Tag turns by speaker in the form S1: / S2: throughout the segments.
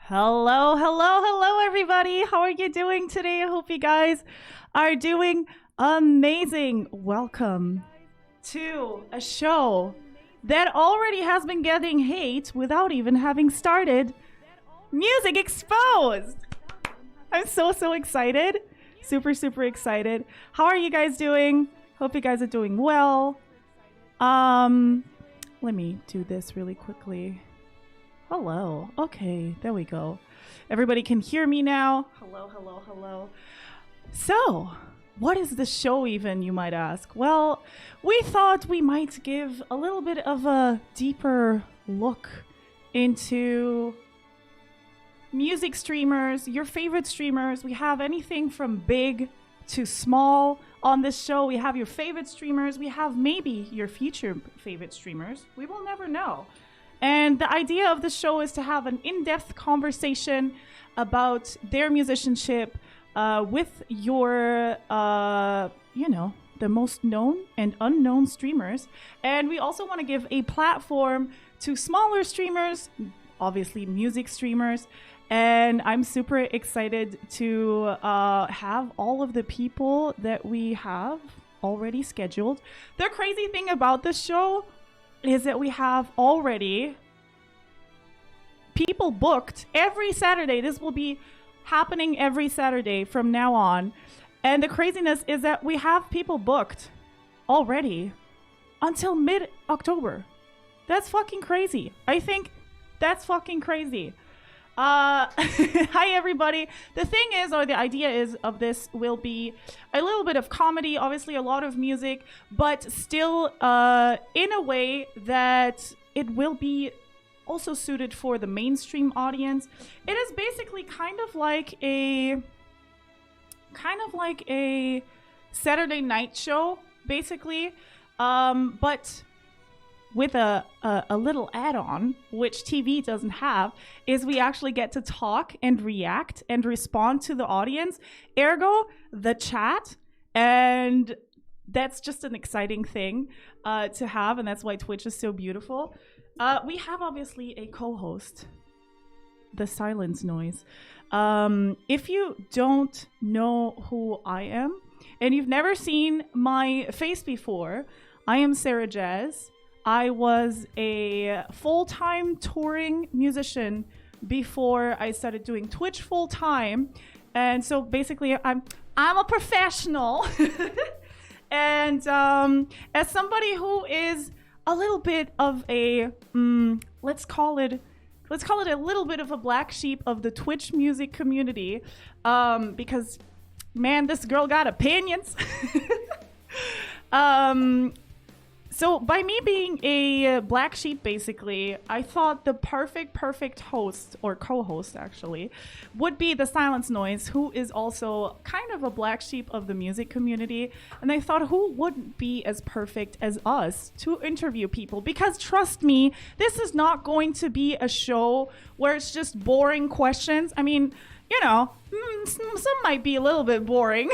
S1: Hello, hello, hello, everybody. How are you doing today? I hope you guys are doing amazing. Welcome to a show that already has been getting hate without even having started. Music Exposed. I'm so excited. Super excited. How are you guys doing? Hope you guys are doing well. Let me do this really quickly. Hello. Okay, there we go. Everybody can hear me now. Hello. So, what is the show even, you might ask? Well, we thought we might give a little bit of a deeper look into music streamers, your favorite streamers. We have anything from big to small on this show. We have your favorite streamers. We have maybe your future favorite streamers. We will never know. And the idea of the show is to have an in-depth conversation about their musicianship with your, the most known and unknown streamers. And we also want to give a platform to smaller streamers, obviously music streamers. And I'm super excited to have all of the people that we have already scheduled. The crazy thing about this show is that we have already people booked every Saturday. This will be happening every Saturday from now on. And the craziness is that we have people booked already until mid-October. That's fucking crazy. I think that's fucking crazy. Hi everybody. The thing is, or the idea is of this will be a little bit of comedy, obviously a lot of music, but still in a way that it will be also suited for the mainstream audience. It is basically kind of like a Saturday night show, basically, but with a little add-on, which TV doesn't have, is we actually get to talk and react and respond to the audience, ergo the chat, and that's just an exciting thing to have, and that's why Twitch is so beautiful. We have obviously a co-host, the silence noise. If you don't know who I am, and you've never seen my face before, I am Sarah Jazz. I was a full-time touring musician before I started doing Twitch full-time. And so basically I'm a professional. And as somebody who is a little bit of a, let's call it a little bit of a black sheep of the Twitch music community, because man, this girl got opinions. So by me being a black sheep, basically, I thought the perfect host, or co-host actually, would be the Silence Noise, who is also kind of a black sheep of the music community. And I thought, who wouldn't be as perfect as us to interview people? Because trust me, this is not going to be a show where it's just boring questions. I mean, you know, some might be a little bit boring.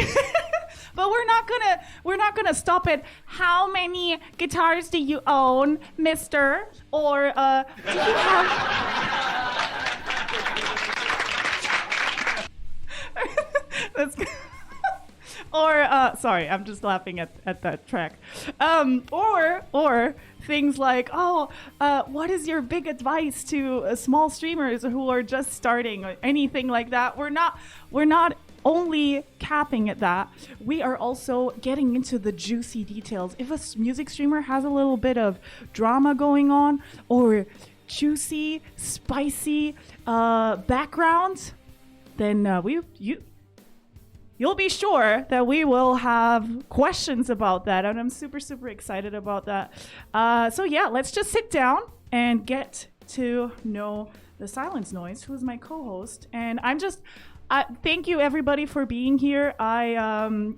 S1: But we're not gonna stop at how many guitars do you own, mister? Or do you have That's or sorry, I'm just laughing at that track. Or things like, what is your big advice to small streamers who are just starting, or anything like that. We're not only capping at that, we are also getting into the juicy details. If a music streamer has a little bit of drama going on, or juicy, spicy background, then you'll be sure that we will have questions about that, and I'm super excited about that. So yeah, let's just sit down and get to know the Silence Noise, who is my co-host, and thank you everybody for being here. I'm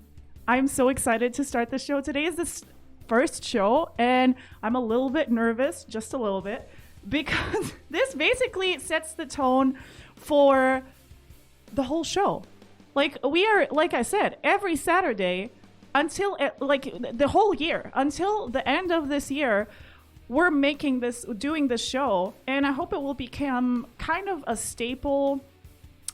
S1: so excited to start the show. Today is this first show, and I'm a little bit nervous, just a little bit, because this basically sets the tone for the whole show. Like, we are, like I said, every Saturday until, the whole year, until the end of this year, we're doing this show, and I hope it will become kind of a staple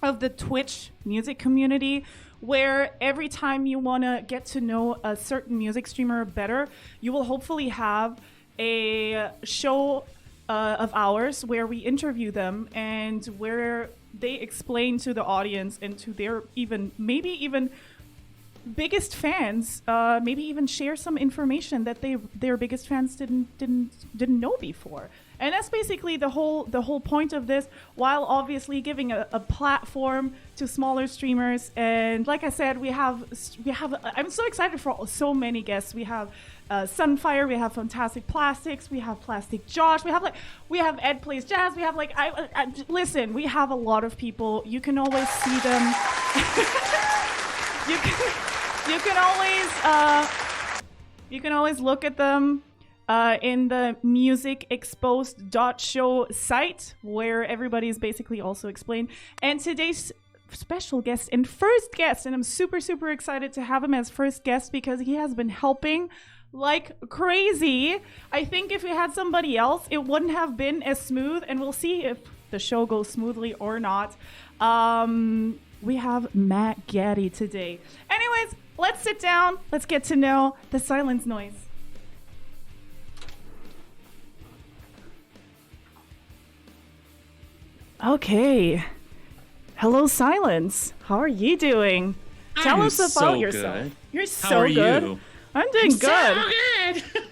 S1: of the Twitch music community, where every time you want to get to know a certain music streamer better, you will hopefully have a show of ours where we interview them and where they explain to the audience and to their maybe even biggest fans, maybe even share some information that their biggest fans didn't know before. And that's basically the whole point of this, while obviously giving a platform to smaller streamers. And like I said, we have I'm so excited for so many guests. We have Sunfire, we have Fantastic Plastics, we have Plastic Josh, we have Ed Plays Jazz, we have listen, we have a lot of people. You can always see them. You can always look at them in the musicexposed.show site, where everybody is basically also explained. And today's special guest and first guest, and I'm super, super excited to have him as first guest because he has been helping like crazy. I think if we had somebody else, it wouldn't have been as smooth, and we'll see if the show goes smoothly or not. We have MattGaddy today. Anyways, let's sit down. Let's get to know the silence noise. Okay. Hello, Silence. How are you doing? Tell us about yourself.
S2: Good.
S1: You're so
S2: How are
S1: good.
S2: you?
S1: I'm doing good.
S2: So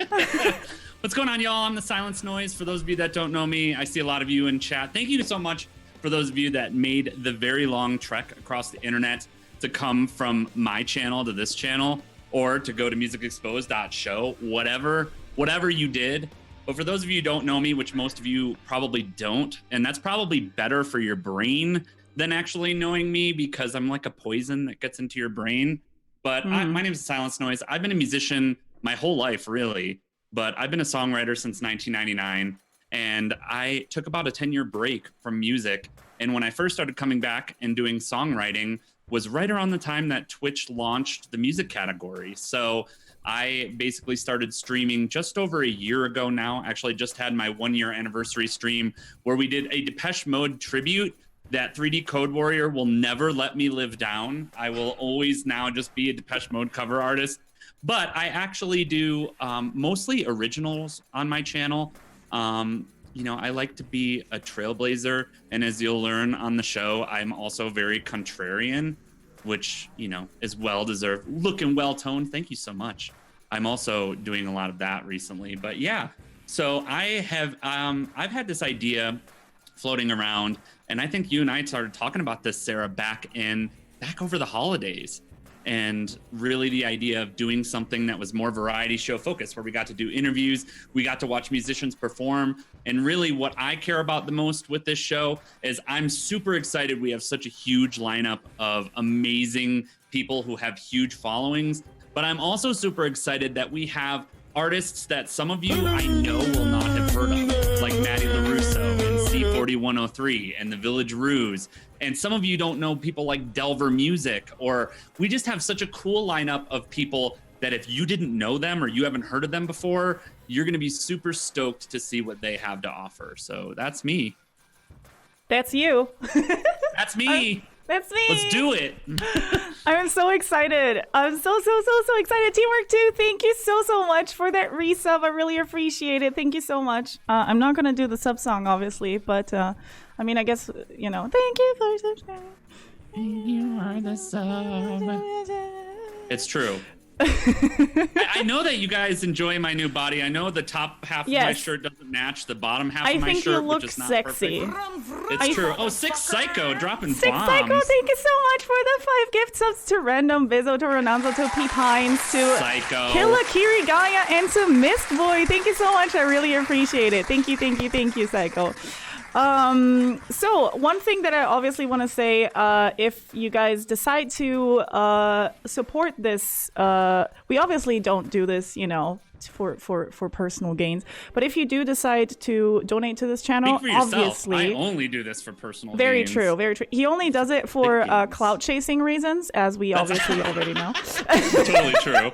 S2: good. What's going on, y'all? I'm the Silence Noise. For those of you that don't know me, I see a lot of you in chat. Thank you so much for those of you that made the very long trek across the internet to come from my channel to this channel, or to go to musicexposed.show, whatever you did. But for those of you who don't know me, which most of you probably don't, and that's probably better for your brain than actually knowing me, because I'm like a poison that gets into your brain. But my name is Silence Noise. I've been a musician my whole life, really, but I've been a songwriter since 1999. And I took about a 10-year break from music. And when I first started coming back and doing songwriting was right around the time that Twitch launched the music category. So I basically started streaming just over a year ago now. Actually, just had my 1-year anniversary stream where we did a Depeche Mode tribute that 3D Code Warrior will never let me live down. I will always now just be a Depeche Mode cover artist. But I actually do mostly originals on my channel. You know, I like to be a trailblazer, and as you'll learn on the show, I'm also very contrarian, which, you know, is well-deserved. Looking well-toned, thank you so much. I'm also doing a lot of that recently, but yeah. So I have, I've had this idea floating around, and I think you and I started talking about this, Sarah, back over the holidays. And really the idea of doing something that was more variety show focused, where we got to do interviews, we got to watch musicians perform. And really what I care about the most with this show is I'm super excited we have such a huge lineup of amazing people who have huge followings. But I'm also super excited that we have artists that some of you I know will not have heard of, like Matty LaRusso and C4103 and the Village Ruse. And some of you don't know people like Delver Music, or we just have such a cool lineup of people that if you didn't know them or you haven't heard of them before, you're going to be super stoked to see what they have to offer. So that's me.
S1: That's you.
S2: That's me.
S1: That's me.
S2: Let's do it.
S1: I'm so excited. I'm so excited. Teamwork 2, thank you so much for that resub. I really appreciate it. Thank you so much. I'm not going to do the sub song, obviously, but I mean, I guess, you know, thank you for subscribing.
S2: You are the sub. It's true. I know that you guys enjoy my new body. I know the top half of my shirt doesn't match the bottom half of my shirt,
S1: you look
S2: which is not
S1: sexy.
S2: Perfect. It's true. Oh, Six Psycho dropping
S1: Six
S2: bombs.
S1: Psycho, thank you so much for the 5 gift subs to Random, Bizzo, to Ronaldo, to Pete Hines, to
S2: Psycho,
S1: Killa Kiri Gaia, and to Mist Boy. Thank you so much. I really appreciate it. Thank you, Psycho. So one thing that I obviously want to say, if you guys decide to support this, we obviously don't do this, you know, for personal gains. But if you do decide to donate to this channel,
S2: speak for yourself.
S1: Obviously,
S2: I only do this for personal
S1: very
S2: gains.
S1: true, very true. He only does it for clout chasing reasons, as we obviously already know.
S2: Totally true.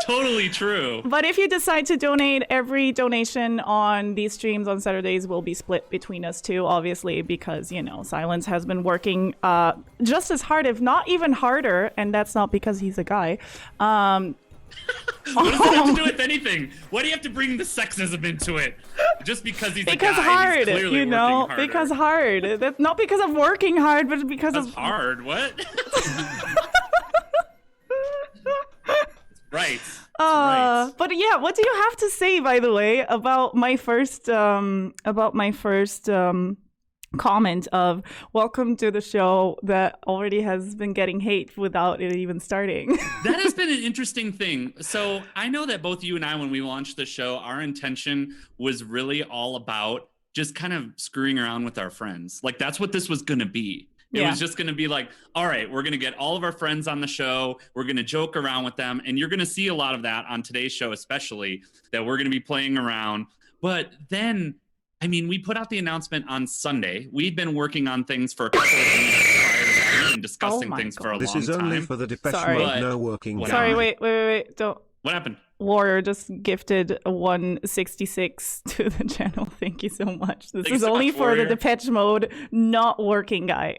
S2: Totally true.
S1: But if you decide to donate, every donation on these streams on Saturdays will be split between us two, obviously, because, Silence has been working just as hard, if not even harder, and that's not because he's a guy.
S2: What does that have to do with anything? Why do you have to bring the sexism into it? Just because he's a guy,
S1: hard,
S2: he's clearly working harder.
S1: Because hard. That's not because of working hard, but because
S2: That's hard. What? Right. Right.
S1: But yeah, what do you have to say, by the way, about my first comment of welcome to the show that already has been getting hate without it even starting?
S2: That has been an interesting thing. So I know that both you and I, when we launched the show, our intention was really all about just kind of screwing around with our friends. Like, that's what this was going to be. It was just going to be like, all right, we're going to get all of our friends on the show. We're going to joke around with them. And you're going to see a lot of that on today's show, especially, that we're going to be playing around. But then, we put out the announcement on Sunday. We'd been working on things for a couple of weeks prior to that. We've been discussing things for a long time.
S3: This is only for the Depeche Mode No Working Guy.
S1: Sorry, wait. Don't.
S2: What happened?
S1: Warrior just gifted 166 to the channel. Thank you so much. This is only for the Depeche Mode Not Working Guy.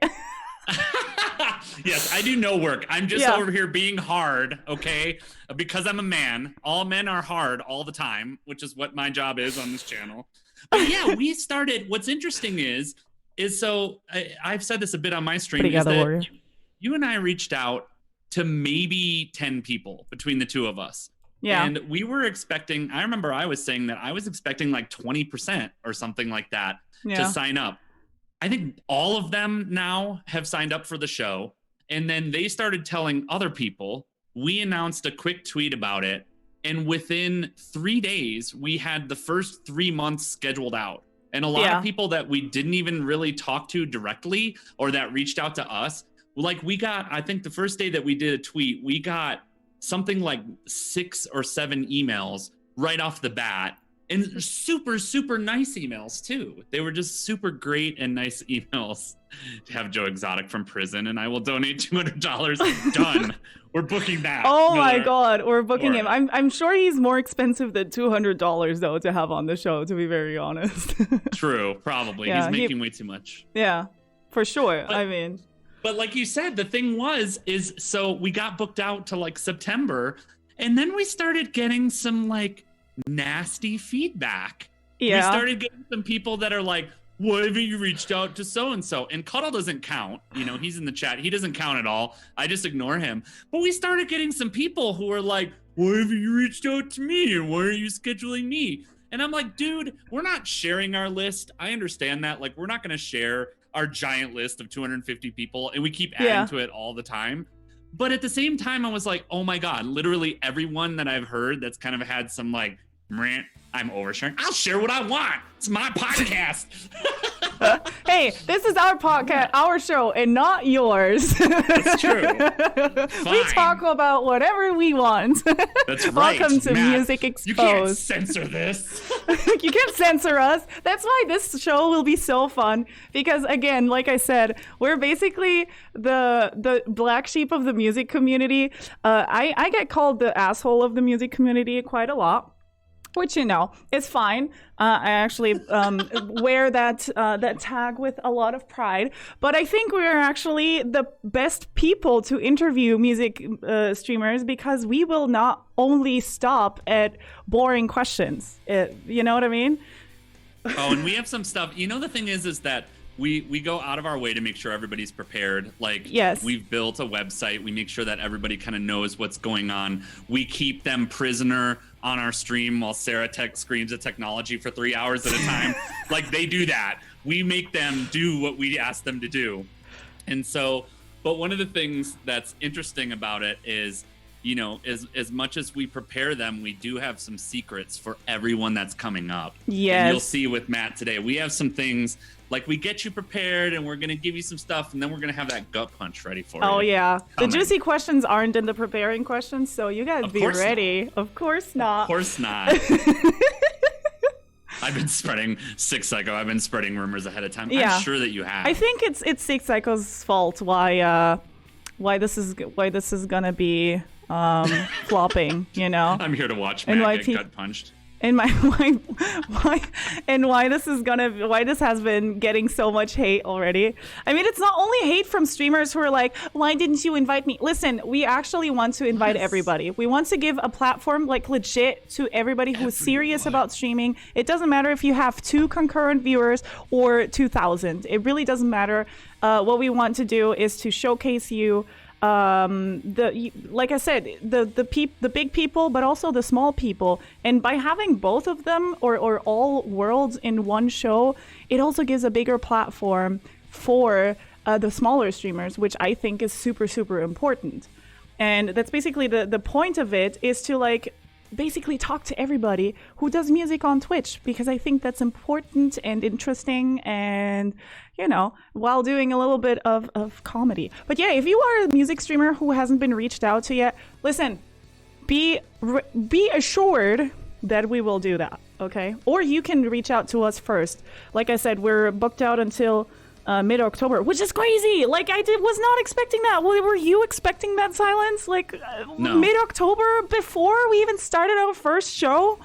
S2: Yes, I do no work. I'm just over here being hard, okay? Because I'm a man. All men are hard all the time, which is what my job is on this channel. But yeah, we started. What's interesting is so I've said this a bit on my stream. Is that you and I reached out to maybe 10 people between the two of us. Yeah. And we were expecting, I remember I was saying that I was expecting like 20% or something like that to sign up. I think all of them now have signed up for the show. And then they started telling other people. We announced a quick tweet about it. And within 3 days, we had the first 3 months scheduled out. And a lot of people that we didn't even really talk to directly or that reached out to us, like we got, I think the first day that we did a tweet, we got something like 6 or 7 emails right off the bat, and super, super nice emails too. They were just super great and nice emails. To have Joe Exotic from prison, and I will donate $200. Done. We're booking that.
S1: Oh my God, we're booking him. I'm sure he's more expensive than $200 though to have on the show, to be very honest.
S2: True, probably. He's making way too much.
S1: Yeah, for sure.
S2: But like you said, the thing is so we got booked out to like September, and then we started getting some like nasty feedback. Yeah. We started getting some people that are like, why haven't you reached out to so-and-so? And Cuddle doesn't count. He's in the chat. He doesn't count at all. I just ignore him. But we started getting some people who are like, why haven't you reached out to me? And why are you scheduling me? And I'm like, dude, we're not sharing our list. I understand that. Like, we're not going to share our giant list of 250 people, and we keep adding to it all the time. But at the same time, I was like, oh my God, literally everyone that I've heard that's kind of had some like, I'm oversharing. I'll share what I want. It's my podcast.
S1: Hey, this is our podcast, our show, and not yours.
S2: That's true.
S1: We talk about whatever we want.
S2: That's right.
S1: Welcome to
S2: Matt,
S1: Music Exposed.
S2: You can't censor this.
S1: You can't censor us. That's why this show will be so fun. Because again, like I said, we're basically the black sheep of the music community. I get called the asshole of the music community quite a lot. Which, is fine. I actually wear that tag with a lot of pride. But I think we're actually the best people to interview music streamers, because we will not only stop at boring questions. You know what I mean?
S2: Oh, and we have some stuff. The thing is that we go out of our way to make sure everybody's prepared. Like, we've built a website. We make sure that everybody kind of knows what's going on. We keep them prisoner on our stream while Sarah Tech screams at technology for 3 hours at a time. Like, they do that. We make them do what we ask them to do. And so, but one of the things that's interesting about it is, as much as we prepare them, we do have some secrets for everyone that's coming up.
S1: Yes.
S2: And you'll see with Matt today, we have some things. Like, we get you prepared, and we're going to give you some stuff, and then we're going to have that gut punch ready for you.
S1: Oh, yeah. The juicy questions aren't in the preparing questions, so you guys be ready. Of course not.
S2: Of course not. I've been spreading Six Psycho. I've been spreading rumors ahead of time. Yeah. I'm sure that you have.
S1: I think it's Six Psycho's fault why this is gonna be flopping, you know.
S2: I'm here to watch Matt get gut punched.
S1: And why this has been getting so much hate already. I mean, it's not only hate from streamers who are like, why didn't you invite me? Listen, we actually want to invite everybody. We want to give a platform like legit to everybody who is serious about streaming. It doesn't matter if you have 2 concurrent viewers or 2,000. It really doesn't matter. What we want to do is to showcase you, like I said, the big people, but also the small people. And by having both of them or all worlds in one show, it also gives a bigger platform for the smaller streamers, which I think is super, super important. And that's basically the point of it, is to like basically talk to everybody who does music on Twitch, because I think that's important and interesting, and you know, while doing a little bit of comedy. But yeah, if you are a music streamer who hasn't been reached out to yet, listen, be assured that we will do that, okay? Or you can reach out to us first. Like I said, we're booked out until mid-October, which is crazy. Like, was not expecting that. Were you expecting that, Silence? Like,
S2: no.
S1: Mid-October, before we even started our first show?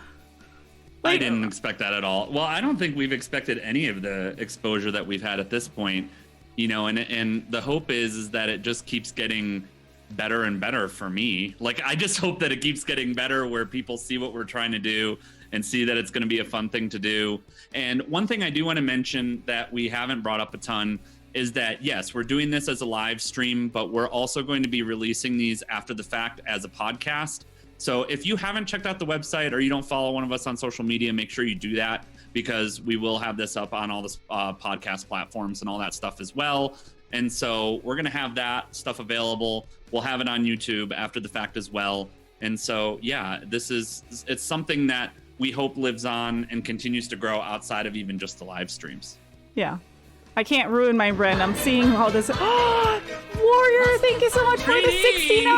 S2: Like, I didn't expect that at all. Well, I don't think we've expected any of the exposure that we've had at this point, you know, and the hope is that it just keeps getting better and better for me. Like, I just hope that it keeps getting better, where people see what we're trying to do and see that it's going to be a fun thing to do. And one thing I do want to mention that we haven't brought up a ton is that, yes, we're doing this as a live stream, but we're also going to be releasing these after the fact as a podcast. So if you haven't checked out the website, or you don't follow one of us on social media, make sure you do that, because we will have this up on all the podcast platforms and all that stuff as well. And so we're going to have that stuff available. We'll have it on YouTube after the fact as well. And so, yeah, it's something that we hope lives on and continues to grow outside of even just the live streams.
S1: Yeah. I can't ruin my brand. I'm seeing how this... Oh, Warrior, thank you so much for the 69!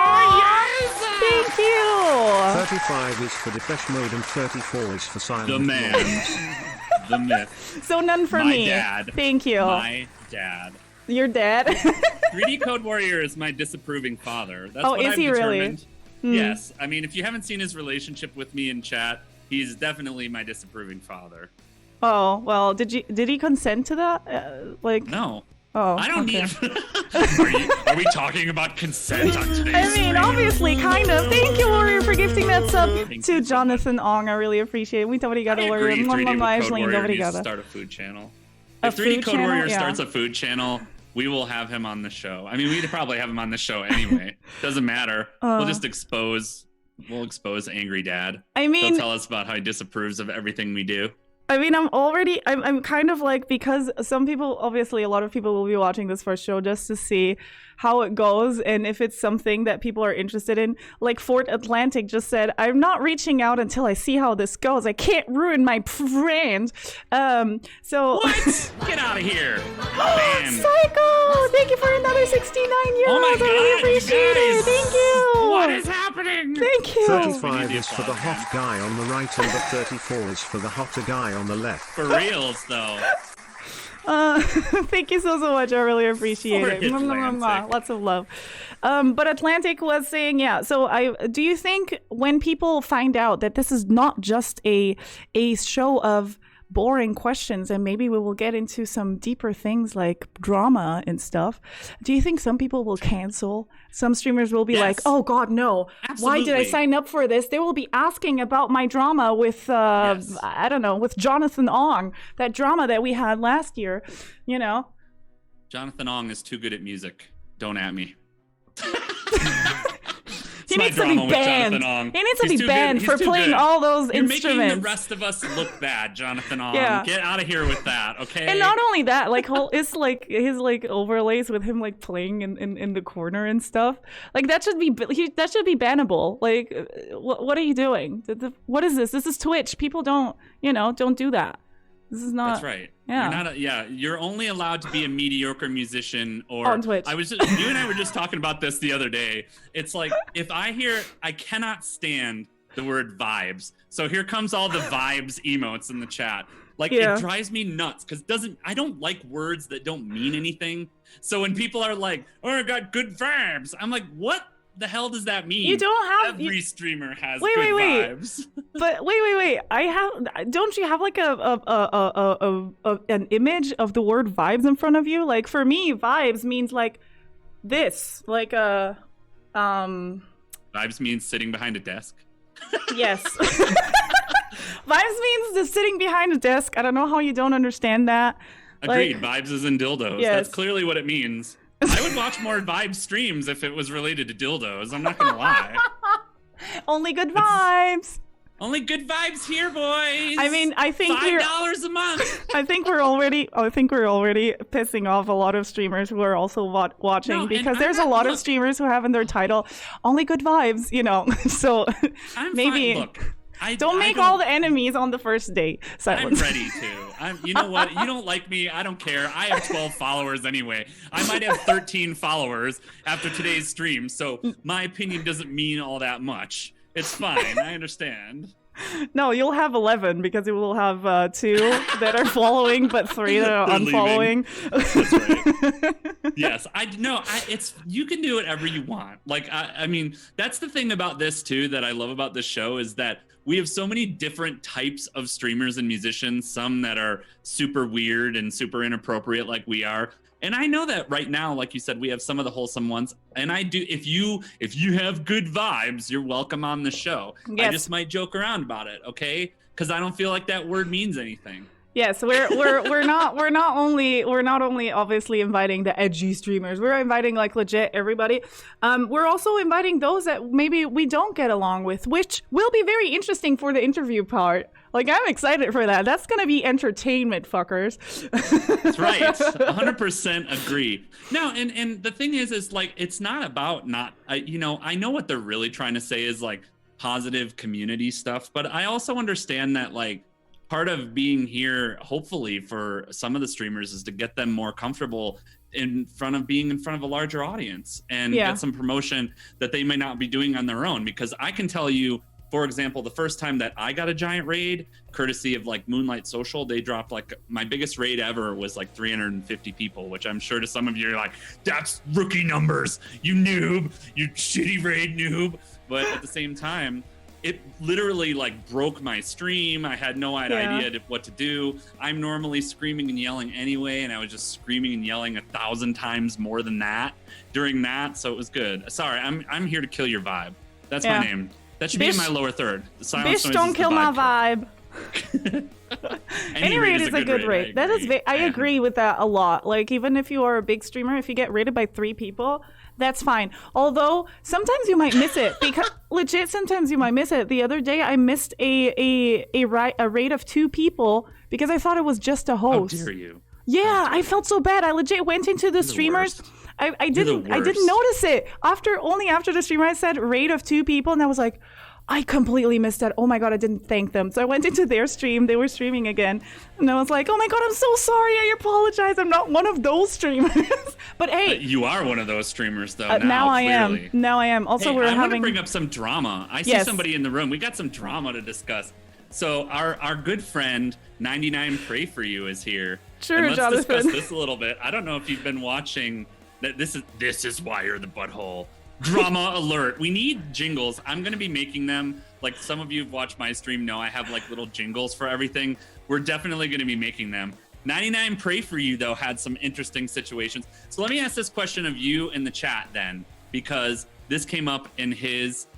S1: Oh, yes! Thank you!
S3: 35 is for Depeche Mode and 34 is for Silent.
S2: The man. The myth.
S1: So none for
S2: my
S1: me.
S2: Dad.
S1: Thank you.
S2: My dad.
S1: Your dad?
S2: 3D Code Warrior is my disapproving father. That's what
S1: is
S2: I've
S1: he
S2: determined.
S1: Really?
S2: Yes. I mean, if you haven't seen his relationship with me in chat, he's definitely my disapproving father.
S1: Oh, well, did he consent to that?
S2: No.
S1: Oh,
S2: I don't
S1: okay.
S2: need. Are we talking about consent on today's
S1: I mean,
S2: stream?
S1: Obviously, kind of. Thank you, Warrior, for gifting that sub to Jonathan Ong. I really appreciate it. Muito obrigado, Warrior.
S2: 3D Code Warrior needs to start a food channel. If 3D Code Warrior starts a food channel, we will have him on the show. I mean, we'd probably have him on the show anyway. Doesn't matter. We'll just expose Angry Dad.
S1: I mean,
S2: he'll tell us about how he disapproves of everything we do.
S1: I mean, I'm kind of like, because some people, obviously a lot of people will be watching this first show just to see how it goes, and if it's something that people are interested in. Like Fort Atlantic just said, I'm not reaching out until I see how this goes. I can't ruin my brand. So
S2: what? Get out of here.
S1: Psycho! Thank you for another 69 euros.
S2: Oh my God,
S1: I really appreciate it. Thank you.
S2: What is happening?
S1: Thank you.
S3: 35 is for the hot guy on the right, and the 34 is for the hotter guy on the left.
S2: For reals, though.
S1: Thank you so much. I really appreciate it. Lots of love. But Atlantic was saying, yeah. So do you think when people find out that this is not just a show of boring questions, and maybe we will get into some deeper things like drama and stuff, do you think some people will cancel? Some streamers will be like, oh God, no.
S2: Absolutely.
S1: Why did I sign up for this? They will be asking about my drama with, I don't know, with Jonathan Ong, that drama that we had last year, you know?
S2: Jonathan Ong is too good at music. Don't at me.
S1: He needs to be banned. He needs to be banned for playing all those instruments.
S2: You're making the rest of us look bad, Jonathan Ong. Yeah. Get out of here with that, okay?
S1: And not only that, like it's like his like overlays with him like playing in the corner and stuff. Like that should be bannable. Like what are you doing? What is this? This is Twitch. People don't do that. This is not.
S2: That's right.
S1: Yeah.
S2: You're only allowed to be a mediocre musician or
S1: on Twitch.
S2: You and I were just talking about this the other day. It's like if I cannot stand the word vibes. So here comes all the vibes emotes in the chat. Like it drives me nuts because I don't like words that don't mean anything. So when people are like, "Oh, I got good vibes," I'm like, "What the hell does that mean?"
S1: You don't have
S2: every streamer has good vibes.
S1: But wait. Don't you have like an image of the word vibes in front of you? Like for me, vibes means like this, like
S2: Vibes means sitting behind a desk.
S1: Yes. Vibes means just sitting behind a desk. I don't know how you don't understand that.
S2: Agreed. Vibes is in dildos.
S1: Yes.
S2: That's clearly what it means. I would watch more Vibe streams if it was related to dildos. I'm not gonna lie.
S1: Only good vibes.
S2: Only good vibes here, boys.
S1: I mean, I think
S2: $5 a month.
S1: I think we're already pissing off a lot of streamers who are also watching because there's a lot of streamers who have in their title only good vibes, you know. So maybe
S2: Look,
S1: don't make all the enemies on the first date. Silence.
S2: I'm ready to. You know what? You don't like me. I don't care. I have 12 followers anyway. I might have 13 followers after today's stream, so my opinion doesn't mean all that much. It's fine. I understand.
S1: No, you'll have 11 because you will have 2 that are following, but 3 that are unfollowing.
S2: That's right. Yes, it's you can do whatever you want. Like, I mean, that's the thing about this too that I love about this show is that we have so many different types of streamers and musicians. Some that are super weird and super inappropriate, like we are. And I know that right now, like you said, we have some of the wholesome ones. And I do, if you have good vibes, you're welcome on the show. Yes. I just might joke around about it, okay? Because I don't feel like that word means anything.
S1: Yes, we're not only obviously inviting the edgy streamers. We're inviting like legit everybody. We're also inviting those that maybe we don't get along with, which will be very interesting for the interview part. Like, I'm excited for that. That's going to be entertainment, fuckers.
S2: That's right. 100% agree. No, and the thing is like, it's not about I know what they're really trying to say is like positive community stuff, but I also understand that like part of being here, hopefully for some of the streamers, is to get them more comfortable in front of a larger audience and get some promotion that they may not be doing on their own. Because I can tell you, for example, the first time that I got a giant raid, courtesy of like Moonlight Social, they dropped like my biggest raid ever was like 350 people, which I'm sure to some of you are like, that's rookie numbers, you noob, you shitty raid noob. But at the same time, it literally like broke my stream. I had no idea what to do. I'm normally screaming and yelling anyway, and I was just screaming and yelling 1,000 times more than that during that. So it was good. Sorry, I'm here to kill your vibe. That's my name. That should be in my lower third. The silence
S1: Bish, don't kill my vibe. Any raid is a good raid. That is, I agree with that a lot. Like, even if you are a big streamer, if you get raided by 3 people, that's fine. Although sometimes you might miss it because legit, sometimes you might miss it. The other day, I missed a raid of 2 people because I thought it was just a host.
S2: How dare you?
S1: Yeah, I felt so bad. I legit went into the streamers. I didn't notice it. Only after the streamer I said raid of 2 people, and I was like, I completely missed that. Oh my god, I didn't thank them. So I went into their stream. They were streaming again, and I was like, oh my god, I'm so sorry. I apologize. I'm not one of those streamers. But hey,
S2: you are one of those streamers, though.
S1: Now I am. Now I am. Also,
S2: I want to bring up some drama. I see somebody in the room. We got some drama to discuss. So our good friend 99 Pray For You is here.
S1: Sure,
S2: and let's
S1: Jonathan.
S2: discuss this a little bit. I don't know if you've been watching. This is why you're the butthole. Drama alert. We need jingles. I'm going to be making them. Like some of you who've watched my stream know I have like little jingles for everything. We're definitely going to be making them. 99 Pray For You, though, had some interesting situations. So let me ask this question of you in the chat then, because this came up in his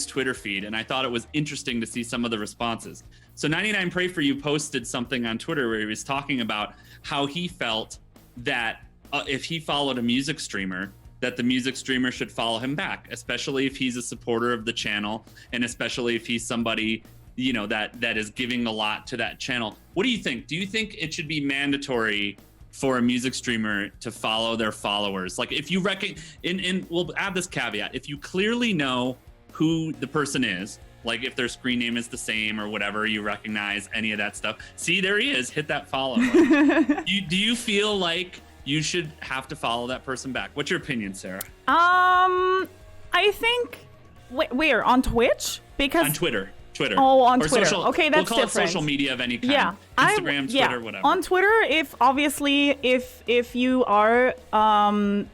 S2: Twitter feed, and I thought it was interesting to see some of the responses. So 99 Pray For You posted something on Twitter where he was talking about how he felt that if he followed a music streamer, that the music streamer should follow him back, especially if he's a supporter of the channel, and especially if he's somebody, you know, that is giving a lot to that channel. What do you think? Do you think it should be mandatory for a music streamer to follow their followers? Like if you reckon, and we'll add this caveat, if you clearly know who the person is, like if their screen name is the same or whatever, you recognize any of that stuff. See, there he is, hit that follow. Do you feel like you should have to follow that person back? What's your opinion, Sarah?
S1: I think where on Twitch? Because
S2: on Twitter. Twitter.
S1: Oh, on
S2: or
S1: Twitter.
S2: Social,
S1: Okay, that's
S2: we'll call
S1: different.
S2: it social media of any kind.
S1: Yeah,
S2: Instagram, Twitter, whatever.
S1: On Twitter, if you are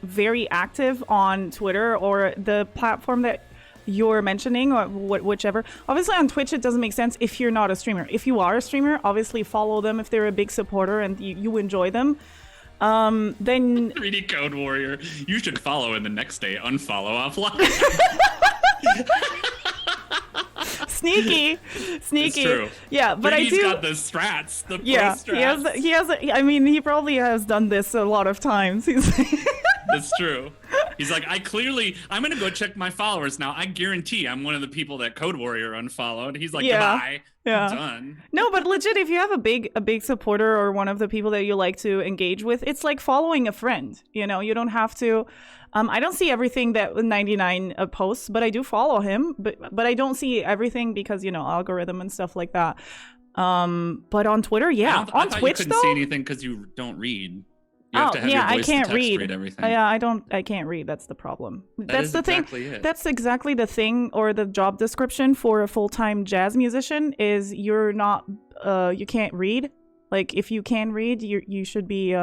S1: very active on Twitter or the platform that you're mentioning or whichever. Obviously on Twitch it doesn't make sense if you're not a streamer. If you are a streamer, obviously follow them if they're a big supporter and you enjoy them. Then
S2: 3D Code Warrior, you should follow and the next day unfollow offline.
S1: Sneaky.
S2: It's true.
S1: Yeah, but I do.
S2: He's got the strats, the pro strats.
S1: He has. I mean, he probably has done this a lot of times.
S2: That's true. He's like, I'm gonna go check my followers now. I guarantee I'm one of the people that Code Warrior unfollowed. He's like, goodbye.
S1: Yeah.
S2: I'm done.
S1: No, but legit, if you have a big supporter or one of the people that you like to engage with, it's like following a friend. You know, you don't have to. I don't see everything that 99 posts, but I do follow him. But I don't see everything because, you know, algorithm and stuff like that. But on Twitter, yeah. On Twitch,
S2: you couldn't see anything because you don't read. You have to have your voice
S1: I can't
S2: to text
S1: read
S2: everything.
S1: I can't read. That's the problem. That's the thing.
S2: It.
S1: That's exactly the thing, or the job description for a full-time jazz musician is you're not. You can't read. Like if you can read, you should be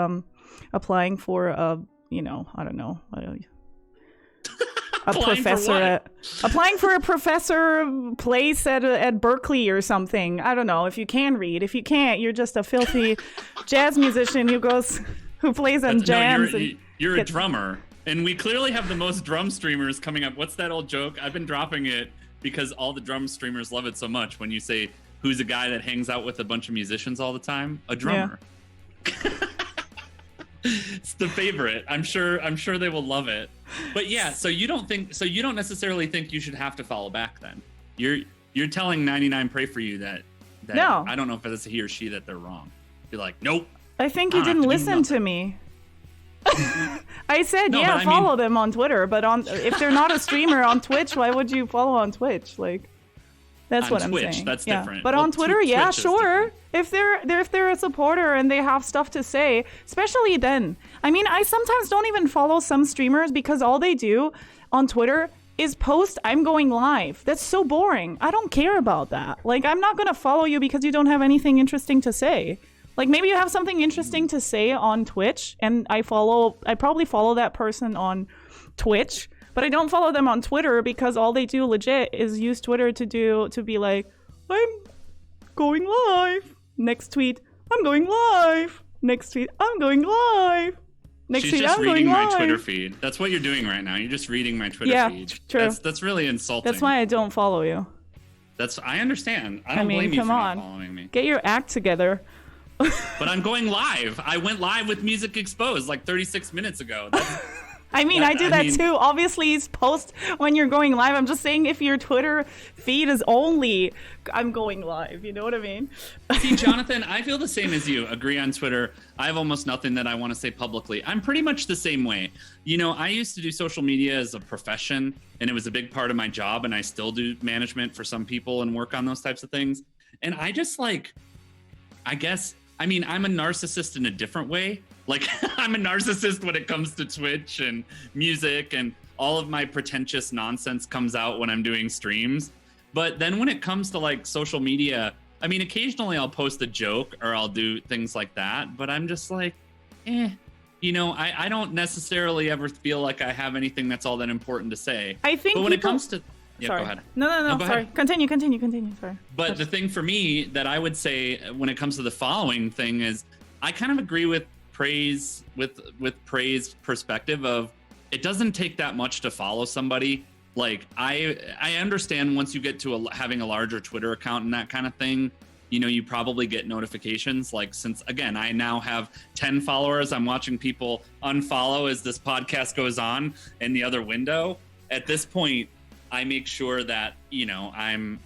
S1: applying for a. You know, I don't know. Applying for a professor place at Berkeley or something. I don't know. If you can read, if you can't, you're just a filthy jazz musician who plays on jams.
S2: You're a drummer, and we clearly have the most drum streamers coming up. What's that old joke? I've been dropping it because all the drum streamers love it so much. When you say, "Who's a guy that hangs out with a bunch of musicians all the time?" A drummer. Yeah. It's the favorite. I'm sure they will love it. But yeah, so you don't necessarily think you should have to follow back then. You're telling 99 pray for you that
S1: no.
S2: I don't know if it's he or she that they're wrong. You're like, nope.
S1: I think you didn't listen to me. I said, no, follow them on Twitter, but if they're not a streamer on Twitch, why would you follow on Twitch? Like that's what
S2: Twitch,
S1: I'm saying.
S2: That's different.
S1: But on Twitter, yeah, sure. If they're a supporter and they have stuff to say, especially then. I mean, I sometimes don't even follow some streamers because all they do on Twitter is post I'm going live. That's so boring. I don't care about that. Like, I'm not going to follow you because you don't have anything interesting to say. Like, maybe you have something interesting to say on Twitch, and I probably follow that person on Twitch, but I don't follow them on Twitter because all they do legit is use Twitter to be like, I'm going live. Next tweet, I'm going live. Next tweet, I'm going live. Next tweet, I'm going live. She's just reading my
S2: Twitter feed. That's what you're doing right now. You're just reading my Twitter feed. Yeah,
S1: true.
S2: That's really insulting.
S1: That's why I don't follow you.
S2: I understand. I don't blame you for not following me.
S1: Get your act together.
S2: But I'm going live. I went live with Music Exposed like 36 minutes ago.
S1: I do that too. Obviously, it's post when you're going live. I'm just saying if your Twitter feed is only I'm going live. You know what I mean?
S2: See, Jonathan, I feel the same as you. Agree on Twitter. I have almost nothing that I want to say publicly. I'm pretty much the same way. You know, I used to do social media as a profession, and it was a big part of my job, and I still do management for some people and work on those types of things. And I just I'm a narcissist in a different way. Like, I'm a narcissist when it comes to Twitch and music, and all of my pretentious nonsense comes out when I'm doing streams. But then when it comes to like social media, I mean, occasionally I'll post a joke or I'll do things like that, but I'm just like, you know, I don't necessarily ever feel like I have anything that's all that important to say.
S1: I think
S2: but when it comes to
S1: sorry.
S2: Go ahead.
S1: No, sorry.
S2: Ahead.
S1: Continue. Sorry.
S2: But the thing for me that I would say when it comes to the following thing is I kind of agree with praise perspective of it doesn't take that much to follow somebody. Like I understand once you get to having a larger Twitter account and that kind of thing, you know, you probably get notifications. Like, since again, I now have 10 followers, I'm watching people unfollow as this podcast goes on in the other window. At this point, I make sure that, you know, I'm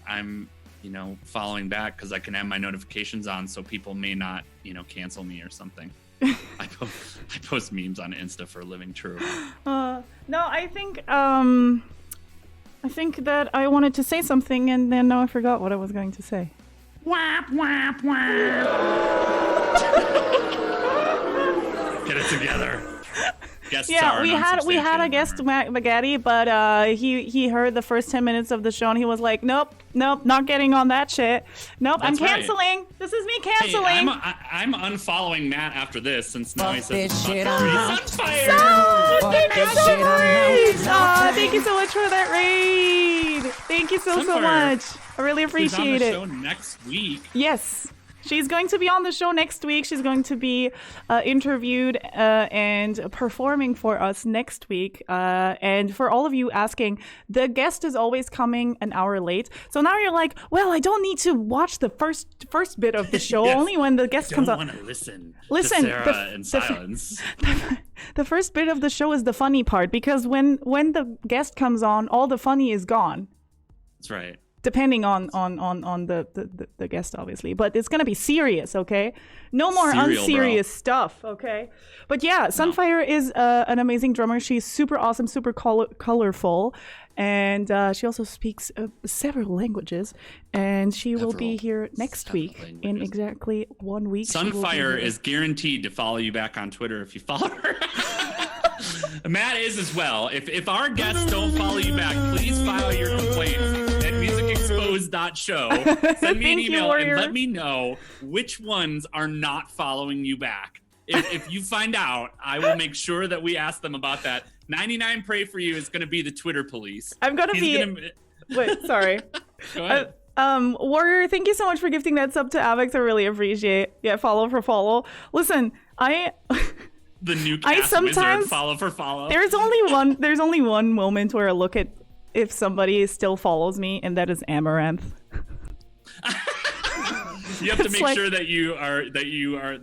S2: you know, following back because I can have my notifications on so people may not, you know, cancel me or something. I post memes on Insta for living true.
S1: No, I think that I wanted to say something and then now I forgot what I was going to say.
S2: Whap, whap, whap. Get it together. guest
S1: Yeah,
S2: star.
S1: we had a guest, MattGaddy, but he heard the first 10 minutes of the show and he was like, nope, not getting on that shit. Nope,
S2: That's
S1: I'm canceling.
S2: Right.
S1: This is me
S2: Hey,
S1: canceling.
S2: I'm unfollowing Matt after this since now he says it's
S4: shit,
S2: about
S4: I'm
S2: to
S4: out.
S2: fire.
S1: Thank you so much. Thank you so much for that raid. Thank you so
S2: Sunfire,
S1: much. I really
S2: Who's on
S1: appreciate
S2: the
S1: it.
S2: show next week.
S1: Yes. She's going to be on the show next week. She's going to be interviewed and performing for us next week. And for all of you asking, the guest is always coming an hour late. So now you're like, well, I don't need to watch the first bit of the show.
S2: Yes.
S1: Only when the guest comes
S2: Don't
S1: on.
S2: want to listen
S1: Listen,
S2: to Sarah in silence.
S1: The first bit of the show is the funny part because when the guest comes on, all the funny is gone.
S2: That's right.
S1: Depending on the guest, obviously, but it's gonna be serious, okay? No more
S2: Serial,
S1: unserious stuff, okay? But yeah, Sunfire is an amazing drummer. She's super awesome, super colorful, and she also speaks several languages. And she will be here next week in exactly 1 week.
S2: Sunfire is guaranteed to follow you back on Twitter if you follow her. Matt is as well. If our guests don't follow you back, please file your complaints at musicexposed.show. Send me an email and let me know which ones are not following you back. If you find out, I will make sure that we ask them about that. 99 Pray For You is going to be the Twitter police.
S1: I'm going to be... Wait, sorry.
S2: Go ahead.
S1: Warrior, thank you so much for gifting that sub to Avex. I really appreciate. Yeah, follow for follow. Listen,
S2: The new cast wizard, follow for follow.
S1: There's only one moment where I look at if somebody still follows me, and that is Amaranth.
S2: You have to make sure that your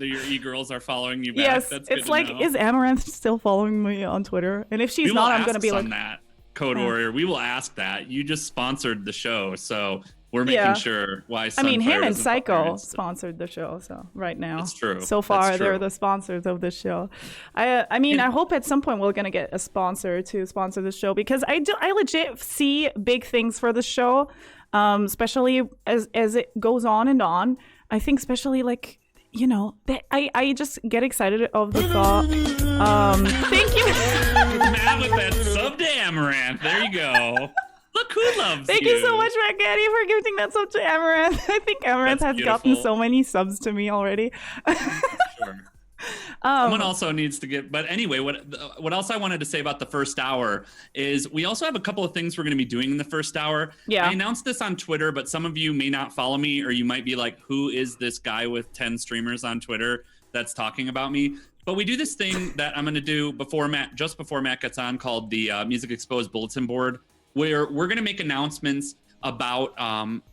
S2: e-girls are following you back.
S1: Yes,
S2: That's good
S1: it's
S2: to
S1: like,
S2: know.
S1: is Amaranth still following me on Twitter? And if she's not, I'm gonna be like,
S2: that Code Warrior. We will ask that. You just sponsored the show, so we're making sure why.
S1: I mean, him and
S2: isn't
S1: Psycho sponsored the show, so right now.
S2: That's true.
S1: So far,
S2: That's true.
S1: they're the sponsors of the show. I mean, I hope at some point we're gonna get a sponsor to sponsor the show because I legit see big things for the show, especially as it goes on and on. I think especially like, you know, that I just get excited of the thought. Thank you.
S2: Matt with that sub to Amaranth. There you go. Look who loves you.
S1: Thank you so much, MattGaddy, for gifting that sub to Amaranth. I think Amaranth has gotten so many subs to me already.
S2: Sure. Someone also needs to get, but anyway, what else I wanted to say about the first hour is we also have a couple of things we're going to be doing in the first hour.
S1: Yeah.
S2: I announced this on Twitter, but some of you may not follow me, or you might be like, who is this guy with 10 streamers on Twitter that's talking about me? But we do this thing that I'm going to do just before Matt gets on, called the Music Exposed Bulletin Board, where we're going to make announcements about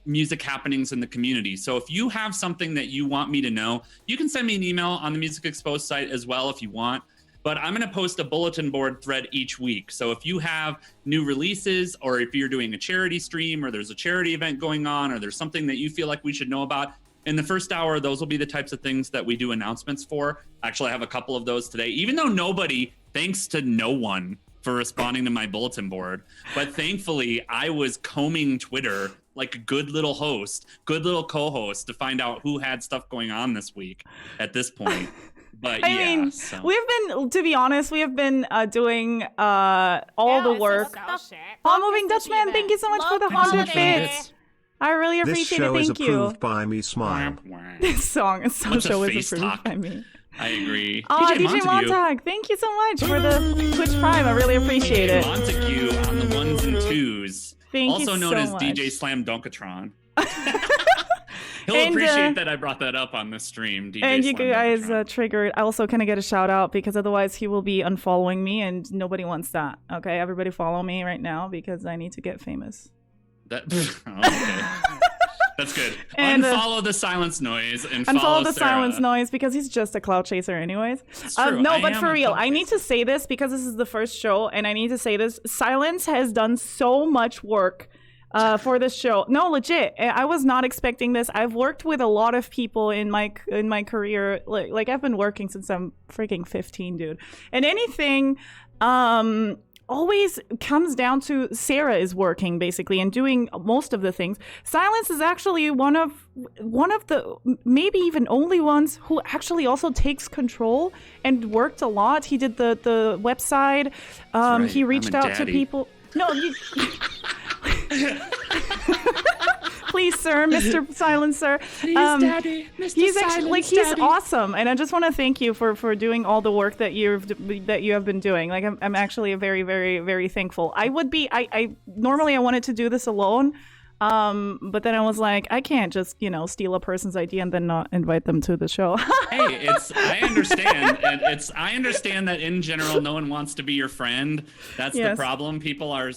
S2: music happenings in the community. So if you have something that you want me to know, you can send me an email on the Music Exposed site as well if you want. But I'm going to post a bulletin board thread each week. So if you have new releases, or if you're doing a charity stream, or there's a charity event going on, or there's something that you feel like we should know about, in the first hour, those will be the types of things that we do announcements for. Actually, I have a couple of those today, even though thanks to no one for responding to my bulletin board. But thankfully, I was combing Twitter like a good little host, good little co-host, to find out who had stuff going on this week at this point. But
S1: I mean, we've been, to be honest, we have been doing all the work. Paul Moving Dutchman, thank you so much for the 100 bits. I really appreciate it. Thank you.
S3: This show is approved by me, Smile.
S1: This song is show is approved by me.
S2: I agree.
S1: Oh, DJ Montag, thank you so much for the Twitch Prime. I really appreciate it.
S2: Montague on the ones and twos.
S1: Thank you
S2: also known
S1: so
S2: as
S1: much.
S2: DJ Slam Dunkatron. He'll appreciate that I brought that up on this stream. DJ
S1: and you
S2: Slam
S1: guys triggered. I also kind of get a shout out because otherwise he will be unfollowing me, and nobody wants that. Okay, everybody follow me right now because I need to get famous.
S2: Okay. That's good.
S1: And,
S2: unfollow the silence noise and
S1: follow the
S2: Sarah.
S1: silence noise because he's just a cloud chaser anyways.
S2: True.
S1: No, but for real, I need to say this because this is the first show, and I need to say this. Silence has done so much work for this show. No, legit. I was not expecting this. I've worked with a lot of people in my career. Like I've been working since I'm freaking 15, dude. And anything always comes down to Sarah is working basically and doing most of the things. Silence is actually one of the maybe even only ones who actually also takes control and worked a lot. He did the website.
S2: Right.
S1: He reached out to people. No, please, sir, Mr. Silencer.
S2: Please, Daddy, Mr.
S1: He's actually
S2: Silence,
S1: he's
S2: Daddy.
S1: awesome, and I just want to thank you for doing all the work that you have been doing. Like I'm actually very, very, very thankful. I normally I wanted to do this alone, but then I was like, I can't just steal a person's idea and then not invite them to the show.
S2: Hey, I understand that in general, no one wants to be your friend. That's the problem. People are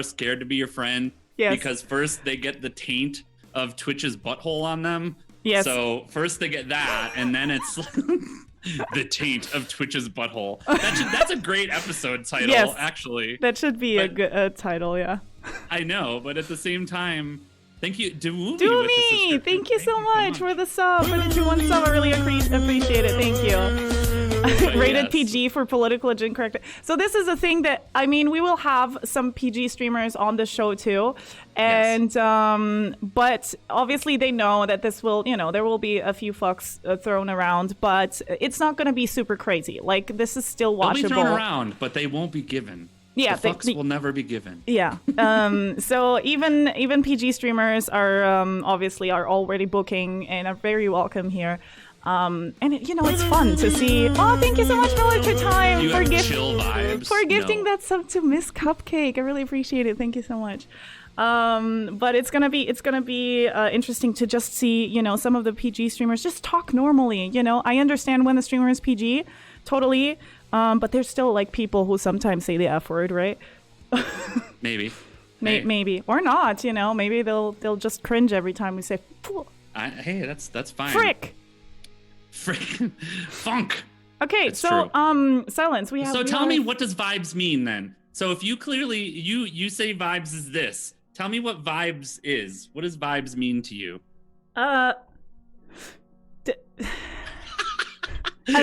S2: scared to be your friend.
S1: Yes.
S2: Because first they get the taint of Twitch's butthole on them.
S1: Yes.
S2: So first they get that, and then it's the taint of Twitch's butthole. That's a great episode title,
S1: Yes.
S2: actually.
S1: That should be a good title, yeah.
S2: I know, but at the same time, thank you. Do me.
S1: Thank you so much for the sub, for the 2-1 sub. I really appreciate it. Thank you. Rated
S2: yes.
S1: PG for political incorrect. So this is a thing that we will have some PG streamers on the show too, and but obviously they know that this will there will be a few fucks thrown around, but it's not going to be super crazy. Like this is still watchable.
S2: They'll be thrown around, but they won't be given.
S1: Yeah,
S2: the fucks will never be given.
S1: Yeah. So even PG streamers are obviously are already booking and are very welcome here. And it's fun to see. Oh, thank you so much for your time
S2: You have chill vibes.
S1: for gifting that sub to Miss Cupcake. I really appreciate it. Thank you so much. But it's gonna be interesting to just see some of the PG streamers just talk normally. I understand when the streamer is PG, totally. But there's still like people who sometimes say the F word, right?
S2: Maybe.
S1: Maybe or not. Maybe they'll just cringe every time we say.
S2: Hey, that's fine.
S1: Frick.
S2: Funk.
S1: Okay,
S2: That's
S1: so
S2: true.
S1: Silence.
S2: So tell me, what does vibes mean then? So if you clearly you say vibes is this, tell me what vibes is. What does vibes mean to you?
S1: A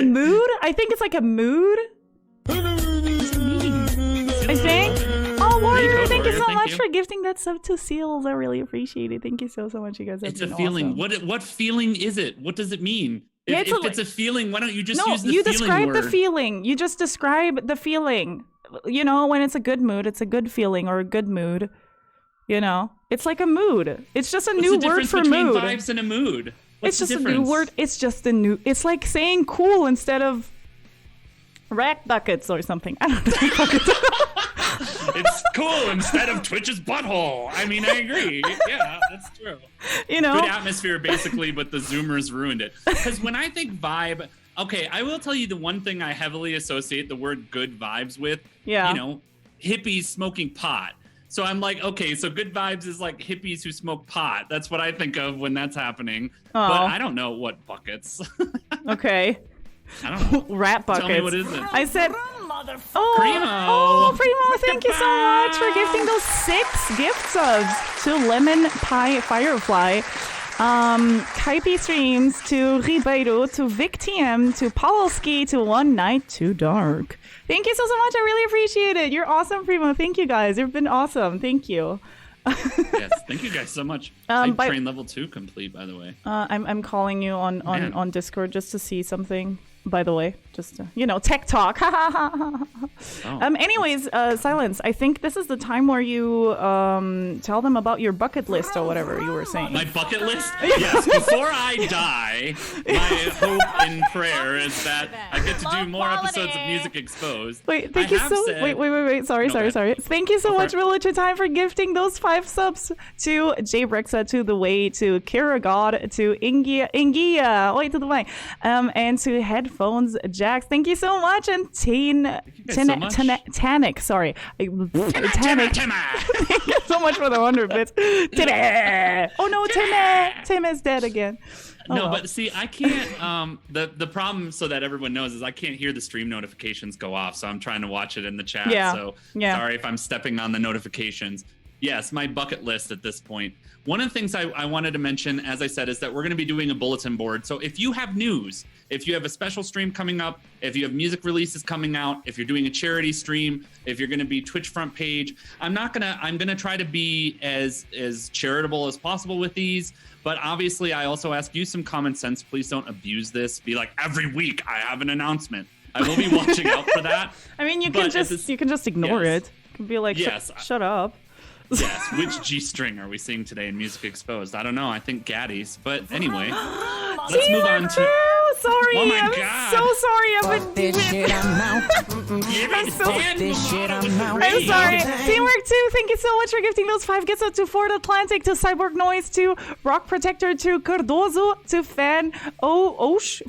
S1: mood? I think it's like a mood. I think. Oh, Warrior, thank you so much for gifting that sub to Seals. I really appreciate it. Thank you so much, you guys.
S2: It's a feeling.
S1: Awesome.
S2: What feeling is it? What does it mean? If it's a feeling, why don't you just use the
S1: you
S2: feeling
S1: describe
S2: word?
S1: the feeling. You just describe the feeling. When it's a good mood, it's a good feeling or a good mood. It's like a mood. It's just a new word for mood.
S2: Vibes and a mood. What's
S1: it's just
S2: the
S1: a
S2: difference?
S1: new word. It's just a new. It's like saying cool instead of rack buckets or something. I don't know.
S2: It's cool instead of Twitch's butthole. I mean, I agree. Yeah, that's true. Good atmosphere, basically, but the Zoomers ruined it. Because when I think vibe, okay, I will tell you the one thing I heavily associate the word good vibes with.
S1: Yeah.
S2: Hippies smoking pot. So I'm like, okay, so good vibes is like hippies who smoke pot. That's what I think of when that's happening.
S1: Oh.
S2: But I don't know what buckets.
S1: Okay.
S2: I don't know.
S1: Rat buckets.
S2: Tell me what is it?
S1: I said,
S2: Primo.
S1: Primo, thank you so much for gifting those 6 gift subs to Lemon Pie Firefly, Kaipi Streams, to Ribeiro, to Vic TM, to Pawlowski, to One Night Too Dark. Thank you so much. I really appreciate it. You're awesome, Primo. Thank you, guys. You've been awesome. Thank you.
S2: Yes, thank you guys so much. Train level 2 complete, by the way.
S1: I'm calling you on Discord just to see something. By the way, just tech talk. Anyways, Silence. I think this is the time where you tell them about your bucket list or whatever you were saying.
S2: My bucket list? Yes. Before I die, my hope and prayer is that I get to do more episodes of Music Exposed.
S1: Wait, thank you so. Wait. Sorry. Thank you so much, Village of Time, for gifting those 5 subs to Jay Brexa, to The Way, to Kira God, to Ingia, wait to the mic, and to Headphones Jax. Thank you so much, and Tanic. Sorry, Tanic. Thank you so much for the 100 bits. Oh no, Tim is dead again.
S2: But see, I can't. The problem, so that everyone knows, is I can't hear the stream notifications go off. So I'm trying to watch it in the chat.
S1: Yeah.
S2: So
S1: yeah.
S2: Sorry if I'm stepping on the notifications. Yes, my bucket list at this point. One of the things I wanted to mention, as I said, is that we're going to be doing a bulletin board. So if you have news, if you have a special stream coming up, if you have music releases coming out, if you're doing a charity stream, if you're going to be Twitch front page, I'm going to try to be as charitable as possible with these. But obviously, I also ask you some common sense. Please don't abuse this. Be like, every week I have an announcement. I will be watching out for that.
S1: I mean, you can just ignore it. You can be like, shut up.
S2: Yes. Which G string are we seeing today in Music Exposed? I don't know. I think Gaddy's. But anyway, let's move on to.
S1: Sorry.
S2: Oh my
S1: I'm
S2: God.
S1: so sorry. I'm sorry. Teamwork 2, thank you so much for gifting those 5 gifts up to Ford Atlantic, to Cyborg Noise, to Rock Protector, to Cardozo, to Fan Fantosh.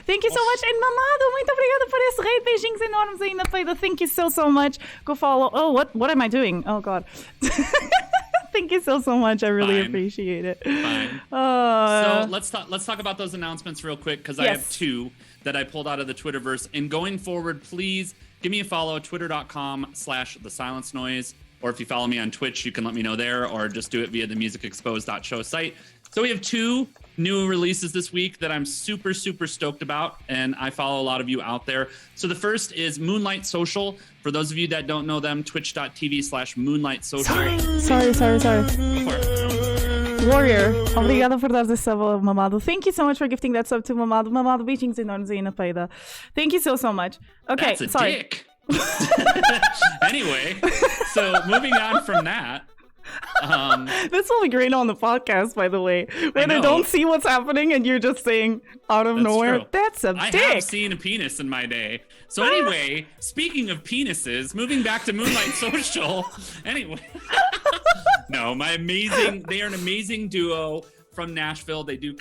S1: Thank you so much. And Mamado, muito obrigada por esse rei. Beijinhos enormes aí na feira. Thank you so much. Go follow. Oh, what am I doing? Oh God. Thank you so much. I really appreciate it.
S2: Fine. So let's talk about those announcements real quick, because I have 2 that I pulled out of the Twitterverse. And going forward, please give me a follow, twitter.com/thesilencenoise. Or if you follow me on Twitch, you can let me know there, or just do it via the musicexposed.show site. So we have 2 new releases this week that I'm super, super stoked about, and I follow a lot of you out there. So the first is Moonlight Social. For those of you that don't know them, twitch.tv/Moonlight Social.
S1: Sorry.
S2: Go for it.
S1: Warrior, obrigada por dar esse sub, Mamado. Thank you so much for gifting that sub to Mamado. Mamado, beijinhos enormes aí na feira. Thank you so much. Okay,
S2: That's a
S1: sorry.
S2: dick. Anyway, so moving on from that.
S1: This will be great on the podcast, by the way, where they don't see what's happening and you're just saying out of nowhere,
S2: true.
S1: That's a dick.
S2: I have seen a penis in my day. So anyway, speaking of penises, moving back to Moonlight Social. Anyway, no, they are an amazing duo from Nashville. They do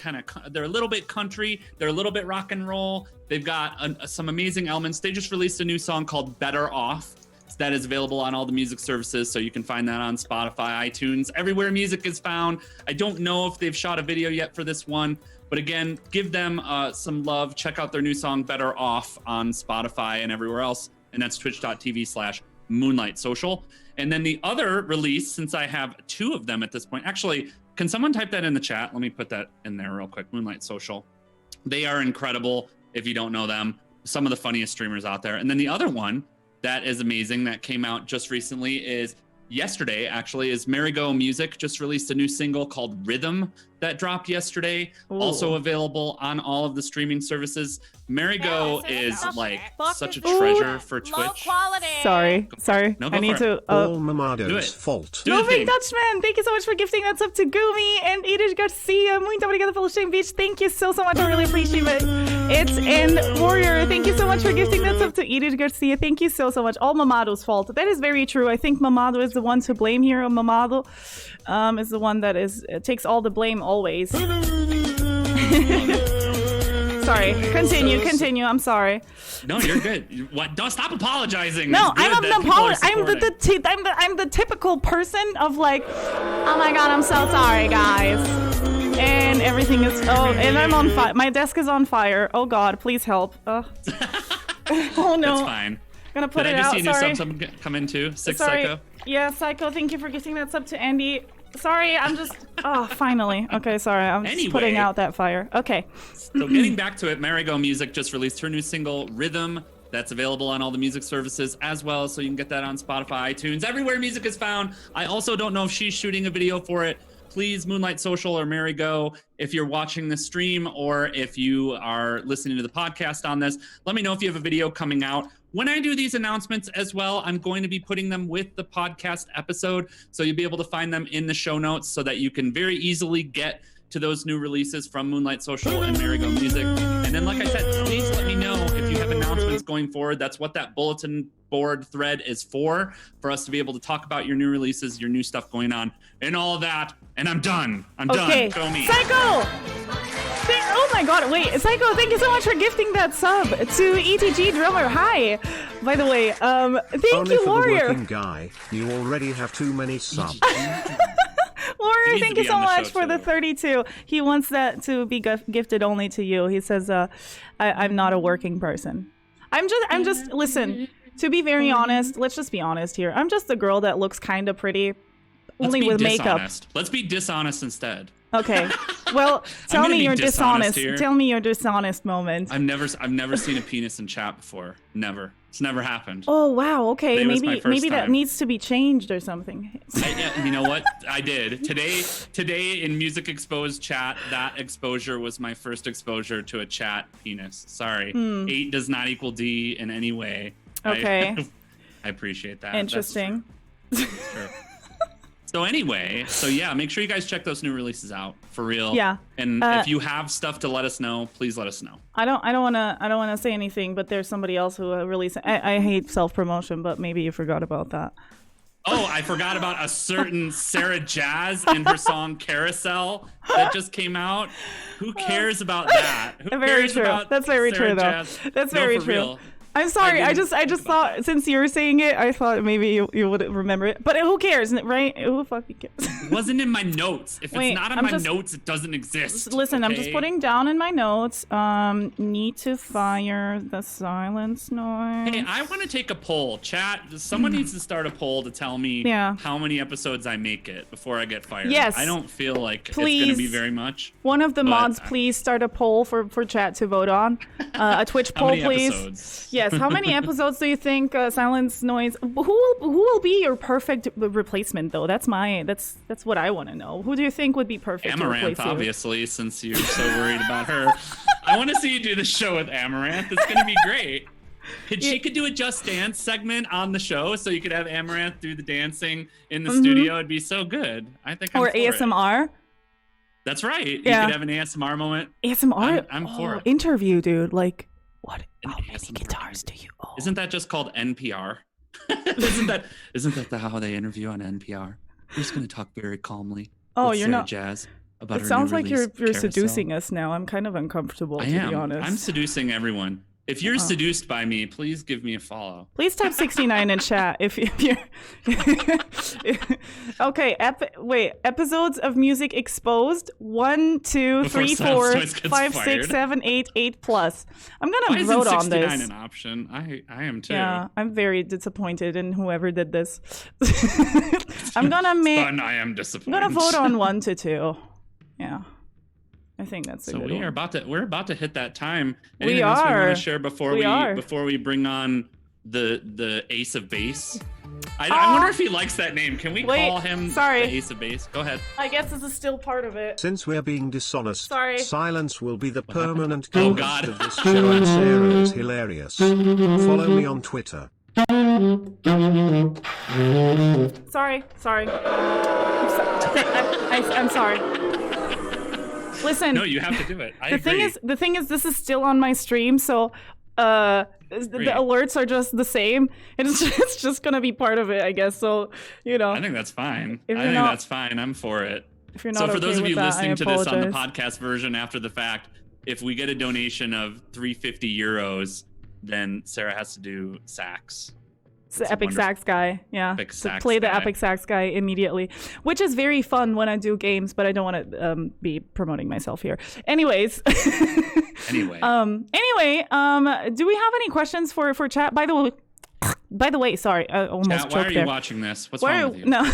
S2: they're a little bit country, they're a little bit rock and roll. They've got some amazing elements. They just released a new song called Better Off. That is available on all the music services, so you can find that on Spotify, iTunes, everywhere music is found. I don't know if they've shot a video yet for this one, but again, give them some love. Check out their new song, Better Off, on Spotify and everywhere else, and that's twitch.tv/Moonlight Social. And then the other release, since I have 2 of them at this point, actually, can someone type that in the chat? Let me put that in there real quick, Moonlight Social. They are incredible if you don't know them. Some of the funniest streamers out there. And then the other one that is amazing that came out just recently is yesterday, actually, is Marigo Music just released a new single called Rhythm that dropped yesterday. Ooh. Also available on all of the streaming services. Marigo is like such a treasure for Twitch.
S1: Sorry.
S2: No,
S1: I need to.
S3: All Mamado's fault.
S1: Moving Dutchman, thank you so much for gifting that up to Gumi and Edith Garcia. Muito obrigada pelo stream, bitch. Thank you so much. I really appreciate it. And Warrior, thank you so much for gifting that up to Edith Garcia. Thank you so much. All Mamado's fault. That is very true. I think Mamado is the one to blame here. Mamado is the one that takes all the blame always. Sorry. Continue. I'm sorry.
S2: No, you're good. What? Don't stop apologizing.
S1: No, I'm the typical person of like, oh my God, I'm so sorry, guys. And everything is and I'm on fire. My desk is on fire. Oh God, please help. Oh no.
S2: That's fine.
S1: I'm gonna put it out.
S2: Did I just see a new sub come in too? Psycho.
S1: Yeah, Psycho. Thank you for gifting that sub to Andy. Sorry, I'm just. Oh, finally. Okay, sorry. I'm just putting out that fire. Okay.
S2: So getting back to it, Marigo Music just released her new single, Rhythm. That's available on all the music services as well, so you can get that on Spotify, iTunes, everywhere music is found. I also don't know if she's shooting a video for it. Please, Moonlight Social or Marigo, if you're watching the stream or if you are listening to the podcast on this, let me know if you have a video coming out. When I do these announcements as well, I'm going to be putting them with the podcast episode, so you'll be able to find them in the show notes so that you can very easily get to those new releases from Moonlight Social and Marigo Music. And then, like I said, please let me know if you have announcements going forward. That's what that bulletin board thread is for us to be able to talk about your new releases, your new stuff going on, and all of that. And I'm done. I'm done. Go me.
S1: Psycho! Oh my God, wait. Psycho, thank you so much for gifting that sub to ETG Drummer. Hi. By the way, thank
S3: Only
S1: you,
S3: for
S1: Warrior.
S3: The working guy, you already have too many subs.
S1: Warrior, thank you so much for the 32. He wants that to be gifted only to you. He says, I'm not a working person. I'm just listen. To be very honest, let's just be honest here. I'm just a girl that looks kind of pretty, only with makeup.
S2: Let's be dishonest instead.
S1: Okay. Well, tell me you're dishonest.
S2: Here.
S1: Tell me your dishonest moment.
S2: I've never seen a penis in chat before. Never. It's never happened.
S1: Oh wow. Okay. Maybe
S2: time.
S1: that needs to be changed or something.
S2: You know what? I did today in Music Exposed chat. That exposure was my first exposure to a chat penis. Sorry, 8 does not equal D in any way.
S1: Okay.
S2: I appreciate that.
S1: Interesting.
S2: That's true. So anyway, yeah, make sure you guys check those new releases out for real.
S1: Yeah.
S2: And if you have stuff to let us know, please let us know.
S1: I don't wanna say anything, but there's somebody else who released. I hate self-promotion, but maybe you forgot about that.
S2: Oh, I forgot about a certain Sarah Jazz and her song Carousel that just came out. Who cares about that? Who
S1: very
S2: cares
S1: true.
S2: about
S1: That's very
S2: Sarah
S1: true, though.
S2: Jazz?
S1: That's
S2: No,
S1: very
S2: for
S1: true.
S2: real.
S1: I'm sorry. I just thought, since you were saying it, I thought maybe you would remember it. But who cares, right? Who fucking cares?
S2: It wasn't in my notes. If it's not in my notes, it doesn't exist.
S1: Listen,
S2: okay?
S1: I'm just putting down in my notes. Need to fire the silence noise.
S2: Hey, I want to take a poll. Chat, someone needs to start a poll to tell me how many episodes I make it before I get fired.
S1: Yes.
S2: I don't feel like
S1: Please.
S2: it's going to be very much.
S1: One of the mods, please start a poll for chat to vote on. A Twitch poll, please.
S2: Episodes?
S1: Yes. How many episodes do you think silence noise? Who will be your perfect replacement though? That's what I want to know. Who do you think would be perfect?
S2: Amaranth, obviously, since you're so worried about her. I want to see you do the show with Amaranth. It's going to be great. She could do a Just Dance segment on the show, so you could have Amaranth do the dancing in the studio. It'd be so good. I think I'm
S1: or
S2: for
S1: ASMR.
S2: It. That's right.
S1: Yeah.
S2: You could have an ASMR moment.
S1: ASMR.
S2: I'm for it.
S1: Interview, dude. Like, what?
S2: How
S1: many guitars do you own?
S2: Isn't that just called NPR? isn't that how they interview on NPR? We're just gonna talk very calmly.
S1: Oh,
S2: with
S1: you're
S2: Sarah
S1: not.
S2: Jazz about
S1: it
S2: her
S1: sounds
S2: new
S1: like you're
S2: release,
S1: seducing us now. I'm kind of uncomfortable, to be honest.
S2: I'm seducing everyone. If you're seduced by me, please give me a follow.
S1: Please type 69 in chat if you're. Okay, wait. Episodes of Music Exposed 1, 2, 3, 4, 5, 6, 7, 8, 8 plus. I'm gonna vote on this. Why isn't 69
S2: an option? I am too.
S1: Yeah, I'm very disappointed in whoever did this. I'm gonna make.
S2: Fun, I am disappointed.
S1: I'm gonna vote on 1 to 2. Yeah. I think that's a good one.
S2: We're about to hit that time.
S1: Anything
S2: else we want
S1: to
S2: share before we bring on the Ace of Base? I wonder if he likes that name. Can we call him the Ace of Base? Go ahead.
S1: I guess this is still part of it.
S3: Since we're being dishonest, silence will be the permanent
S2: co-host
S3: of this show, and Sarah is hilarious. Follow me on Twitter.
S1: Sorry. I'm sorry. Listen.
S2: No, you have to do it.
S1: The thing is, this is still on my stream, so the alerts are just the same. It's just gonna be part of it, I guess. So
S2: I think that's fine. That's fine. I'm for it.
S1: If you're not
S2: so for those of you listening to this on the podcast version after the fact, if we get a donation of 350 euros, then Sarah has to do sax.
S1: It's the Epic Sax guy, yeah. Play the Epic Sax guy immediately, which is very fun when I do games, but I don't want to be promoting myself here. Anyways.
S2: Anyway,
S1: do we have any questions for chat? By the way, sorry, I almost choked there.
S2: Why are you watching this? What's wrong with you?
S1: No.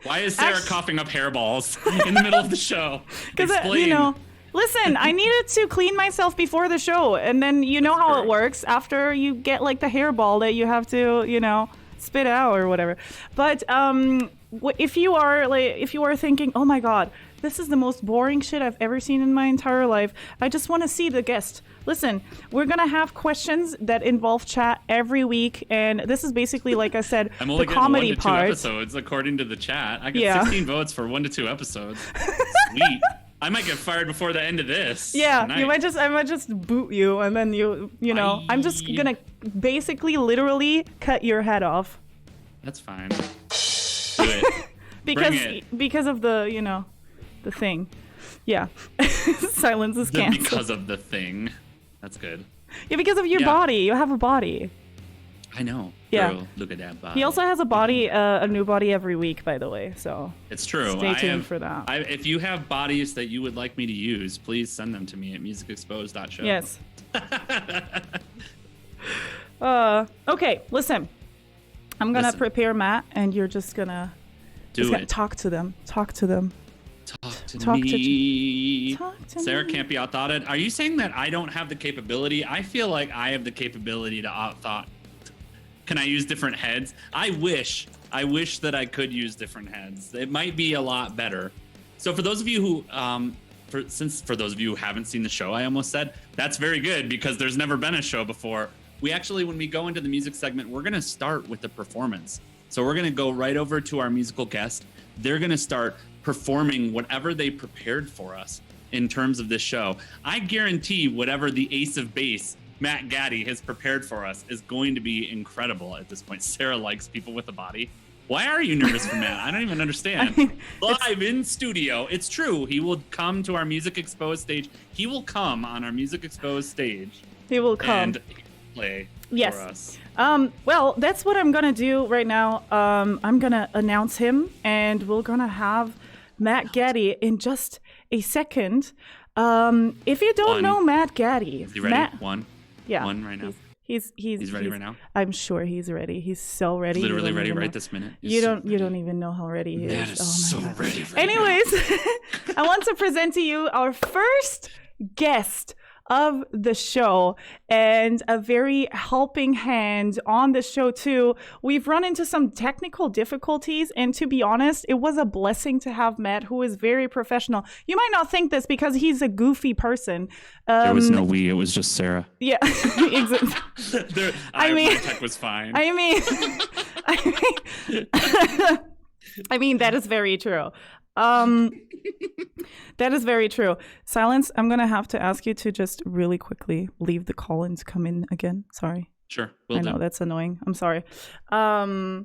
S2: Why is Sarah coughing up hairballs in the middle of the show?
S1: Because listen, I needed to clean myself before the show, and then how it works. After you get like the hairball that you have to, spit out or whatever. But if you are thinking, oh my god, this is the most boring shit I've ever seen in my entire life, I just want to see the guest. Listen, we're gonna have questions that involve chat every week, and this is basically, like I said,
S2: I'm only
S1: the comedy
S2: getting 1 to 2
S1: part.
S2: episodes according to the chat. I get 16 votes for 1 to 2 episodes. Sweet. I might get fired before the end of this.
S1: Yeah,
S2: tonight.
S1: I might just boot you, and then I'm just gonna basically literally cut your head off.
S2: That's fine. Do it.
S1: because of the the thing. Yeah. Silence is canceled.
S2: Because of the thing. That's good.
S1: Yeah, because of your body. You have a body.
S2: I know.
S1: Yeah.
S2: Girl, look at that body.
S1: He also has a body, a new body every week, by the way. So
S2: it's true.
S1: Stay tuned for that.
S2: If you have bodies that you would like me to use, please send them to me at musicexposed.show.
S1: Yes. Okay, listen. I'm gonna
S2: Listen.
S1: prepare Matt, and you're just gonna talk to them. Talk to them.
S2: Talk to
S1: Talk to-
S2: me.
S1: Talk to
S2: Sarah
S1: me.
S2: can't be outthoughted. Are you saying that I don't have the capability? I feel like I have the capability to outthought. Can I use different heads? I wish that I could use different heads. It might be a lot better. So for those of you who, for those of you who haven't seen the show, I almost said, that's very good because there's never been a show before. We actually, when we go into the music segment, we're going to start with the performance. So we're going to go right over to our musical guest. They're going to start performing whatever they prepared for us in terms of this show. I guarantee whatever the ace of bass, MattGaddy, has prepared for us is going to be incredible at this point. Sarah likes people with a body. Why are you nervous for Matt? I don't even understand. Live in studio. It's true. He will come to our Music Exposed stage. He will come on our Music Exposed stage.
S1: He will come.
S2: And play for us.
S1: Well, that's what I'm gonna do right now. I'm gonna announce him, and we're gonna have MattGaddy in just a second. If you don't know MattGaddy,
S2: is he ready? One right now.
S1: He's
S2: ready right now.
S1: I'm sure he's ready. He's so ready.
S2: Literally ready right this minute.
S1: You don't even know how ready he
S2: Matt
S1: is.
S2: is so ready.
S1: Anyways, I want to present to you our first guest of the show, and a very helping hand on the show too. We've run into some technical difficulties, and to be honest, it was a blessing to have Matt, who is very professional. You might not think this because he's a goofy person.
S2: There was no we, it was just Sarah.
S1: Yeah.
S2: My tech was fine.
S1: I mean, that is very true. That is very true. Silence, I'm going to have to ask you to just really quickly leave the call-ins come in again. Sorry.
S2: Sure.
S1: I know, that's annoying. I'm sorry. Yeah,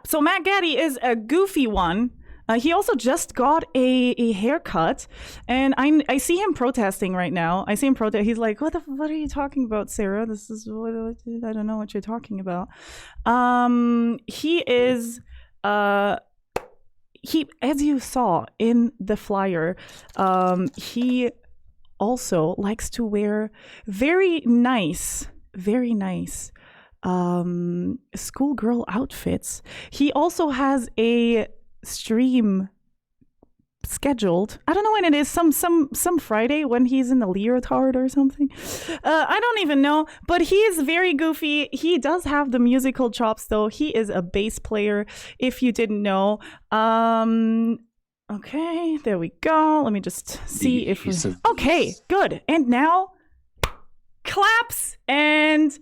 S1: so MattGaddy is a goofy one. He also just got a haircut, and I see him protesting right now. I see him protest. He's like, what are you talking about, Sarah? This is what I don't know what you're talking about. He is... He, as you saw in the flyer, he also likes to wear very nice schoolgirl outfits. He also has a stream scheduled. I don't know when it is. Some Friday when he's in the leotard or something. I don't even know. But he is very goofy. He does have the musical chops though. He is a bass player, if you didn't know. Okay, there we go. Let me just see if okay, good. And now claps, and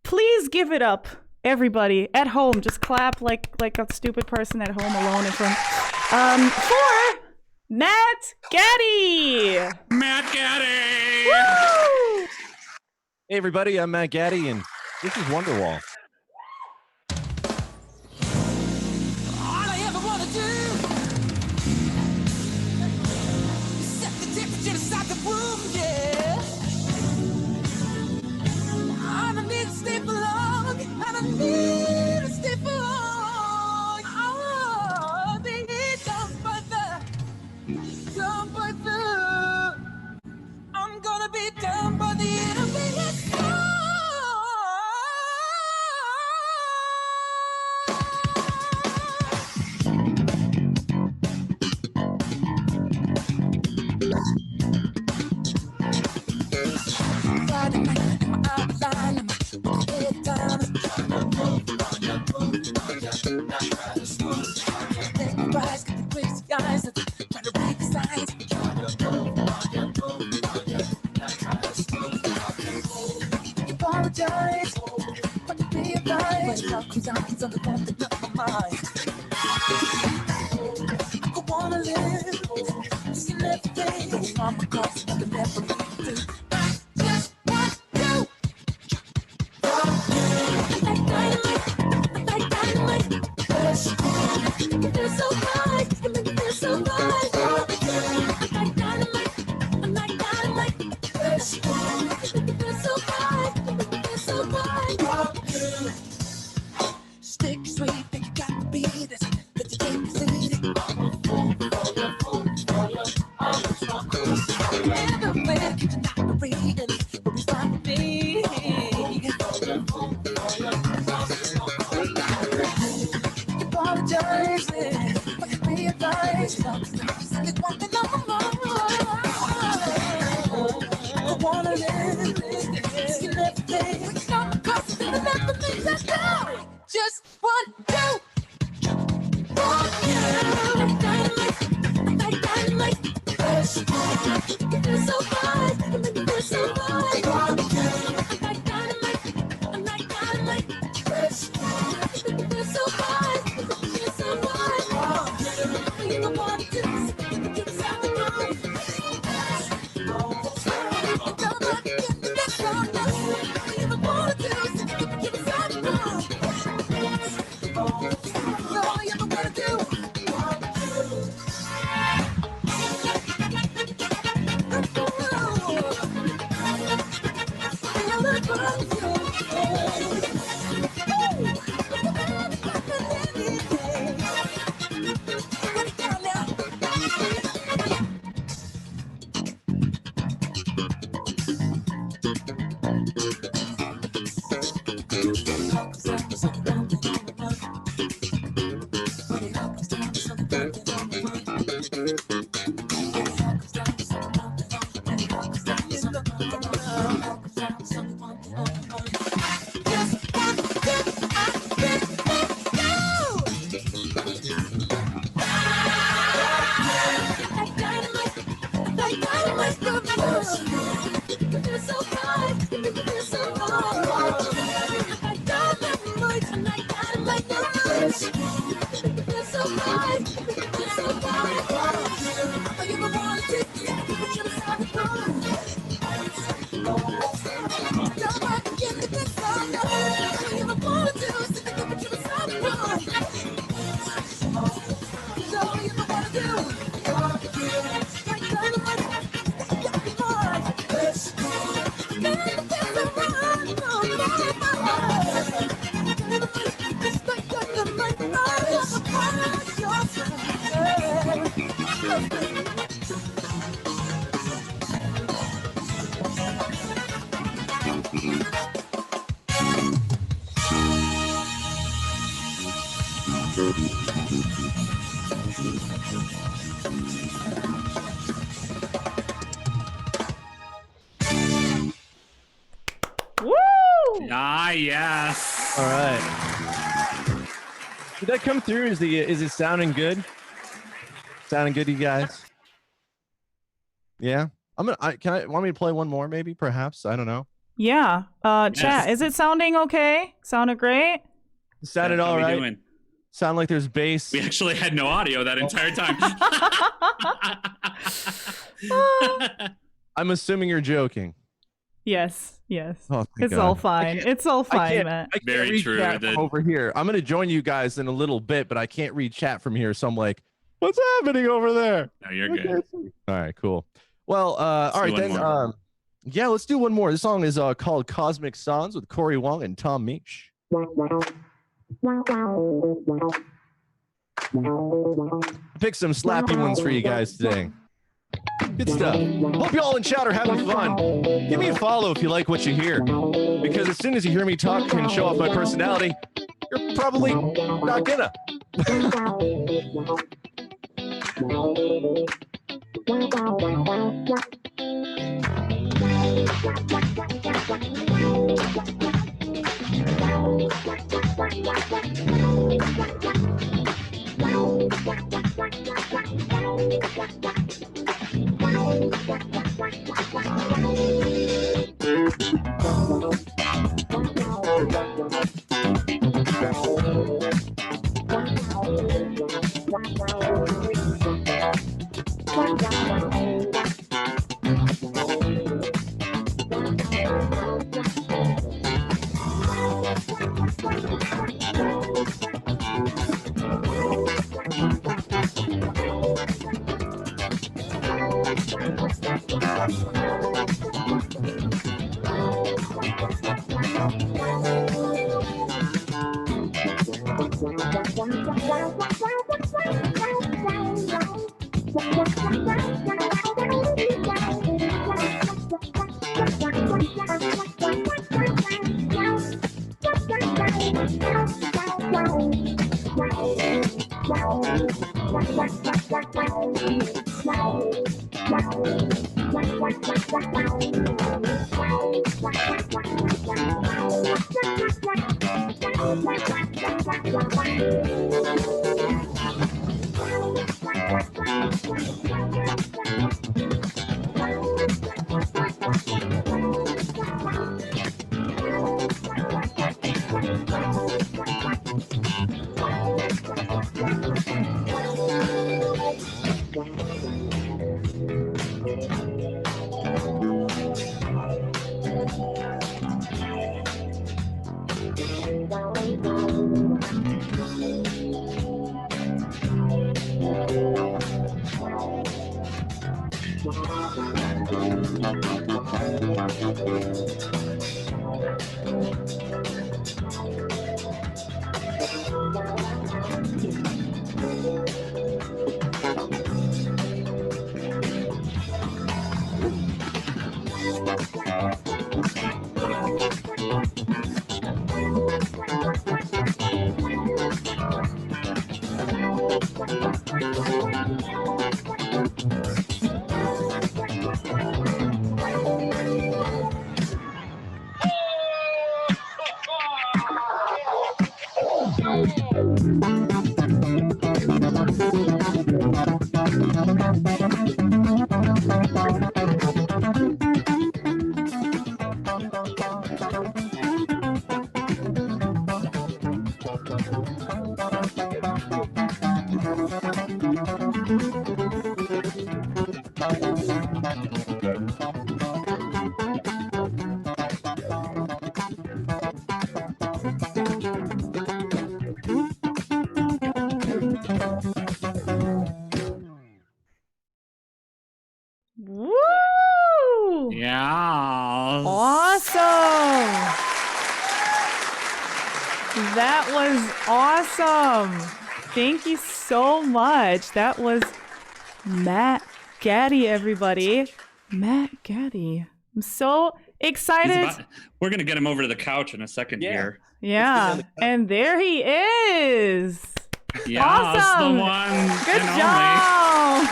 S1: please give it up, everybody at home. Just clap like a stupid person at home alone in front. For MattGaddy!
S2: MattGaddy!
S1: Woo!
S4: Hey everybody, I'm MattGaddy, and this is Wonderwall.
S5: All I ever wanna do is set the temperature inside the room, yeah. I don't need to stay for long. I don't need to stay for long. Oh, they don't bother. Don't bother. I'm gonna be done by the end of the Friday night, my outline, my head down. Let me rise, got the crazy eyes, trying to read the signs. Apologize, but to be alive. When love comes out, it's on the phone that up my mind. I wanna live, just in everything. Don't want my cause, but the never do. I just want you. Like dynamite, like dynamite. Yes. You feel so right, you make me feel so right. Like dynamite, I'm like dynamite. Yes. You make me feel so right, you make me feel so right. Stick sweet, think you got to be this. That you take the lead. Everywhere, keep it not wanna live, risking everything. Not costing enough the things I do. Just want to want you. Like dynamite, fresh. You feel so fine, you make me feel so fine. Want you. Like dynamite, I'm like dynamite, fresh. You make me feel so fine, you make me feel so fine. Want you. You don't want to, you just have to go.
S1: Woo!
S2: Ah, yes.
S4: All right. Did that come through? Is it sounding good? Sounding good to you guys? Yeah. Want me to play one more maybe, perhaps? I don't know.
S1: Yeah. Chat, is it sounding okay? Sounded great?
S4: Sounded
S2: How
S4: all
S2: we
S4: right.
S2: doing?
S4: Sound like there's bass.
S2: We actually had no audio that entire time.
S4: I'm assuming you're joking.
S1: Yes.
S4: Oh, thank
S1: It's
S4: God.
S1: all fine. It's all fine, Matt.
S4: I can't
S2: Very
S4: read
S2: true.
S4: chat from over here. I'm gonna join you guys in a little bit, but I can't read chat from here. So I'm like, what's happening over there?
S2: No, you're good.
S4: All right, cool. Well, all right
S2: do
S4: then.
S2: one more.
S4: Yeah, let's do one more. This song is called "Cosmic Sons" with Corey Wong and Tom Meach. Pick some slappy ones for you guys today. Good stuff. Hope you all in chat are having fun. Give me a follow if you like what you hear, because as soon as you hear me talk and show off my personality, you're probably not gonna.
S5: Wow.
S1: Woo!
S2: Yeah.
S1: Awesome. That was awesome. Thank you so much. That was MattGaddy, everybody. MattGaddy. I'm so excited.
S2: We're going to get him over to the couch in a second here.
S1: Yeah. And there he is.
S2: Yeah,
S1: Awesome.
S2: the one.
S1: Good
S2: and
S1: job.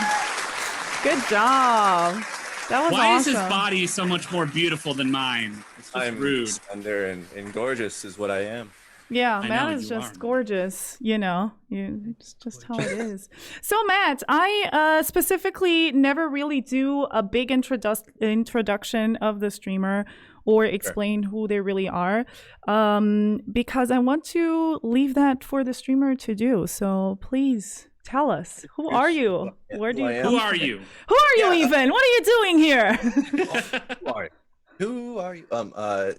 S1: Good job. That was
S2: Why
S1: awesome.
S2: is his body so much more beautiful than mine? It's just rude.
S6: Slender and gorgeous is what I am.
S1: Yeah,
S2: I
S1: Matt
S2: know,
S1: is
S2: you
S1: just
S2: are.
S1: gorgeous. It's just how it is. So, Matt, I specifically never really do a big introduction of the streamer or explain who they really are, because I want to leave that for the streamer to do. So, please tell us, who are you? Where do you come
S2: Who
S1: from?
S2: are you?
S1: Who are you even? What are you doing here?
S6: Who are you?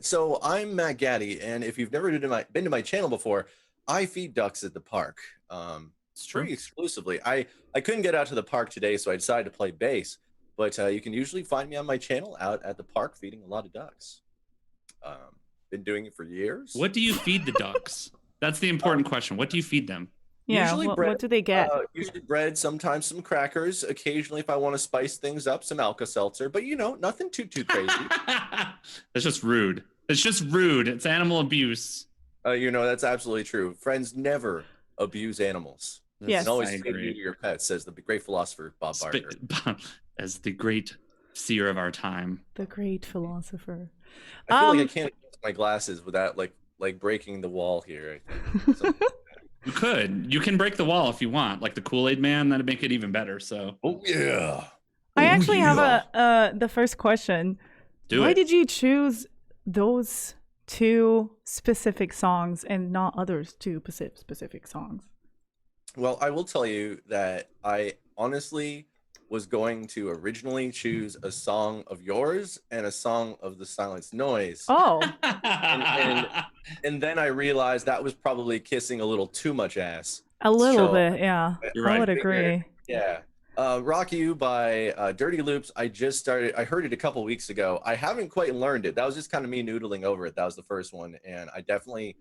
S6: So I'm MattGaddy, and if you've never been to my channel before, I feed ducks at the park.
S2: It's true.
S6: Pretty exclusively. I couldn't get out to the park today, so I decided to play bass. But you can usually find me on my channel out at the park feeding a lot of ducks. Been doing it for years.
S2: What do you feed the ducks? That's the important question. What do you feed them?
S1: Yeah,
S6: Usually
S1: what
S6: bread,
S1: do they get?
S6: Usually bread, sometimes some crackers. Occasionally, if I want to spice things up, some Alka-Seltzer. But nothing too crazy.
S2: That's just rude. It's just rude. It's animal abuse.
S6: That's absolutely true. Friends never abuse animals.
S1: Yes.
S6: And always
S2: I
S6: feed
S2: agree.
S6: you to your pets, says the great philosopher Bob Barker.
S2: As the great seer of our time.
S1: The great philosopher.
S6: I feel like I can't adjust my glasses without like breaking the wall here. I think. So,
S2: You could. You can break the wall if you want, like the Kool-Aid Man. That'd make it even better. So.
S6: oh yeah.
S1: I actually have the first question.
S2: Do
S1: Why
S2: it.
S1: did you choose those two specific songs and not others two specific songs?
S6: Well, I will tell you that I honestly was going to originally choose a song of yours and a song of the Silence Noise.
S1: Oh,
S6: And then I realized that was probably kissing a little too much ass.
S1: a little
S6: So,
S1: bit, yeah.
S2: You're
S1: I
S2: right.
S1: would agree.
S6: Yeah. Rock You by Dirty Loops. I heard it a couple weeks ago. I haven't quite learned it. That was just kind of me noodling over it. That was the first one. And I definitely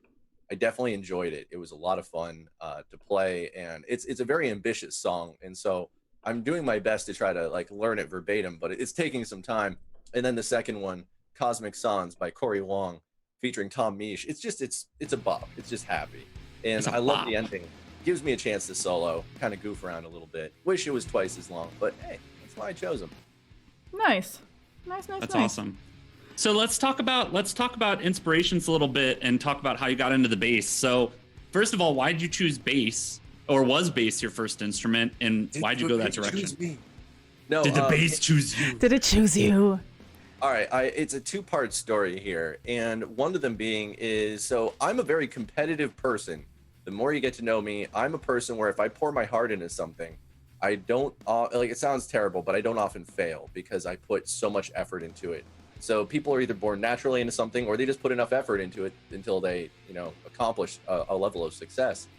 S6: enjoyed it. It was a lot of fun to play. And it's a very ambitious song. And so I'm doing my best to try to learn it verbatim, but it's taking some time. And then the second one, Cosmic Sons by Corey Wong, featuring Tom Misch. It's a bop. It's just happy. And I love the ending. Gives me a chance to solo, kind of goof around a little bit. Wish it was twice as long, but hey, that's why I chose them.
S1: Nice.
S2: That's awesome. So let's talk about inspirations a little bit and talk about how you got into the bass. So first of all, why did you choose bass, or was bass your first instrument, and why did you go that direction?
S6: No,
S2: Did the bass choose you?
S1: Did it choose you?
S6: All right, it's a two-part story here, and one of them being is, so I'm a very competitive person. The more you get to know me, I'm a person where if I pour my heart into something, I don't like, it sounds terrible, but I don't often fail because I put so much effort into it. So people are either born naturally into something, or they just put enough effort into it until they, accomplish a level of success.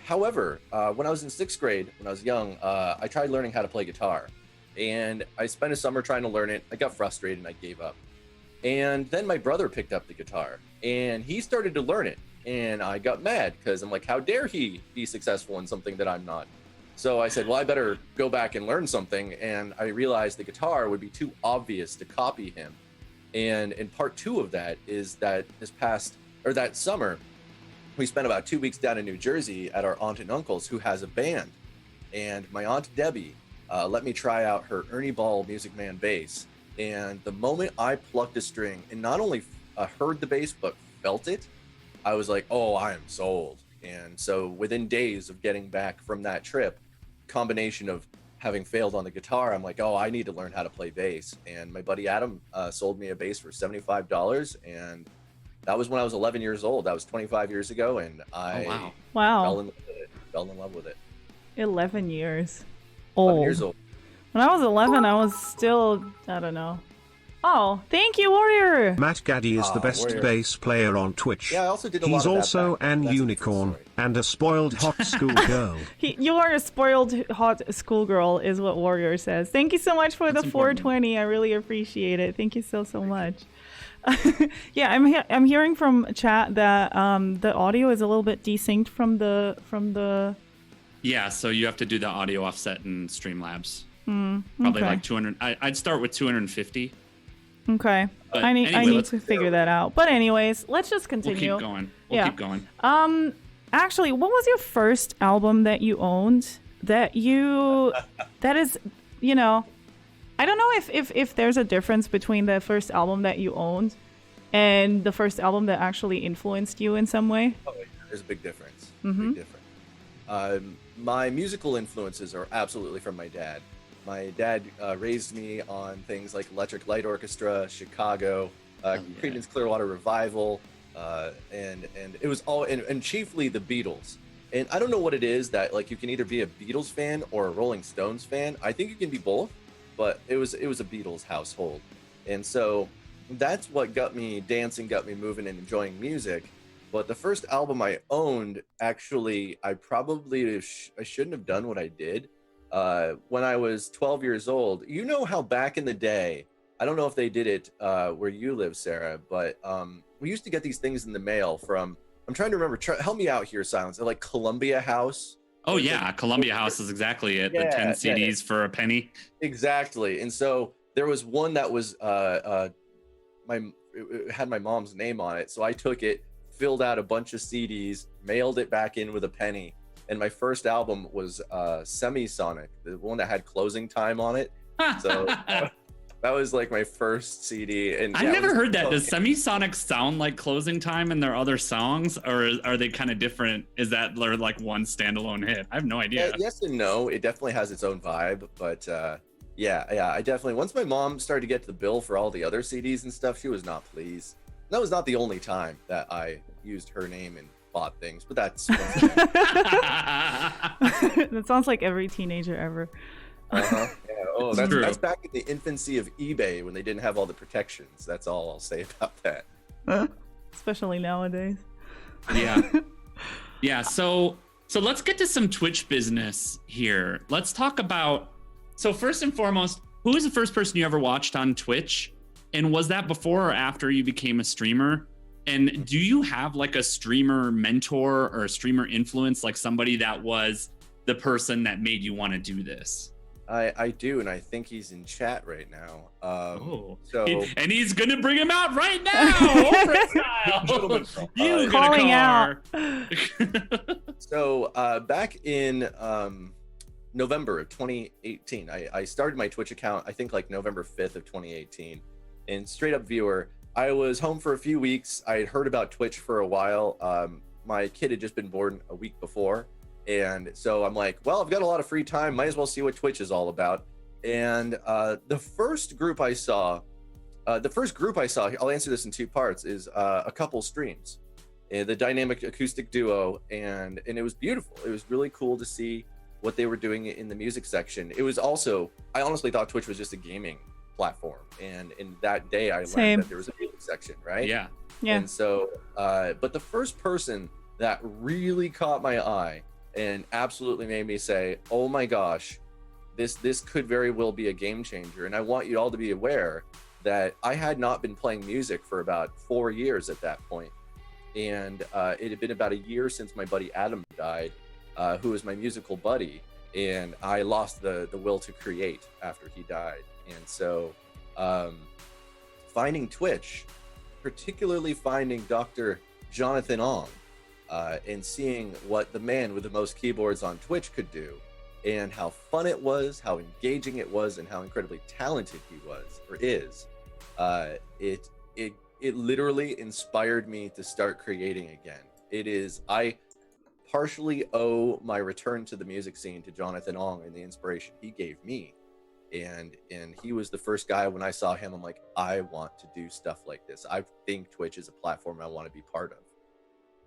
S6: However, when I was in 6th grade, when I was young, I tried learning how to play guitar. And I spent a summer trying to learn it. I got frustrated and I gave up. And then my brother picked up the guitar and he started to learn it. And I got mad because I'm like, how dare he be successful in something that I'm not? So I said, well, I better go back and learn something. And I realized the guitar would be too obvious to copy him. And in part 2 of that is that that summer, we spent about 2 weeks down in New Jersey at our aunt and uncle's, who has a band. And my aunt Debbie let me try out her Ernie Ball Music Man bass. And the moment I plucked a string and not only heard the bass, but felt it, I was like, oh, I am sold. And so within days of getting back from that trip, combination of having failed on the guitar, I'm like, oh, I need to learn how to play bass. And my buddy Adam sold me a bass for $75. And that was when I was 11 years old. That was 25 years ago. And I fell in love with it.
S1: 11 years.
S6: 11 years old.
S1: When I was 11, I was still, I don't know. Oh, thank you, Warrior.
S3: MattGaddy is the best
S6: Warrior.
S3: bass player on Twitch.
S6: Yeah, I also did a lot
S3: He's
S6: of that
S3: also
S6: back.
S3: an
S6: That's a different
S3: unicorn
S6: story.
S3: and a spoiled hot schoolgirl.
S1: You are a spoiled hot schoolgirl, is what Warrior says. Thank you so much for
S2: That's
S1: the
S2: important.
S1: 420. I really appreciate it. Thank you so much. Yeah, I'm hearing from chat that the audio is a little bit desynced from the.
S2: Yeah, so you have to do the audio offset in Streamlabs. Probably
S1: okay.
S2: like 200. I'd start with 250.
S1: Okay.
S2: But
S1: I need
S2: anyway,
S1: to figure that out. But anyways, let's just
S2: We'll
S1: continue.
S2: keep going.
S1: Yeah.
S2: Keep going.
S1: Actually, what was your first album that you owned that is, I don't know if there's a difference between the first album that you owned and the first album that actually influenced you in some way.
S6: Oh, yeah, there's a big difference. Big difference. My musical influences are absolutely from my dad. My dad raised me on things like Electric Light Orchestra, Chicago, Creedence Clearwater Revival, and it was all and chiefly the Beatles. And I don't know what it is that, like, you can either be a Beatles fan or a Rolling Stones fan. I think you can be both, but it was a Beatles household, and so that's what got me dancing, got me moving, and enjoying music. But the first album I owned, actually, I probably I shouldn't have done what I did. When I was 12 years old, you know how back in the day, I don't know if they did it where you live, Sarah, but we used to get these things in the mail from, I'm trying to remember, help me out here, Silence, like Columbia House.
S2: Oh yeah, Columbia House is exactly it.
S6: Yeah,
S2: the 10 CDs for a penny.
S6: Exactly. And so there was one that was it had my mom's name on it. So I took it, filled out a bunch of CDs, mailed it back in with a penny. And my first album was Semisonic, the one that had Closing Time on it. So that was like my first CD. And
S2: I never heard that. Does Semisonic sound like Closing Time in their other songs, or are they kind of different? Is that like one standalone hit? I have no idea.
S6: Yes and no. It definitely has its own vibe, but yeah, I definitely. Once my mom started to get to the bill for all the other CDs and stuff, she was not pleased. That was not the only time that I used her name and bought things, but that's
S1: That sounds like every teenager ever.
S6: Yeah. Oh,
S2: It's true.
S6: that's back in the infancy of eBay when they didn't have all the protections. That's all I'll say about that.
S1: Especially nowadays.
S2: Yeah. So let's get to some Twitch business here. Let's talk about, so first and foremost, who was the first person you ever watched on Twitch? And was that before or after you became a streamer? And do you have like a streamer mentor or a streamer influence, like somebody that was the person that made you want to do this?
S6: I do, and I think he's in chat right now.
S2: And he's gonna bring him out right now. You
S1: Calling out.
S6: So back in November of 2018, I started my Twitch account, I think like November 5th of 2018. And straight up viewer, I was home for a few weeks. I had heard about Twitch for a while. My kid had just been born a week before, and so I'm like, well, I've got a lot of free time. Might as well see what Twitch is all about. And the first group I saw, I'll answer this in two parts, is a couple streams, the dynamic acoustic duo, and it was beautiful. It was really cool to see what they were doing in the music section. It was also, I honestly thought Twitch was just a gaming platform, and in that day I learned that there was a music section, right?
S2: Yeah.
S6: And so but the first person that really caught my eye and absolutely made me say, oh my gosh, this could very well be a game changer. And I want you all to be aware that I had not been playing music for about 4 years at that point. And it had been about a year since my buddy Adam died, who was my musical buddy. And I lost the will to create after he died. And so finding Twitch, particularly finding Dr. Jonathan Ong, and seeing what the man with the most keyboards on Twitch could do, and how fun it was, how engaging it was, and how incredibly talented he was or is, it literally inspired me to start creating again. I partially owe my return to the music scene to Jonathan Ong and the inspiration he gave me. And he was the first guy. When I saw him, I'm like, I want to do stuff like this. I think Twitch is a platform I want to be part of.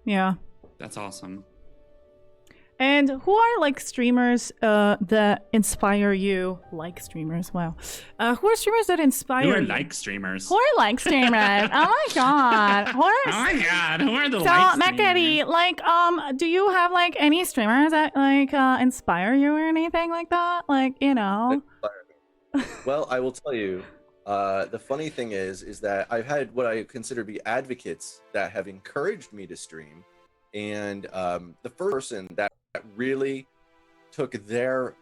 S1: Yeah.
S2: That's awesome.
S1: And who are like streamers that inspire you? Like streamers, wow. Who are streamers that inspire
S2: Who are
S1: you?
S2: like streamers?
S1: Who are like streamers? Oh my god. Who are
S2: Oh my god, who are the
S1: so,
S2: like
S1: MattGaddy,
S2: streamers?
S1: like, do you have like any streamers that like inspire you or anything like that? Like, you know.
S6: Well, I will tell you, the funny thing is that I've had what I consider to be advocates that have encouraged me to stream, and the first person that really took their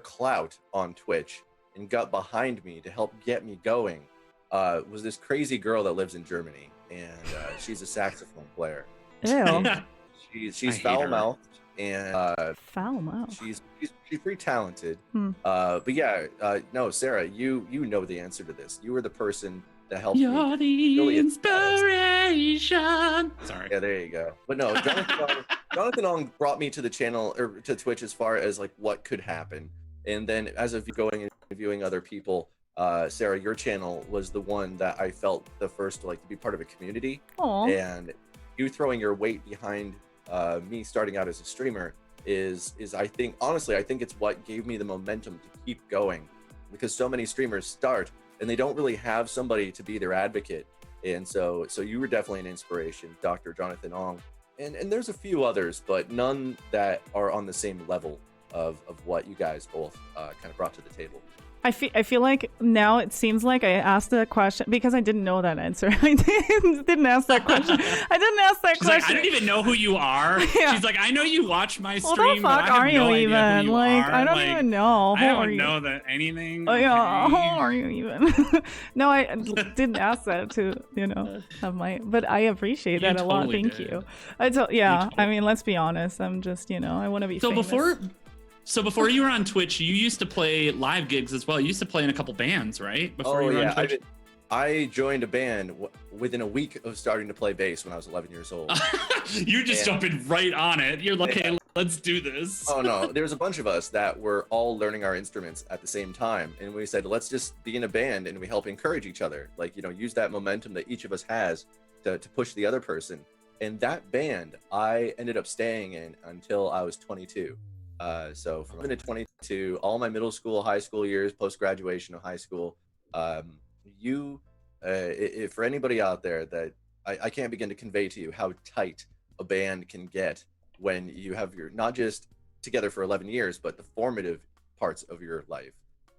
S6: clout on Twitch and got behind me to help get me going was this crazy girl that lives in Germany, and she's a saxophone player.
S1: Ew.
S6: She's foul-mouthed, and
S1: Foul-mouthed.
S6: she's pretty talented.
S1: Hmm.
S6: But yeah, no, Sarah, you know the answer to this. You were the person that helped
S2: You're
S6: me.
S2: the
S6: Really
S2: inspiration. Sorry.
S6: Yeah, there you go. But no, Jonathan Ong brought me to the channel, or to Twitch, as far as like what could happen. And then as of going and interviewing other people, Sarah, your channel was the one that I felt the first to be part of a community.
S1: Aw.
S6: And you throwing your weight behind me starting out as a streamer is I think, honestly, I think it's what gave me the momentum to keep going, because so many streamers start and they don't really have somebody to be their advocate. And so you were definitely an inspiration, Dr. Jonathan Ong. And there's a few others, but none that are on the same level of what you guys both kind of brought to the table.
S1: I feel like now it seems like I asked the question because I didn't know that answer. I didn't ask that question. I didn't ask that
S2: She's
S1: question.
S2: like, I don't even know who you are.
S1: Yeah.
S2: She's like, I know you watch my
S1: What
S2: stream.
S1: the
S2: but
S1: fuck
S2: I have
S1: are you
S2: no idea who
S1: even?
S2: you
S1: Like,
S2: are.
S1: I don't
S2: Like,
S1: even know.
S2: I
S1: Who are
S2: don't
S1: you?
S2: know that anything.
S1: Oh yeah,
S2: okay?
S1: how are you even? No, I didn't ask that to have my. But I appreciate
S2: You
S1: that a lot.
S2: totally
S1: Thank
S2: did.
S1: you. Yeah.
S2: totally
S1: I mean, let's be honest. I'm just I want to be.
S2: So
S1: famous.
S2: before you were on Twitch, you used to play live gigs as well. You used to play in a couple bands, right? Before you were on Twitch.
S6: I joined a band within a week of starting to play bass when I was 11 years old.
S2: You're just jumping right on it. You're like, hey, let's do this.
S6: Oh no, there's a bunch of us that were all learning our instruments at the same time, and we said, let's just be in a band and we help encourage each other. Use that momentum that each of us has to push the other person. And that band I ended up staying in until I was 22. So from 11 to 22, all my middle school, high school years, post-graduation of high school, if for anybody out there that I can't begin to convey to you how tight a band can get when you have your, not just together for 11 years, but the formative parts of your life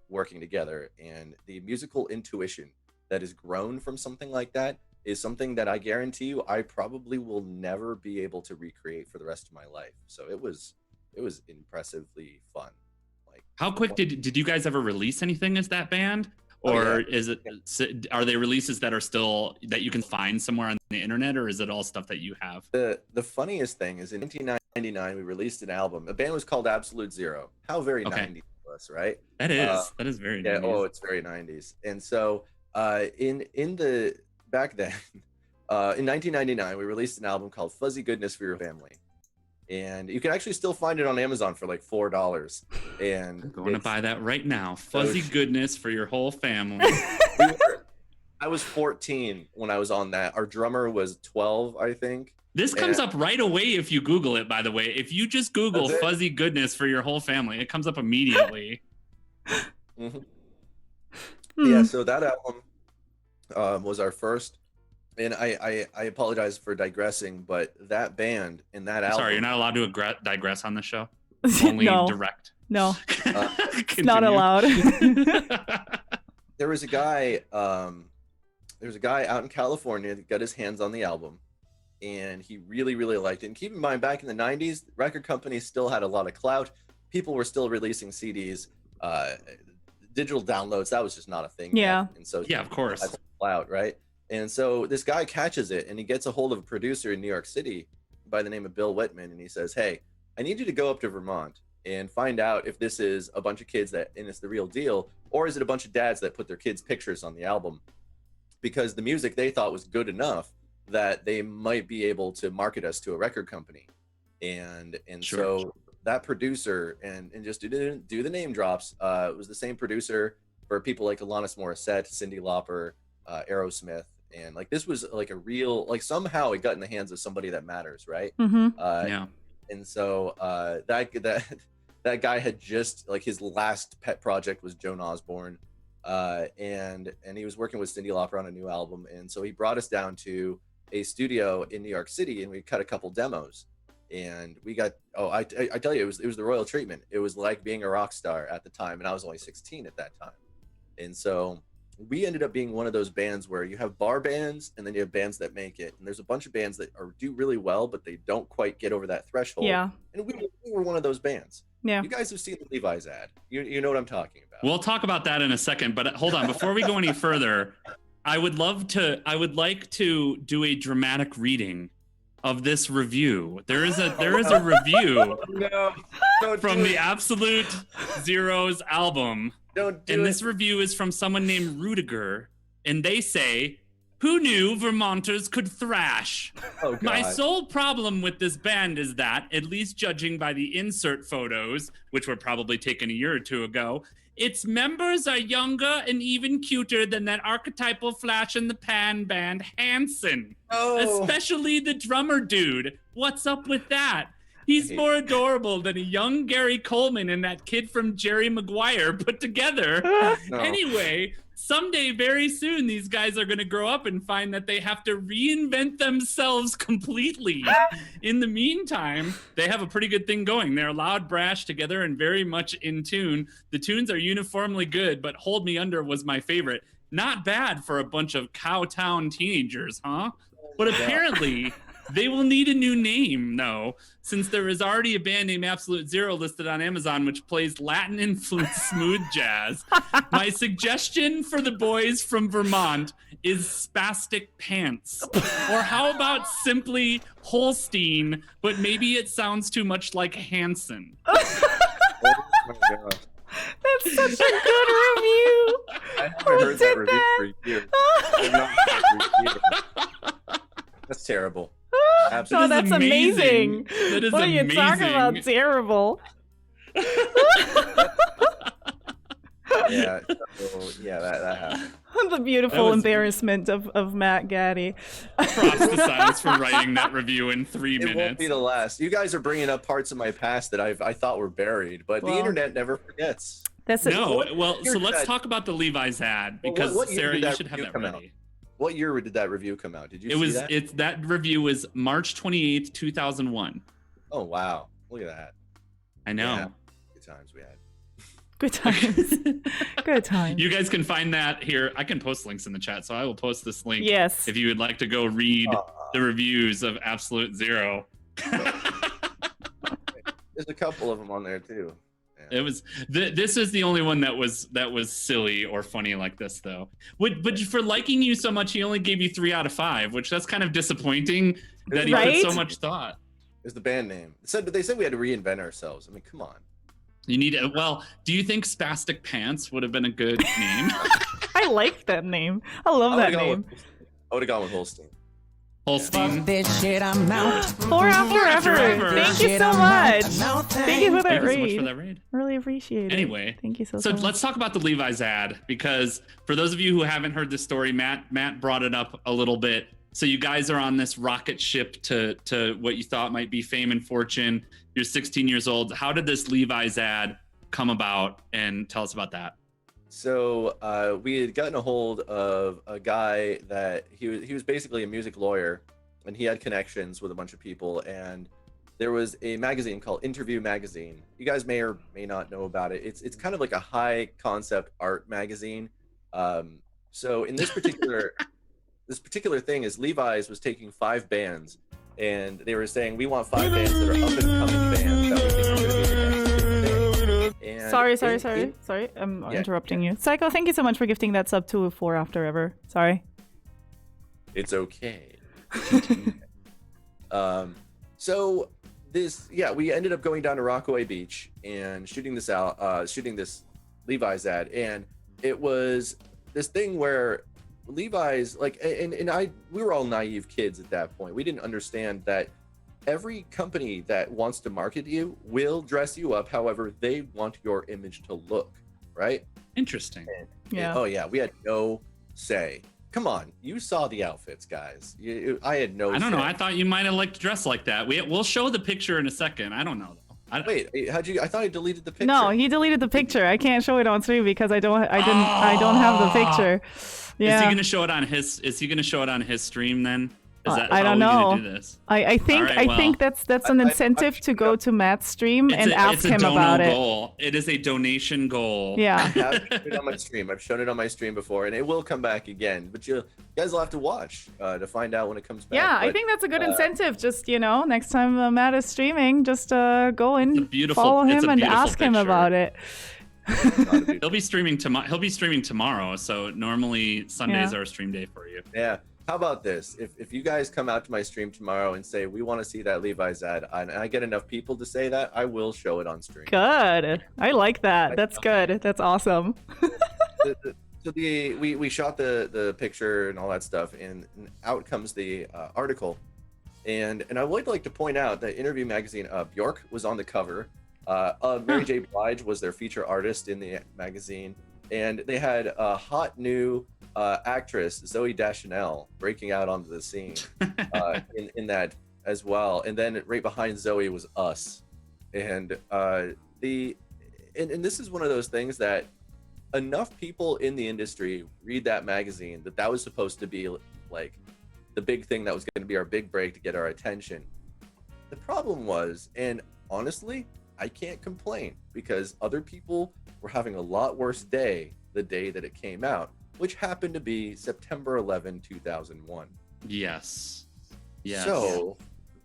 S6: working together, and the musical intuition that is grown from something like that is something that I guarantee you I probably will never be able to recreate for the rest of my life. So it was impressively fun.
S2: How quick did you guys ever release anything as that band? Or are they releases that are still that you can find somewhere on the internet, or is it all stuff that you have?
S6: The funniest thing is in 1999 we released an album. The band was called Absolute Zero. How very 90s of us, right?
S2: That is very 90s.
S6: Oh, it's very 90s. And so In the back then, in 1999, we released an album called Fuzzy Goodness for Your Family, and you can actually still find it on Amazon for like $4. And
S2: I'm going to buy that right now. Fuzzy Goodness for your whole family.
S6: I was 14 when I was on that. Our drummer was 12, I think.
S2: This comes up right away if you Google it, by the way. If you just Google Fuzzy Goodness for your whole family, it comes up immediately.
S6: Yeah, so that album was our first. And I apologize for digressing, but that band and that album...
S2: Sorry, you're not allowed to digress on the show? Only
S1: No.
S2: direct.
S1: No, it's not allowed.
S6: There was a guy out in California that got his hands on the album, and he really, really liked it. And keep in mind, back in the 90s, record companies still had a lot of clout. People were still releasing CDs, digital downloads. That was just not a thing
S1: Yeah.
S6: yet. And so
S2: Yeah, of course.
S6: that's clout, right? And so this guy catches it, and he gets a hold of a producer in New York City by the name of Bill Whitman, and he says, "Hey, I need you to go up to Vermont and find out if this is a bunch of kids and it's the real deal, or is it a bunch of dads that put their kids' pictures on the album? Because the music they thought was good enough that they might be able to market us to a record company." And
S2: Sure.
S6: so that producer, and just do the name drops, was the same producer for people like Alanis Morissette, Cyndi Lauper, Aerosmith. And like, this was like a real, like, somehow it got in the hands of somebody that matters, right?
S2: Yeah.
S6: And so that guy had just, like, his last pet project was Joan Osborne, and he was working with Cyndi Lauper on a new album. And so he brought us down to a studio in New York City, and we cut a couple demos, and we got, I tell you, it was the royal treatment. It was like being a rock star at the time, and I was only 16 at that time. And so we ended up being one of those bands where you have bar bands and then you have bands that make it. And there's a bunch of bands that do really well, but they don't quite get over that threshold.
S1: Yeah.
S6: And we were one of those bands.
S1: Yeah.
S6: You guys have seen the Levi's ad. You know what I'm talking about.
S2: We'll talk about that in a second, but hold on. Before we go any further, I would like to do a dramatic reading of this review. There is a review from the Absolute Zero's album. This review is from someone named Rudiger, and they say, "Who knew Vermonters could thrash?
S6: Oh, God.
S2: My sole problem with this band is that, at least judging by the insert photos, which were probably taken a year or two ago, its members are younger and even cuter than that archetypal flash in the pan band Hanson. Especially the drummer dude. What's up with that? He's more adorable than a young Gary Coleman and that kid from Jerry Maguire put together.
S6: No.
S2: Anyway, someday very soon, these guys are going to grow up and find that they have to reinvent themselves completely. In the meantime, they have a pretty good thing going. They're loud, brash, together, and very much in tune. The tunes are uniformly good, but Hold Me Under was my favorite. Not bad for a bunch of Cowtown teenagers, huh? But apparently... they will need a new name, though, since there is already a band named Absolute Zero listed on Amazon, which plays Latin-influenced smooth jazz. My suggestion for the boys from Vermont is Spastic Pants. Or how about simply Holstein, but maybe it sounds too much like Hanson.
S6: Oh my God.
S1: That's such a good review.
S6: I haven't heard that review for years. I've not heard that review. That's terrible. Absolutely.
S1: Oh, that's amazing.
S2: That is
S1: what are you
S2: amazing.
S1: talking about? Terrible.
S6: Yeah, that happened.
S1: The beautiful embarrassment of MattGaddy.
S2: Props to Silas for writing that review in 3 minutes.
S6: It won't be the last. You guys are bringing up parts of my past that I thought were buried, but the internet never forgets.
S1: That's it.
S2: No, well, so let's talk about the Levi's ad, because
S6: what year
S2: Sarah,
S6: did
S2: you
S6: that
S2: should have
S6: review
S2: that
S6: come
S2: ready.
S6: What year did that review come out? Did you see that?
S2: That review was March 28th, 2001.
S6: Oh, wow. Look at that.
S2: I know.
S6: Yeah. Good times we had.
S1: Good times. Good times.
S2: You guys can find that here. I can post links in the chat, so I will post this link.
S1: Yes.
S2: If you would like to go read the reviews of Absolute Zero.
S6: There's a couple of them on there too. Yeah.
S2: It was this is the only one that was silly or funny like this, though. But for liking you so much, he only gave you 3 out of 5, which that's kind of disappointing that he put so much thought.
S6: It's the band name. They said we had to reinvent ourselves. I mean, come on.
S2: You need well, do you think Spastic Pants would have been a good name?
S1: I I like that name. I love that name.
S6: I would have gone with Holstein.
S2: Holstein.
S5: This shit, I'm out.
S1: For After Ever. Thank you so much. Thank you for that
S2: Thank you so much
S1: raid.
S2: for that raid.
S1: Really appreciate it.
S2: Anyway,
S1: thank you so
S2: So
S1: much.
S2: let's talk about the Levi's ad, because for those of you who haven't heard this story, Matt brought it up a little bit. So you guys are on this rocket ship to what you thought might be fame and fortune. You're 16 years old. How did this Levi's ad come about? And tell us about that.
S6: So we had gotten a hold of a guy that he was basically a music lawyer, and he had connections with a bunch of people. And there was a magazine called Interview Magazine. You guys may or may not know about it. It's kind of like a high concept art magazine. So in this particular thing is Levi's was taking 5 bands, and they were saying, we want 5 bands that are up and coming bands that we think are going to be the next big thing. And
S1: Sorry. I'm interrupting you. Psycho, thank you so much for gifting that sub to For After Ever. Sorry.
S6: It's okay. So we ended up going down to Rockaway Beach and shooting this Levi's ad, and it was this thing where Levi's, like, we were all naive kids at that point. We didn't understand that every company that wants to market to you will dress you up however they want your image to look, right?
S2: Interesting.
S1: Yeah.
S6: We had no say. Come on, you saw the outfits, guys. I had no.
S2: I don't
S6: say.
S2: know. I thought you might have liked to dress like that. We'll show the picture in a second. I don't know though.
S6: Wait, how'd you? I thought I deleted the picture.
S1: No, he deleted the picture. I can't show it on stream because I don't have the picture. Yeah.
S2: Is he gonna show it on his? Is he gonna show it on his stream then? Is that
S1: I
S2: how
S1: don't
S2: we're
S1: know.
S2: gonna do this?
S1: I think
S2: All right,
S1: I think that's an incentive to go to Matt's stream and ask him about it.
S2: Goal. It is a donation goal.
S6: I
S1: Yeah.
S6: have shown it on my stream. I've shown it on my stream before, and it will come back again. But you guys will have to watch to find out when it comes back.
S1: Yeah, I
S6: But,
S1: think that's a good incentive. Just, next time Matt is streaming, just go and follow
S2: it's
S1: him
S2: a
S1: and
S2: beautiful
S1: ask him
S2: picture.
S1: about it.
S2: He'll be streaming tomorrow. So normally Sundays are a stream day for you.
S6: Yeah. How about this? If you guys come out to my stream tomorrow and say, we want to see that Levi's ad, and I get enough people to say that, I will show it on stream.
S1: Good. I like that. That's good. That's awesome.
S6: So we shot the picture and all that stuff, and out comes the article. And I would like to point out that Interview Magazine, Bjork was on the cover. Mary J. Blige was their feature artist in the magazine. And they had a hot new actress, Zoe Deschanel, breaking out onto the scene in that as well. And then right behind Zoe was us. And this is one of those things that enough people in the industry read that magazine that was supposed to be like the big thing that was going to be our big break to get our attention. The problem was, and honestly, I can't complain because other people were having a lot worse day the day that it came out, which happened to be September 11, 2001.
S2: Yes.
S6: So,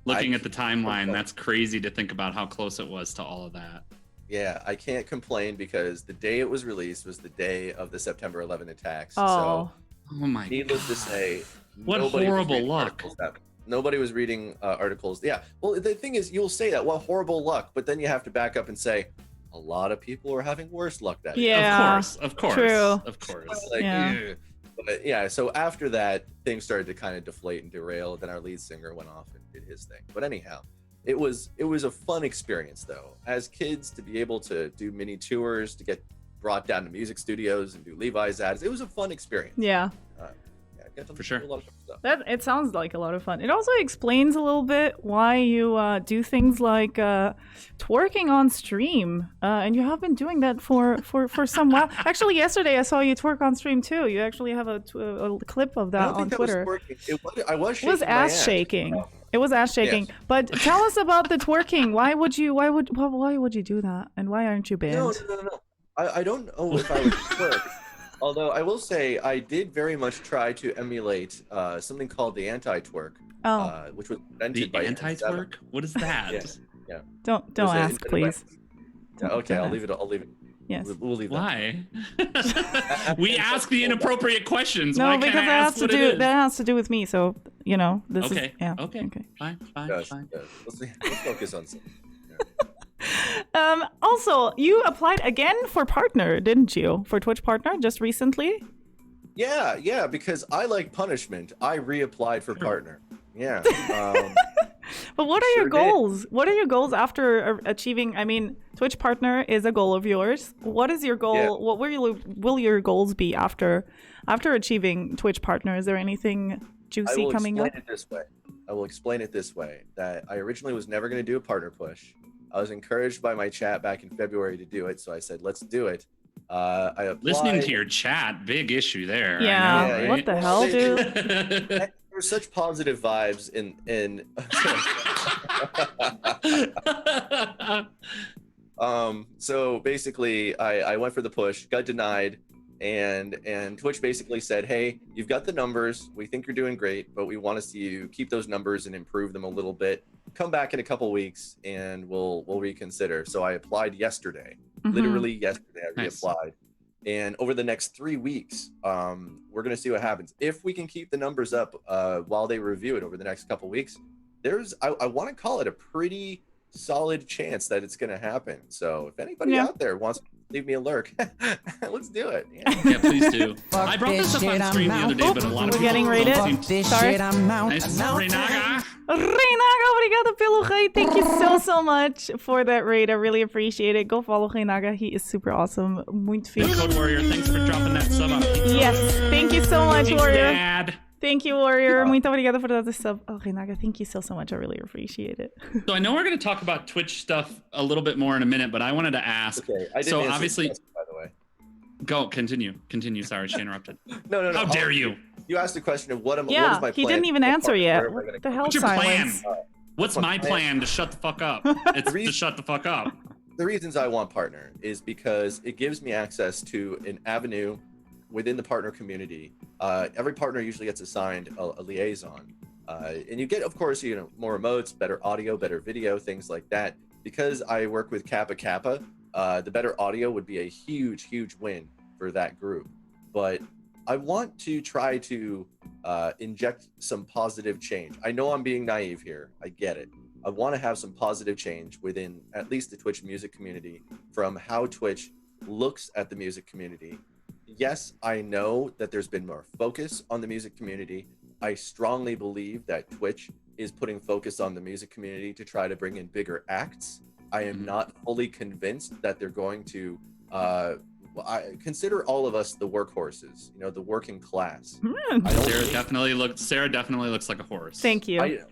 S2: looking at the timeline, that's crazy to think about how close it was to all of that.
S6: Yeah, I can't complain because the day it was released was the day of the September 11 attacks.
S1: Oh.
S2: Oh my God.
S6: Needless to say,
S2: What
S6: nobody was
S2: horrible
S6: reading
S2: luck.
S6: articles nobody was reading articles. Yeah. Well, the thing is, you'll say that, well, horrible luck, but then you have to back up and say, a lot of people are having worse luck that day.
S1: Yeah.
S2: Of course.
S1: True.
S2: Of course.
S6: Like,
S1: Yeah.
S6: ew. But yeah, so after that, things started to kind of deflate and derail. Then our lead singer went off and did his thing. But anyhow, it was a fun experience, though. As kids, to be able to do mini tours, to get brought down to music studios and do Levi's ads, it was a fun experience.
S1: Yeah.
S6: Got to
S2: For sure.
S6: do a lot of fun stuff.
S1: It sounds like a lot of fun. It also explains a little bit why you do things like twerking on stream, and you have been doing that for some while. Actually, yesterday I saw you twerk on stream too. You actually have a clip of
S6: I
S1: that
S6: don't
S1: on
S6: think
S1: Twitter.
S6: I was
S1: It was
S6: shaking my
S1: ass shaking. It was ass shaking.
S6: Yes.
S1: But tell us about the twerking. Why would you do that? And why aren't you banned?
S6: No. I don't know if I would twerk. Although I will say I did very much try to emulate something called the anti-twerk, which was
S2: The
S6: invented by
S2: anti-twerk? What is that?
S6: Yeah.
S1: Don't
S6: Was
S1: ask,
S6: invented
S1: please.
S6: Yeah, okay,
S1: Don't
S6: I'll leave it.
S1: Yes.
S6: We'll leave that.
S2: Why? We ask the inappropriate questions.
S1: No,
S2: Why
S1: because
S2: can't I
S1: that
S2: ask
S1: has
S2: what
S1: to
S2: it
S1: do
S2: is?
S1: that has to do with me. So this is
S2: Okay.
S1: yeah.
S2: Okay. Fine.
S6: Gosh, let's focus on something.
S1: Also, you applied again for partner, didn't you? For Twitch partner just recently?
S6: Yeah, because I like punishment. I reapplied for partner. Yeah.
S1: But what are your
S6: Sure did.
S1: goals? What are your goals after achieving? I mean, Twitch partner is a goal of yours. What is your goal?
S6: Yeah.
S1: What will your goals be after achieving Twitch partner? Is there anything
S6: I
S1: juicy
S6: will
S1: coming
S6: explain
S1: up?
S6: it this way. I will explain it this way, that I originally was never going to do a partner push. I was encouraged by my chat back in February to do it, so I said, let's do it. I applied.
S2: Listening to your chat, big issue there.
S1: Yeah.
S2: I know,
S6: Yeah,
S1: What the
S2: right?
S1: hell, dude?
S6: There were such positive vibes in so basically I went for the push, got denied, and Twitch basically said, hey, you've got the numbers, we think you're doing great, but we want to see you keep those numbers and improve them a little bit. Come back in a couple weeks and we'll reconsider. So I applied yesterday.
S1: Mhm.
S6: Literally yesterday I
S2: Nice.
S6: reapplied. And over the next 3 weeks, we're gonna see what happens. If we can keep the numbers up while they review it over the next couple weeks, I want to call it a pretty solid chance that it's gonna happen. So if anybody
S1: Yeah.
S6: out there wants to leave me a lurk, let's do it. Yeah.
S2: Yeah, please do. I brought this up on stream the other day, but a lot of
S1: We're
S2: people
S1: getting rated.
S2: don't seem
S1: Sorry.
S2: nice. Renaga.
S1: Reinaga, obrigado pelo raid. Thank you so much for that raid. I really appreciate it. Go follow Reinaga. He is super awesome. Muito fixe.
S2: Code Warrior, thanks for dropping that sub on pizza.
S1: Yes. Thank you so much,
S2: Thanks,
S1: Warrior.
S2: Dad.
S1: Thank you, Warrior. Muito obrigada por dar sub. Oh, Reinaga, thank you so much. I really appreciate it.
S2: So I know we're going to talk about Twitch stuff a little bit more in a minute, but I wanted to ask.
S6: Okay. I didn't
S2: So
S6: answer
S2: obviously,
S6: the question, by the way.
S2: go continue. Sorry, she interrupted.
S6: No.
S2: How dare you?
S6: You asked the question of what is
S1: Yeah,
S6: my plan?
S1: he didn't even
S6: What
S1: answer
S6: part-
S1: yet.
S6: where am I
S1: What
S6: gonna
S1: the
S6: go?
S1: hell,
S2: What's your plan?
S1: silence?
S2: What's
S6: my
S2: my
S6: plan?
S2: plan to shut the fuck up? It's to shut the fuck up.
S6: The reasons I want partner is because it gives me access to an avenue within the partner community. Every partner usually gets assigned a liaison, and you get, of course, more emotes, better audio, better video, things like that. Because I work with Kappa Kappa, the better audio would be a huge win for that group. But I want to try to inject some positive change. I know I'm being naive here. I get it. I want to have some positive change within at least the Twitch music community from how Twitch looks at the music community. Yes, I know that there's been more focus on the music community. I strongly believe that Twitch is putting focus on the music community to try to bring in bigger acts. I am not fully convinced that they're going to I consider all of us the workhorses, the working class. I don't
S2: Sarah definitely looks like a horse.
S1: Thank you.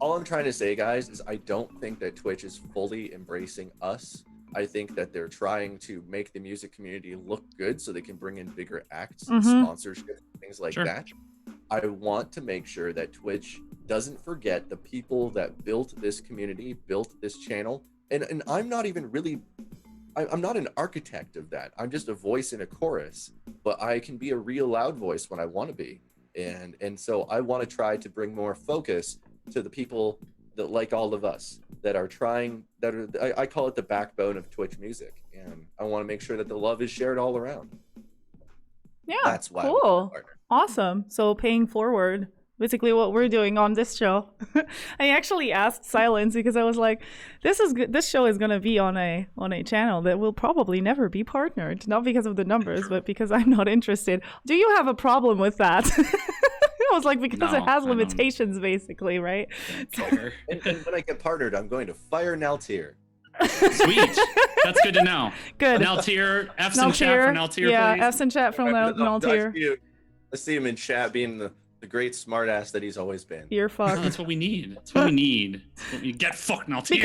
S6: All I'm trying to say, guys, is I don't think that Twitch is fully embracing us. I think that they're trying to make the music community look good so they can bring in bigger acts, sponsorship, things like that. I want to make sure that Twitch doesn't forget the people that built this community, built this channel. And I'm not even really, I'm not an architect of that. I'm just a voice in a chorus, but I can be a real loud voice when I want to be. And so I want to try to bring more focus to the people that, like all of us, that are trying, I call it the backbone of Twitch music. And I want to make sure that the love is shared all around.
S1: Yeah,
S6: That's why I want
S1: cool.
S6: a partner.
S1: Awesome. So paying forward, basically what we're doing on this show. I actually asked Silence because I was like, this show is going to be on a channel that will probably never be partnered, not because of the numbers, but because I'm not interested. Do you have a problem with that? I was like, because
S2: No,
S1: it has
S2: I don't.
S1: limitations, basically, right?
S2: Care.
S6: And when I get partnered, I'm going to fire Naltier.
S2: Sweet. That's good to know.
S1: Good.
S2: Naltier, F's in chat for Naltier,
S1: yeah,
S2: please.
S1: F's in chat from Naltier.
S6: I see him in chat being the great smartass that he's always been.
S1: You're fucked.
S2: That's what we need. That's what we need. That's what we get fucked, Naltier.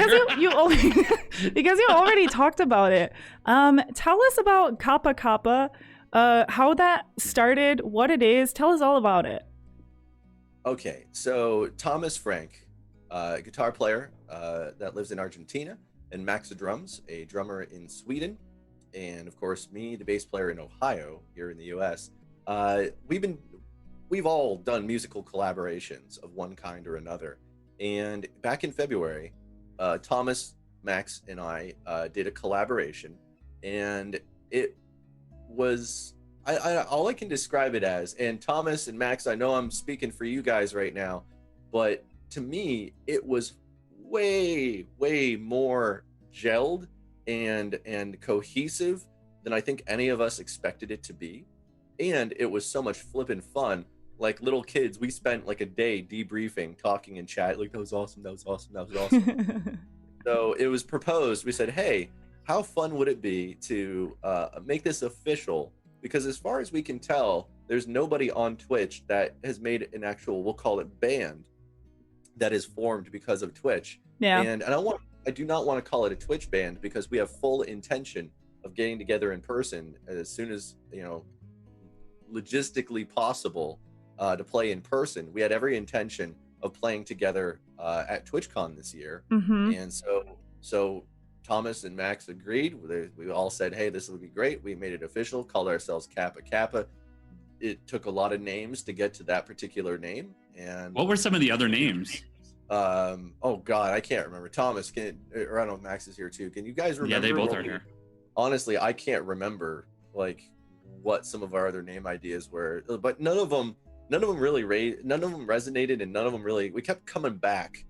S1: Because you already talked about it. Tell us about Kappa Kappa, how that started, what it is. Tell us all about it.
S6: Okay, so Thomas Frank, a guitar player that lives in Argentina, and Max the drums, a drummer in Sweden, and of course me, the bass player in Ohio, here in the U.S. We've all done musical collaborations of one kind or another, and back in February, Thomas, Max, and I did a collaboration, and it was. All I can describe it as, and Thomas and Max, I know I'm speaking for you guys right now, but to me, it was way more gelled and cohesive than I think any of us expected it to be. and it was so much flippin' fun. Like little kids, we spent like a day debriefing, talking in chat, like that was awesome, that was awesome, that was awesome. So it was proposed. We said, hey, how fun would it be to make this official? Because as far as we can tell, there's nobody on Twitch that has made an actual, we'll call it band, that is formed because of Twitch.
S1: Yeah.
S6: And I do not want to call it a Twitch band, because we have full intention of getting together in person as soon as, you know, logistically possible to play in person. We had every intention of playing together at TwitchCon this year. And so Thomas and Max agreed. We all said, hey, this would be great. We made it official, called ourselves Kappa Kappa. It took a lot of names to get to that particular name. And
S2: What were some of the other names?
S6: Oh God, I can't remember. Thomas, or I don't know, Max is here too. Can you guys remember?
S2: Yeah, they both are here.
S6: Honestly, I can't remember like what some of our other name ideas were, but none of them really none of them resonated, and none of them really, we kept coming back.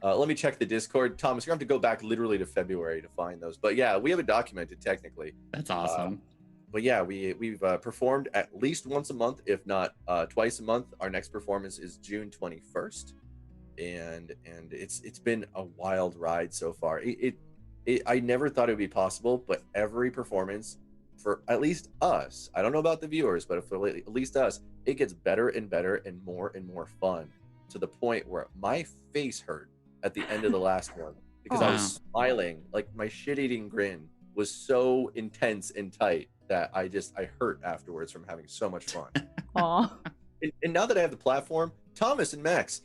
S6: Let me check the Discord. Thomas, you're gonna have to go back literally to February to find those. But yeah, we have it documented technically.
S2: That's awesome.
S6: But yeah, we've performed at least once a month, if not twice a month. Our next performance is June 21st, and it's been a wild ride so far. I never thought it would be possible, but every performance, for at least us, I don't know about the viewers, but for at least us, it gets better and better and more fun, to the point where my face hurt at the end of the last one, because I was smiling, like my shit-eating grin was so intense and tight that I hurt afterwards from having so much fun.
S1: Aw.
S6: And now that I have the platform, Thomas and Max,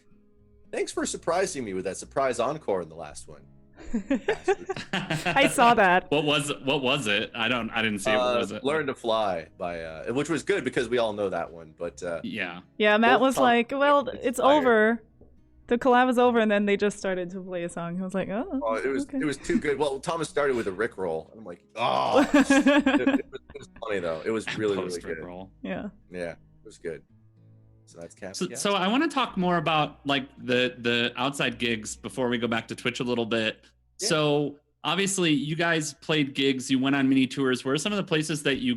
S6: thanks for surprising me with that surprise encore in the last one.
S1: I saw that.
S2: What was it? I didn't see it. What was it?
S6: Learn to Fly by which was good because we all know that one, but
S2: yeah.
S1: Yeah, Matt was like, well,
S6: Inspired.
S1: it's over. The collab is over, and then they just started to play a song. I was like, oh,
S6: it was too good. Well, Thomas started with a Rickroll, and I'm like, oh, it was funny though. It was really good.
S2: Roll.
S1: Yeah.
S6: Yeah, it was good. So that's Cap.
S2: So I want to talk more about like the outside gigs before we go back to Twitch a little bit. Yeah. So obviously you guys played gigs, you went on mini tours. Where are some of the places that you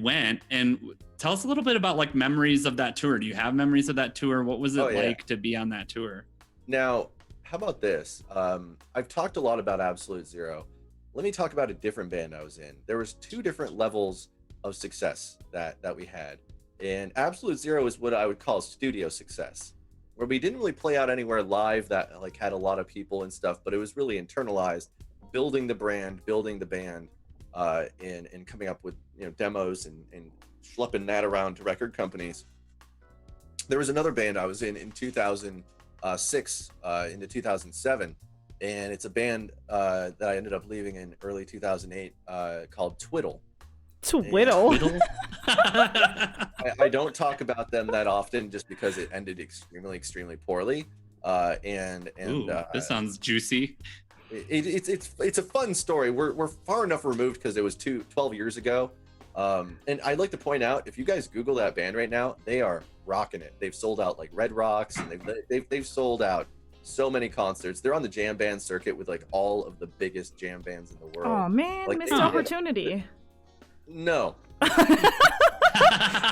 S2: went, and tell us a little bit about like memories of that tour. Do you have memories of that tour? What was it like to be on that tour?
S6: Now, how about this? I've talked a lot about Absolute Zero. Let me talk about a different band I was in. There was two different levels of success that we had. And Absolute Zero is what I would call studio success, where we didn't really play out anywhere live that like had a lot of people and stuff, but it was really internalized, building the brand, building the band, and coming up with, you know, demos and schlepping that around to record companies. There was another band I was in 2006 into 2007, and it's a band that I ended up leaving in early 2008 called Twiddle.
S1: Twiddle?
S6: I don't talk about them that often just because it ended extremely poorly. This
S2: sounds juicy.
S6: It's a fun story. We're far enough removed because it was 12 years ago. And I'd like to point out, if you guys Google that band right now, they are rocking it. They've sold out like Red Rocks, and they've sold out so many concerts. They're on the jam band circuit with like all of the biggest jam bands in the world.
S1: Oh man,
S6: like,
S1: missed opportunity.
S6: No.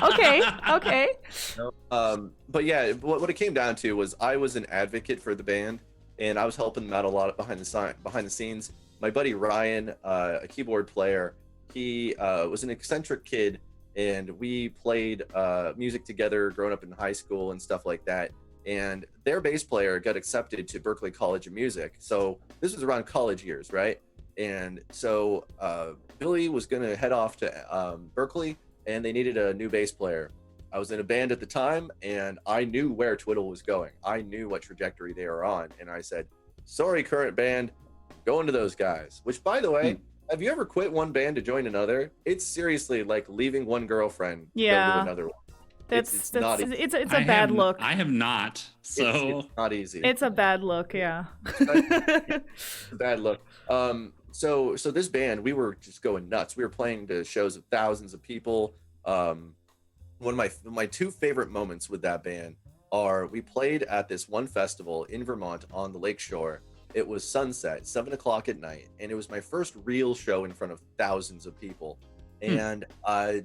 S1: Okay.
S6: But yeah, what it came down to was I was an advocate for the band, and I was helping them out a lot behind the scenes. My buddy Ryan, a keyboard player, he was an eccentric kid, and we played music together growing up in high school and stuff like that. And their bass player got accepted to Berklee College of Music. So this was around college years, right? And so Billy was going to head off to Berklee, and they needed a new bass player. I was in a band at the time, and I knew where Twiddle was going. I knew what trajectory they were on. And I said, sorry, current band, go into those guys. Which, by the way, have you ever quit one band to join another? It's seriously like leaving one girlfriend to go to another one.
S1: It's
S6: not easy.
S1: It's a bad look.
S2: I have not, so
S6: it's not easy.
S1: It's a bad look, yeah.
S6: It's a bad look. So this band, we were just going nuts. We were playing to shows of thousands of people. One of my two favorite moments with that band are we played at this one festival in Vermont on the lakeshore. It was sunset, 7 o'clock at night, and it was my first real show in front of thousands of people. And I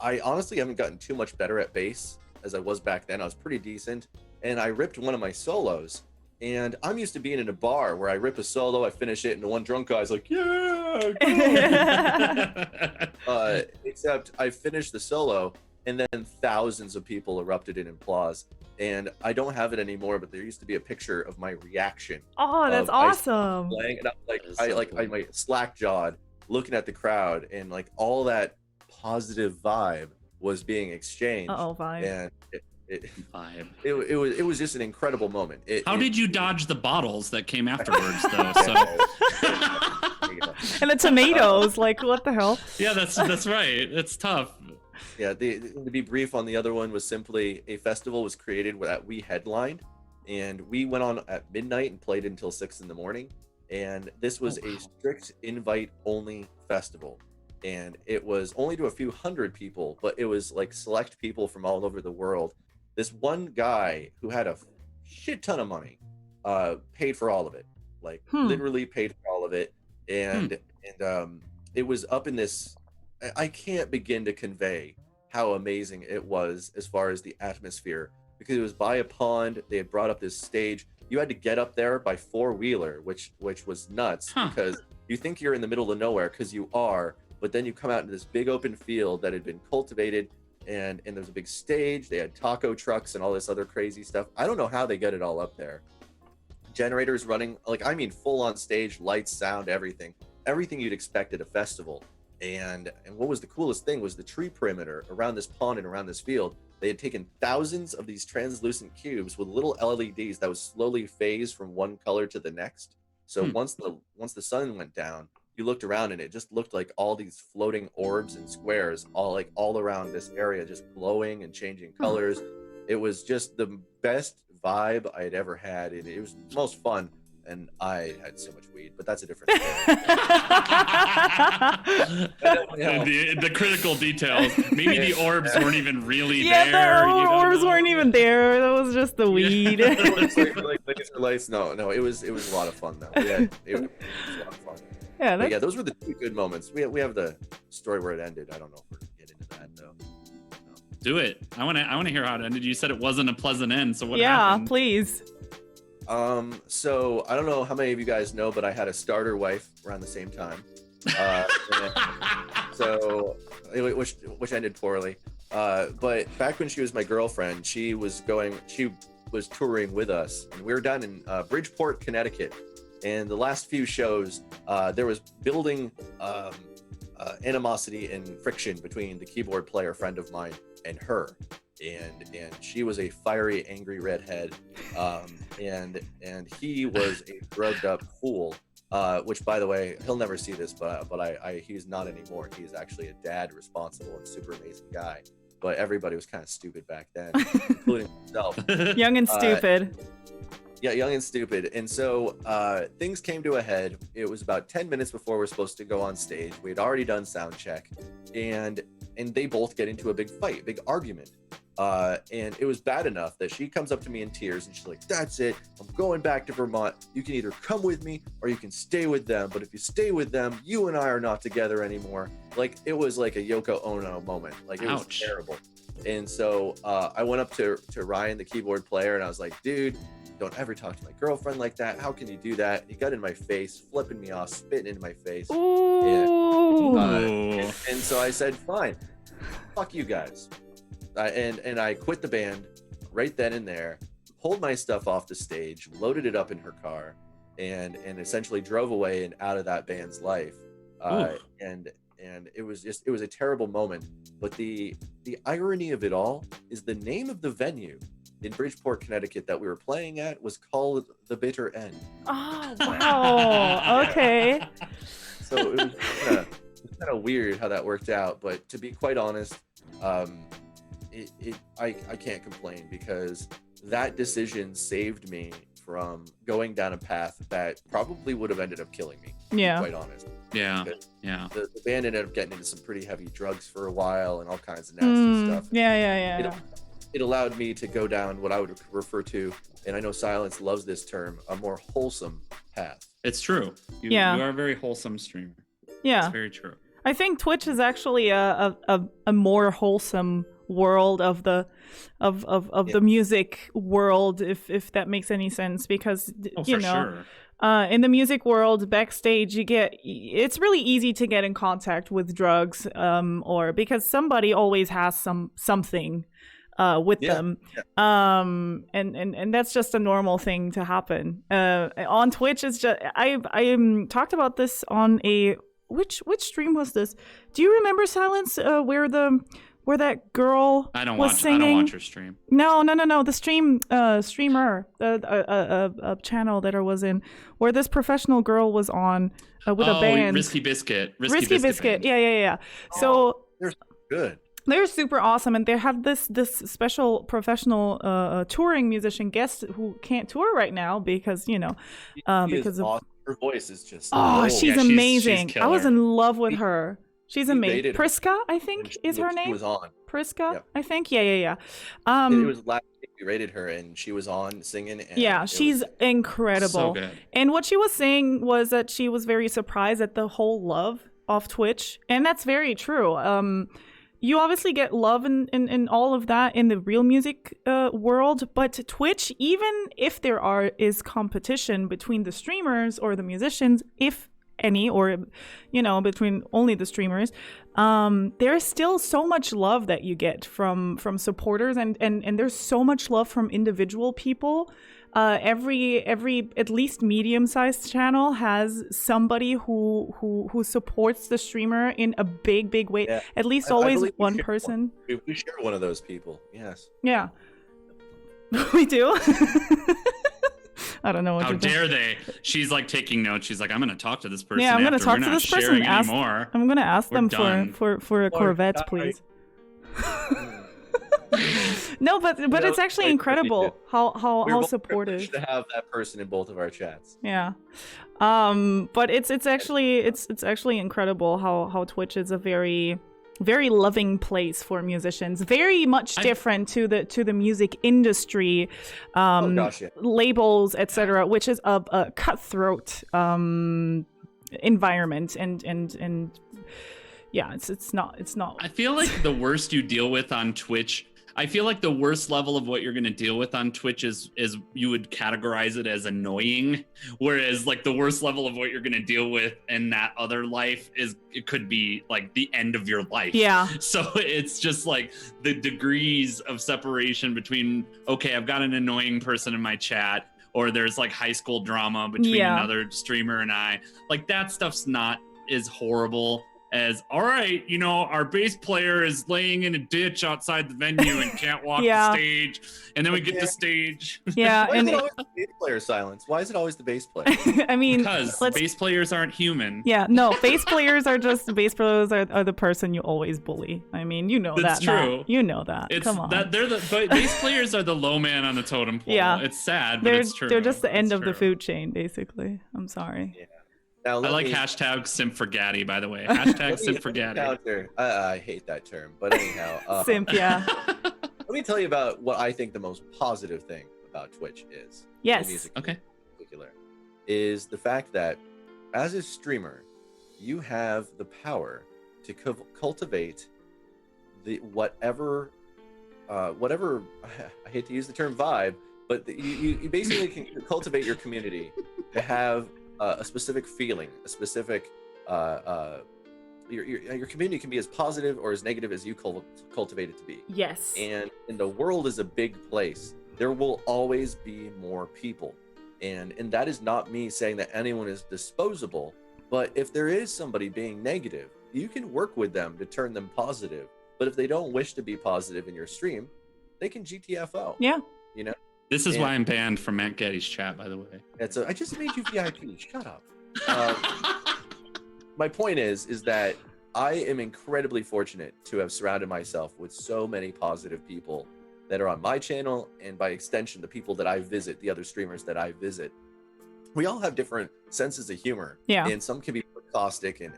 S6: I honestly haven't gotten too much better at bass as I was back then. I was pretty decent, and I ripped one of my solos. And I'm used to being in a bar where I rip a solo, I finish it, and the one drunk guy's like, "Yeah." Except I finished the solo, and then thousands of people erupted in applause. And I don't have it anymore, but there used to be a picture of my reaction.
S1: Oh, that's
S6: of I
S1: awesome.
S6: playing, and I'm like,
S2: That is so cool.
S6: I my slack jawed, looking at the crowd, and like all that positive vibe was being exchanged.
S1: Uh-oh, vibe.
S6: And
S2: Vibe.
S6: it was just an incredible moment.
S2: How did you dodge the bottles that came afterwards, though? So
S1: And the tomatoes, like, what the hell?
S2: yeah, that's right. It's tough.
S6: Yeah, to be brief on the other one was simply a festival was created that we headlined, and we went on at midnight and played until 6 in the morning. And this was a strict invite only festival, and it was only to a few hundred people, but it was like select people from all over the world. This one guy who had a shit ton of money paid for all of it, like literally paid for all of it. And it was up in this, I can't begin to convey how amazing it was as far as the atmosphere, because it was by a pond. They had brought up this stage. You had to get up there by four-wheeler, which was nuts, because you think you're in the middle of nowhere, because you are, but then you come out into this big open field that had been cultivated, and there's a big stage. They had taco trucks and all this other crazy stuff. I don't know how they get it all up there. Generators running, like, I mean, full on stage, lights, sound, everything you'd expect at a festival. And what was the coolest thing was the tree perimeter around this pond and around this field. They had taken thousands of these translucent cubes with little LEDs that was slowly phased from one color to the next. So once the sun went down, you looked around and it just looked like all these floating orbs and squares all around this area, just glowing and changing colors. It was just the best vibe I had ever had. It was the most fun, and I had so much weed, but that's a different story.
S2: The critical details. Maybe the orbs weren't even really
S1: Yeah,
S2: there.
S1: the orbs weren't even there. That was just the weed.
S6: like laser lights. No, it was a lot of fun though. It was a lot of fun.
S1: Yeah,
S6: But yeah, those were the two good moments. We have the story where it ended. I don't know if we're gonna get into that though.
S2: Do it. I want to hear how it ended. You said it wasn't a pleasant end. So what
S1: yeah,
S2: happened?
S1: please.
S6: So I don't know how many of you guys know, but I had a starter wife around the same time. So which ended poorly. But back when she was my girlfriend, she was touring with us, and we were down in Bridgeport, Connecticut. And the last few shows, there was building animosity and friction between the keyboard player friend of mine and her. And she was a fiery, angry redhead, and he was a drugged up fool. Which, by the way, he'll never see this, but he's not anymore. He's actually a dad, responsible, and super amazing guy. But everybody was kind of stupid back then, including myself.
S1: Young and stupid.
S6: Yeah, young and stupid. And so things came to a head. It was about 10 minutes before we're supposed to go on stage. We had already done sound check, and they both get into a big fight, big argument. And it was bad enough that she comes up to me in tears and she's like, "That's it. I'm going back to Vermont. You can either come with me or you can stay with them. But if you stay with them, you and I are not together anymore." Like, it was like a Yoko Ono moment. Like, it was terrible. And so I went up to Ryan, the keyboard player, and I was like, "Dude, don't ever talk to my girlfriend like that. How can you do that?" He got in my face, flipping me off, spitting in my face.
S1: Ooh.
S6: And so I said, "Fine, fuck you guys." And I quit the band right then and there, pulled my stuff off the stage, loaded it up in her car, and essentially drove away and out of that band's life. And it was a terrible moment. But the irony of it all is the name of the venue in Bridgeport, Connecticut that we were playing at was called The Bitter End.
S1: Oh, wow. Okay.
S6: So it was kind of weird how that worked out. But to be quite honest, I can't complain, because that decision saved me from going down a path that probably would have ended up killing me.
S1: Yeah.
S6: To be quite honest.
S2: Yeah.
S6: Because
S2: Yeah.
S6: The band ended up getting into some pretty heavy drugs for a while and all kinds of nasty stuff.
S1: Yeah.
S6: It allowed me to go down what I would refer to, and I know Silence loves this term, a more wholesome path.
S2: It's true. You are a very wholesome streamer.
S1: Yeah.
S2: It's very true.
S1: I think Twitch is actually a more wholesome world of the the music world, if that makes any sense, because you know, in the music world backstage it's really easy to get in contact with drugs, or because somebody always has something with them. And that's just a normal thing to happen. On Twitch, it's just I talked about this on a which stream was this? Do you remember, Silence, where that girl was singing?
S2: I don't watch her stream.
S1: No. The streamer, a channel that I was in, where this professional girl was on with a band.
S2: Risky Biscuit.
S1: Risky Biscuit. Yeah. So
S6: They're good.
S1: They're super awesome, and they have this special professional touring musician guest who can't tour right now because because of
S6: awesome. Her voice is just
S1: she's amazing.
S2: She's
S1: I was in love with her. She's amazing. Priska, I think, is her name.
S6: She was on.
S1: Priska,
S6: Yep.
S1: I think. Yeah.
S6: It was last week we rated her, and she was on singing. And
S1: yeah, she's incredible.
S2: So good.
S1: And what she was saying was that she was very surprised at the whole love of Twitch, and that's very true. You obviously get love in all of that in the real music world, but Twitch, even if there is competition between the streamers or the musicians, if any, or between only the streamers, there's still so much love that you get from supporters, and there's so much love from individual people. Every at least medium-sized channel has somebody who supports the streamer in a big way. Yeah. At least always one person.
S6: We share one of those people. Yes.
S1: Yeah. We do. I don't know what.
S2: How dare they? She's like taking notes. She's like, I'm gonna talk to this person.
S1: Yeah, I'm gonna talk to this person. I'm gonna ask them
S2: done.
S1: for a Corvette, please. No, but it's actually incredible how supportive
S6: to have that person in both of our chats.
S1: Yeah, but it's actually incredible how Twitch is a very loving place for musicians. Very much different to the music industry, labels, etc., which is a cutthroat environment and. Yeah, it's not.
S2: I feel like the worst you deal with on Twitch. I feel like the worst level of what you're going to deal with on Twitch is you would categorize it as annoying, whereas like the worst level of what you're going to deal with in that other life it could be like the end of your life.
S1: Yeah.
S2: So it's just like the degrees of separation between, okay, I've got an annoying person in my chat, or there's like high school drama between another streamer and I. Like that stuff's not as horrible as, all right, our bass player is laying in a ditch outside the venue and can't walk the stage, and then we get to stage.
S1: Yeah,
S6: Why is it always the bass player, Silence? Why is it always the bass player?
S1: I mean,
S2: because bass players aren't human.
S1: Yeah, no, bass players are the person you always bully. I mean,
S2: That's true.
S1: Matt. You know that. Come on.
S2: Bass players are the low man on the totem pole.
S1: Yeah,
S2: it's sad, but it's true.
S1: They're just the end of the food chain, basically. I'm sorry.
S6: Yeah. Now,
S2: I like hashtag simp for Gaddy, by the way. Hashtag simp for Gaddy.
S6: I hate that term, but anyhow.
S1: Simp, yeah.
S6: Let me tell you about what I think the most positive thing about Twitch is.
S1: Yes.
S6: Music
S1: okay.
S6: In particular, is the fact that as a streamer, you have the power to cultivate the whatever I hate to use the term vibe, but you basically can cultivate your community to have a specific feeling, a specific your community can be as positive or as negative as you cultivate it to be.
S1: Yes.
S6: And the world is a big place. There will always be more people, and that is not me saying that anyone is disposable, but if there is somebody being negative, you can work with them to turn them positive. But if they don't wish to be positive in your stream, they can GTFO.
S1: Yeah.
S2: This is why I'm banned from MattGaddy's chat, by the way.
S6: I just made you VIP. Shut up. My point is that I am incredibly fortunate to have surrounded myself with so many positive people that are on my channel, and by extension, the people that I visit, the other streamers that I visit. We all have different senses of humor.
S1: Yeah.
S6: And some can be caustic and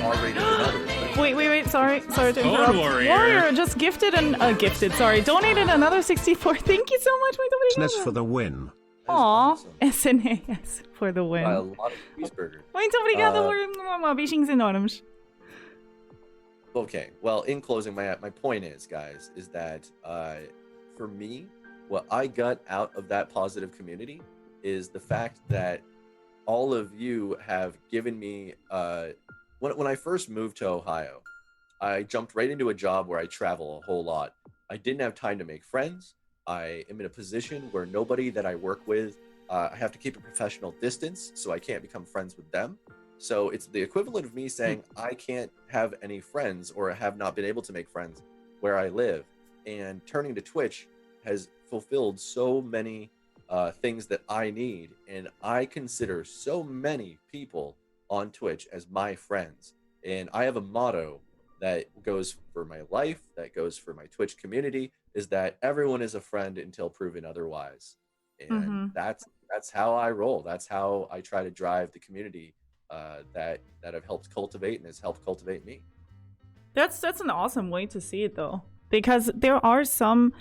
S6: R-rated than others.
S1: Wait. Sorry to interrupt.
S2: Code
S1: Warrior just donated another 64. Thank you so much.
S3: SNES for the win.
S1: Aw, SNES for the win.
S6: A lot of cheeseburgers.
S1: Muito obrigada por uma beijinhos enormes.
S6: Okay, well, in closing, my point is, guys, is that for me, what I got out of that positive community is the fact that all of you have given me when I first moved to Ohio, I jumped right into a job where I travel a whole lot. I didn't have time to make friends. I am in a position where nobody that I work with, I have to keep a professional distance, so I can't become friends with them. So it's the equivalent of me saying I can't have any friends or have not been able to make friends where I live. And turning to Twitch has fulfilled so many things that I need. And I consider so many people on Twitch as my friends. And I have a motto that goes for my life, that goes for my Twitch community, is that everyone is a friend until proven otherwise. And that's how I roll. That's how I try to drive the community that I've helped cultivate and has helped cultivate me.
S1: That's an awesome way to see it, though, because there are some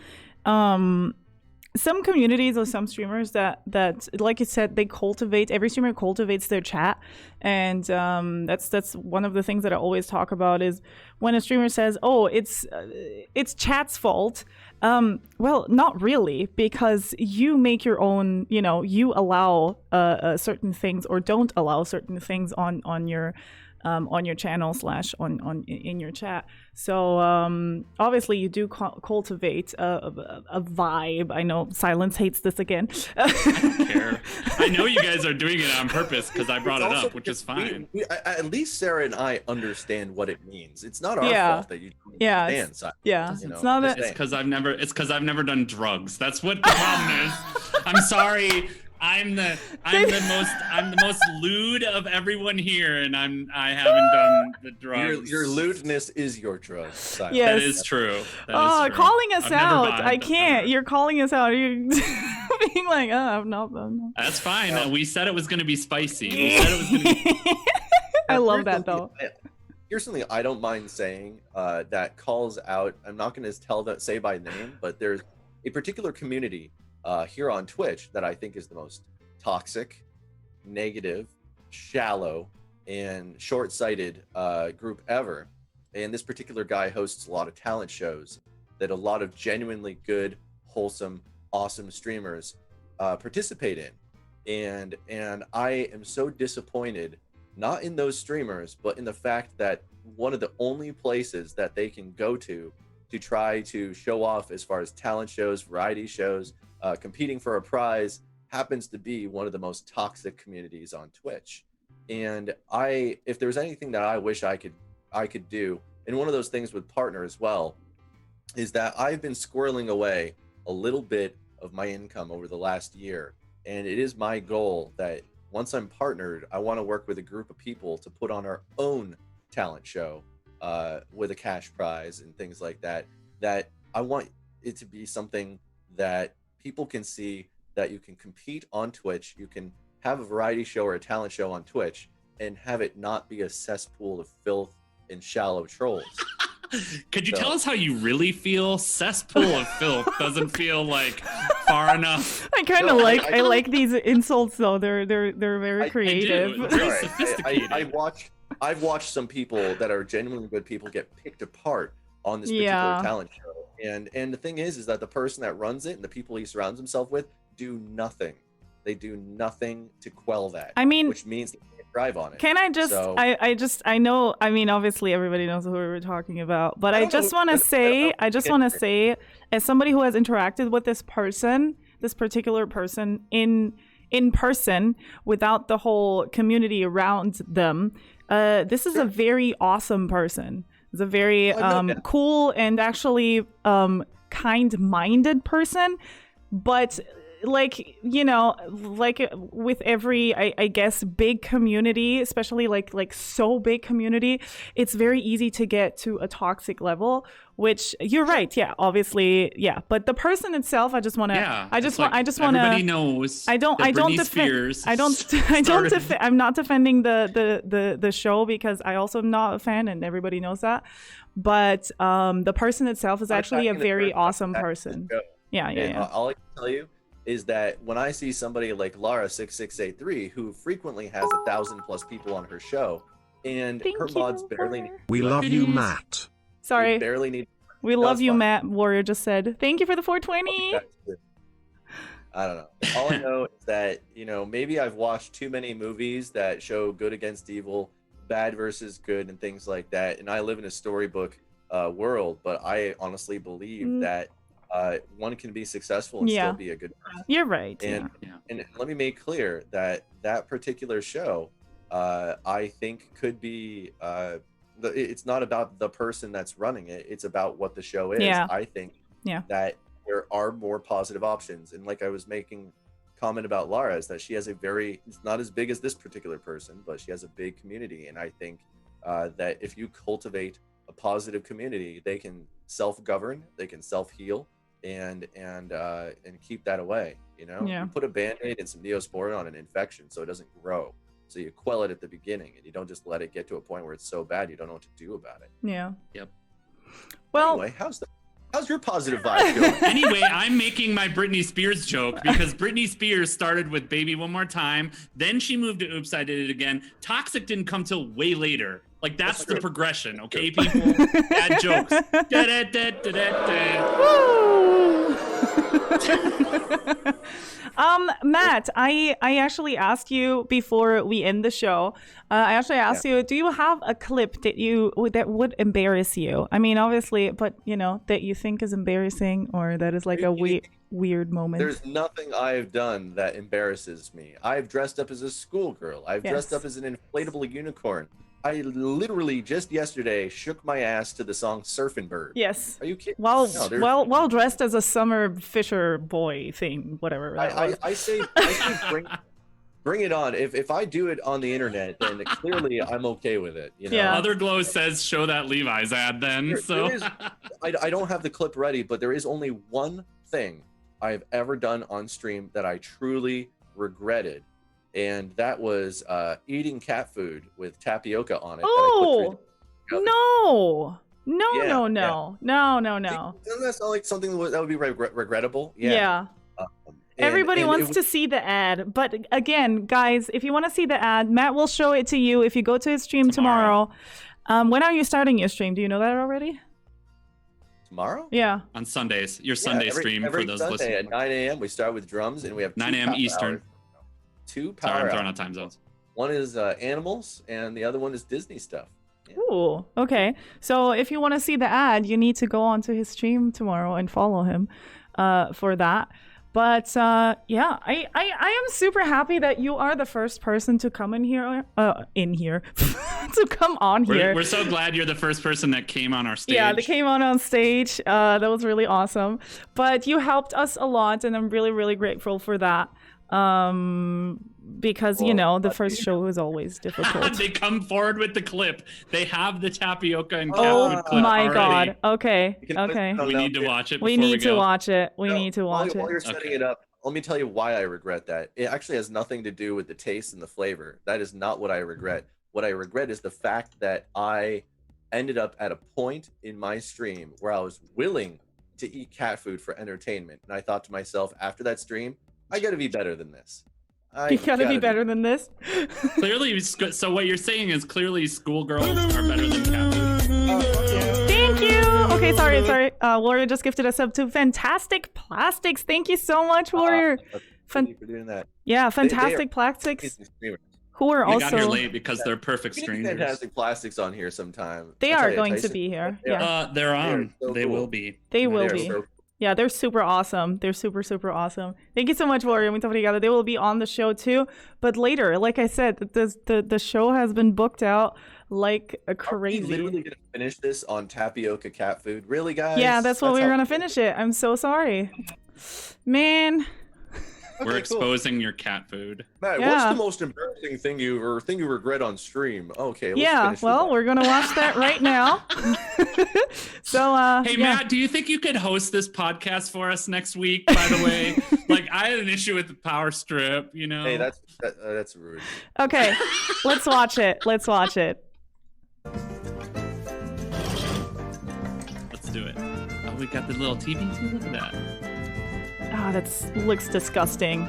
S1: communities or some streamers that like you said, every streamer cultivates their chat, and that's one of the things that I always talk about is when a streamer says, oh, it's chat's fault. Well, not really, because you make your own, you allow certain things or don't allow certain things on your channel / in your chat. So obviously you do cultivate a vibe. I know Silence hates this again.
S2: I don't care. I know you guys are doing it on purpose because I brought it up, which is fine.
S6: At least Sarah and I understand what it means. It's not our fault that you don't understand.
S1: It's not.
S2: It's because I've never done drugs. That's what the problem is. I'm sorry. I'm the most lewd of everyone here, and I haven't done the drugs.
S6: Your lewdness is your drug.
S1: Yes.
S2: That is true. That is true.
S1: Calling us
S2: I've never
S1: out.
S2: bought
S1: I
S2: it,
S1: can't. You're calling us out. You're being like, oh, I'm not.
S2: That's fine. We said it was going to be spicy. We said it was going to be.
S1: I love that though.
S6: Here's something I don't mind saying that calls out. I'm not going to say by name, but there's a particular community here on Twitch that I think is the most toxic, negative, shallow, and short-sighted group ever. And this particular guy hosts a lot of talent shows that a lot of genuinely good, wholesome, awesome streamers participate in. And I am so disappointed, not in those streamers, but in the fact that one of the only places that they can go to try to show off as far as talent shows, variety shows, competing for a prize happens to be one of the most toxic communities on Twitch. And if there's anything that I wish I could do, and one of those things with partner as well, is that I've been squirreling away a little bit of my income over the last year. And it is my goal that once I'm partnered, I want to work with a group of people to put on our own talent show with a cash prize and things like that. That I want it to be something that people can see, that you can compete on Twitch, you can have a variety show or a talent show on Twitch, and have it not be a cesspool of filth and shallow trolls.
S2: Could you tell us how you really feel? Cesspool of filth doesn't feel like far enough.
S1: I kind of I like these insults though. They're very creative.
S2: I do. Very sophisticated.
S6: I've watched some people that are genuinely good people get picked apart on this particular talent show. And the thing is that the person that runs it and the people he surrounds himself with do nothing. They do nothing to quell that.
S1: I mean,
S6: which means they can't drive on it.
S1: Can I just? So, I know. I mean, obviously everybody knows who we're talking about, but I just want to say, as somebody who has interacted with this particular person in person without the whole community around them, this is a very awesome person. It's a very cool and actually kind-minded person, but like with every I guess big community, especially like so big community, it's very easy to get to a toxic level, which you're right, obviously, but the person itself, I just want to everybody
S2: knows.
S1: I'm not defending the show, because I also am not a fan, and everybody knows that, but the person itself is actually a very awesome person.
S6: All I can tell you is that when I see somebody like Lara6683, who frequently has 1,000+ people on her show, and
S1: Thank
S6: her
S1: you,
S6: mods barely need.
S1: Warrior.
S3: We love you,
S2: Goodies.
S3: Matt.
S1: Sorry.
S6: They barely need.
S1: We
S6: No,
S1: love
S6: it's
S1: you,
S6: fine.
S1: Matt. Warrior just said. Thank you for the 420.
S6: I don't know. All I know is that, maybe I've watched too many movies that show good against evil, bad versus good, and things like that. And I live in a storybook world, but I honestly believe that one can be successful and
S1: Yeah.
S6: still be a good person.
S1: You're right.
S6: And,
S1: yeah.
S6: and let me make clear that that particular show, I think could be, it's not about the person that's running it. It's about what the show is.
S1: Yeah.
S6: I think
S1: Yeah.
S6: that there are more positive options. And like I was making comment about Lara, is that she has it's not as big as this particular person, but she has a big community. And I think that if you cultivate a positive community, they can self-govern, they can self-heal, and keep that away.
S1: Yeah.
S6: You put a band-aid and some Neosporin on an infection so it doesn't grow. So you quell it at the beginning, and you don't just let it get to a point where it's so bad you don't know what to do about it.
S1: Yeah.
S2: Yep.
S1: Well,
S6: Anyway, how's your positive vibe going?
S2: Anyway, I'm making my Britney Spears joke because Britney Spears started with Baby One More Time. Then she moved to Oops, I Did It Again. Toxic didn't come till way later. Like, that's the progression, okay, people? Bad jokes.
S1: Matt, I actually asked you before we end the show. I actually asked you, do you have a clip that would embarrass you? I mean, obviously, but that you think is embarrassing or that is like a weird moment.
S6: There's nothing I've done that embarrasses me. I've dressed up as a schoolgirl. I've dressed up as an inflatable unicorn. I literally just yesterday shook my ass to the song "Surfing Bird."
S1: Yes.
S6: Are you kidding?
S1: Well dressed as a summer fisher boy thing, whatever.
S6: I say bring it on. If I do it on the internet, then clearly I'm okay with it.
S1: Yeah.
S2: Other Glow says show that Levi's ad then.
S6: I don't have the clip ready, but there is only one thing I've ever done on stream that I truly regretted. And that was eating cat food with tapioca on it.
S1: Oh, no.
S6: Yeah.
S1: No.
S6: Doesn't that sound like something that would be regrettable?
S1: Yeah. Everybody wants to see the ad. But again, guys, if you want to see the ad, Matt will show it to you if you go to his stream tomorrow. When are you starting your stream? Do you know that already?
S6: Tomorrow?
S1: Yeah.
S2: On Sundays. Your Sunday stream
S6: every
S2: for those
S6: Sunday
S2: listening.
S6: at 9 a.m. We start with drums, and we have
S2: 9 a.m. Eastern.
S6: 2 power
S2: Sorry, I'm throwing
S6: hours.
S2: out time zones.
S6: One is animals, and the other one is Disney stuff. Yeah.
S1: Ooh, okay. So if you want to see the ad, you need to go onto his stream tomorrow and follow him for that. But yeah, I am super happy that you are the first person to come to come on here.
S2: We're so glad you're the first person that came on our stage.
S1: Yeah, they came on stage. That was really awesome. But you helped us a lot, and I'm really, really grateful for that. Because the first show is always difficult.
S2: They come forward with the clip. They have the tapioca and cat
S1: Oh
S2: food clip
S1: my
S2: already.
S1: God. Okay.
S2: We need to watch it.
S1: We
S2: before
S1: need to
S2: go.
S1: watch it. We need to watch
S6: While
S1: it.
S6: you're setting it up, let me tell you why I regret that. It actually has nothing to do with the taste and the flavor. That is not what I regret. What I regret is the fact that I ended up at a point in my stream where I was willing to eat cat food for entertainment. And I thought to myself, after that stream, I got to be better than this.
S1: You gotta be better than this.
S2: Clearly, so what you're saying is clearly schoolgirls are better than cat food.
S1: Thank you. Okay, sorry. Warrior just gifted us up to Fantastic Plastics. Thank you so much, Warrior.
S6: Thank you for doing that.
S1: Yeah, Fantastic Plastics. Who are
S2: They
S1: also
S2: got here late because they're perfect
S6: We need
S2: strangers.
S6: Fantastic Plastics on here sometime.
S1: They
S6: I'll tell
S1: are
S6: you,
S1: going to
S6: Tyson,
S1: be here.
S6: they are-
S1: Yeah.
S2: They're on.
S6: so
S2: They
S6: cool.
S2: will be.
S1: They will
S6: they are
S1: be.
S6: so-
S1: Yeah, they're super awesome. They're super, super awesome. Thank you so much, Warrior. Muito obrigada. They will be on the show too. But later, like I said, the show has been booked out like
S6: Are we
S1: crazy.
S6: literally gonna finish this on tapioca cat food? Really, guys?
S1: Yeah, that's what we were
S6: how-
S1: gonna finish it. I'm so sorry. Man.
S2: We're
S6: Okay, cool.
S2: exposing your cat food.
S6: Matt,
S1: Yeah.
S6: what's the most embarrassing thing you regret on stream? Okay, let's
S1: Yeah,
S6: finish with
S1: well,
S6: that.
S1: we're gonna watch that right now. So
S2: Hey,
S1: yeah.
S2: Matt, do you think you could host this podcast for us next week, by the way? Like, I had an issue with the power strip,
S6: Hey, that's rude.
S1: Okay, let's watch it. Let's watch it.
S2: Let's do it. Oh, we got the little TV too? Look at that.
S1: Ah, that looks disgusting.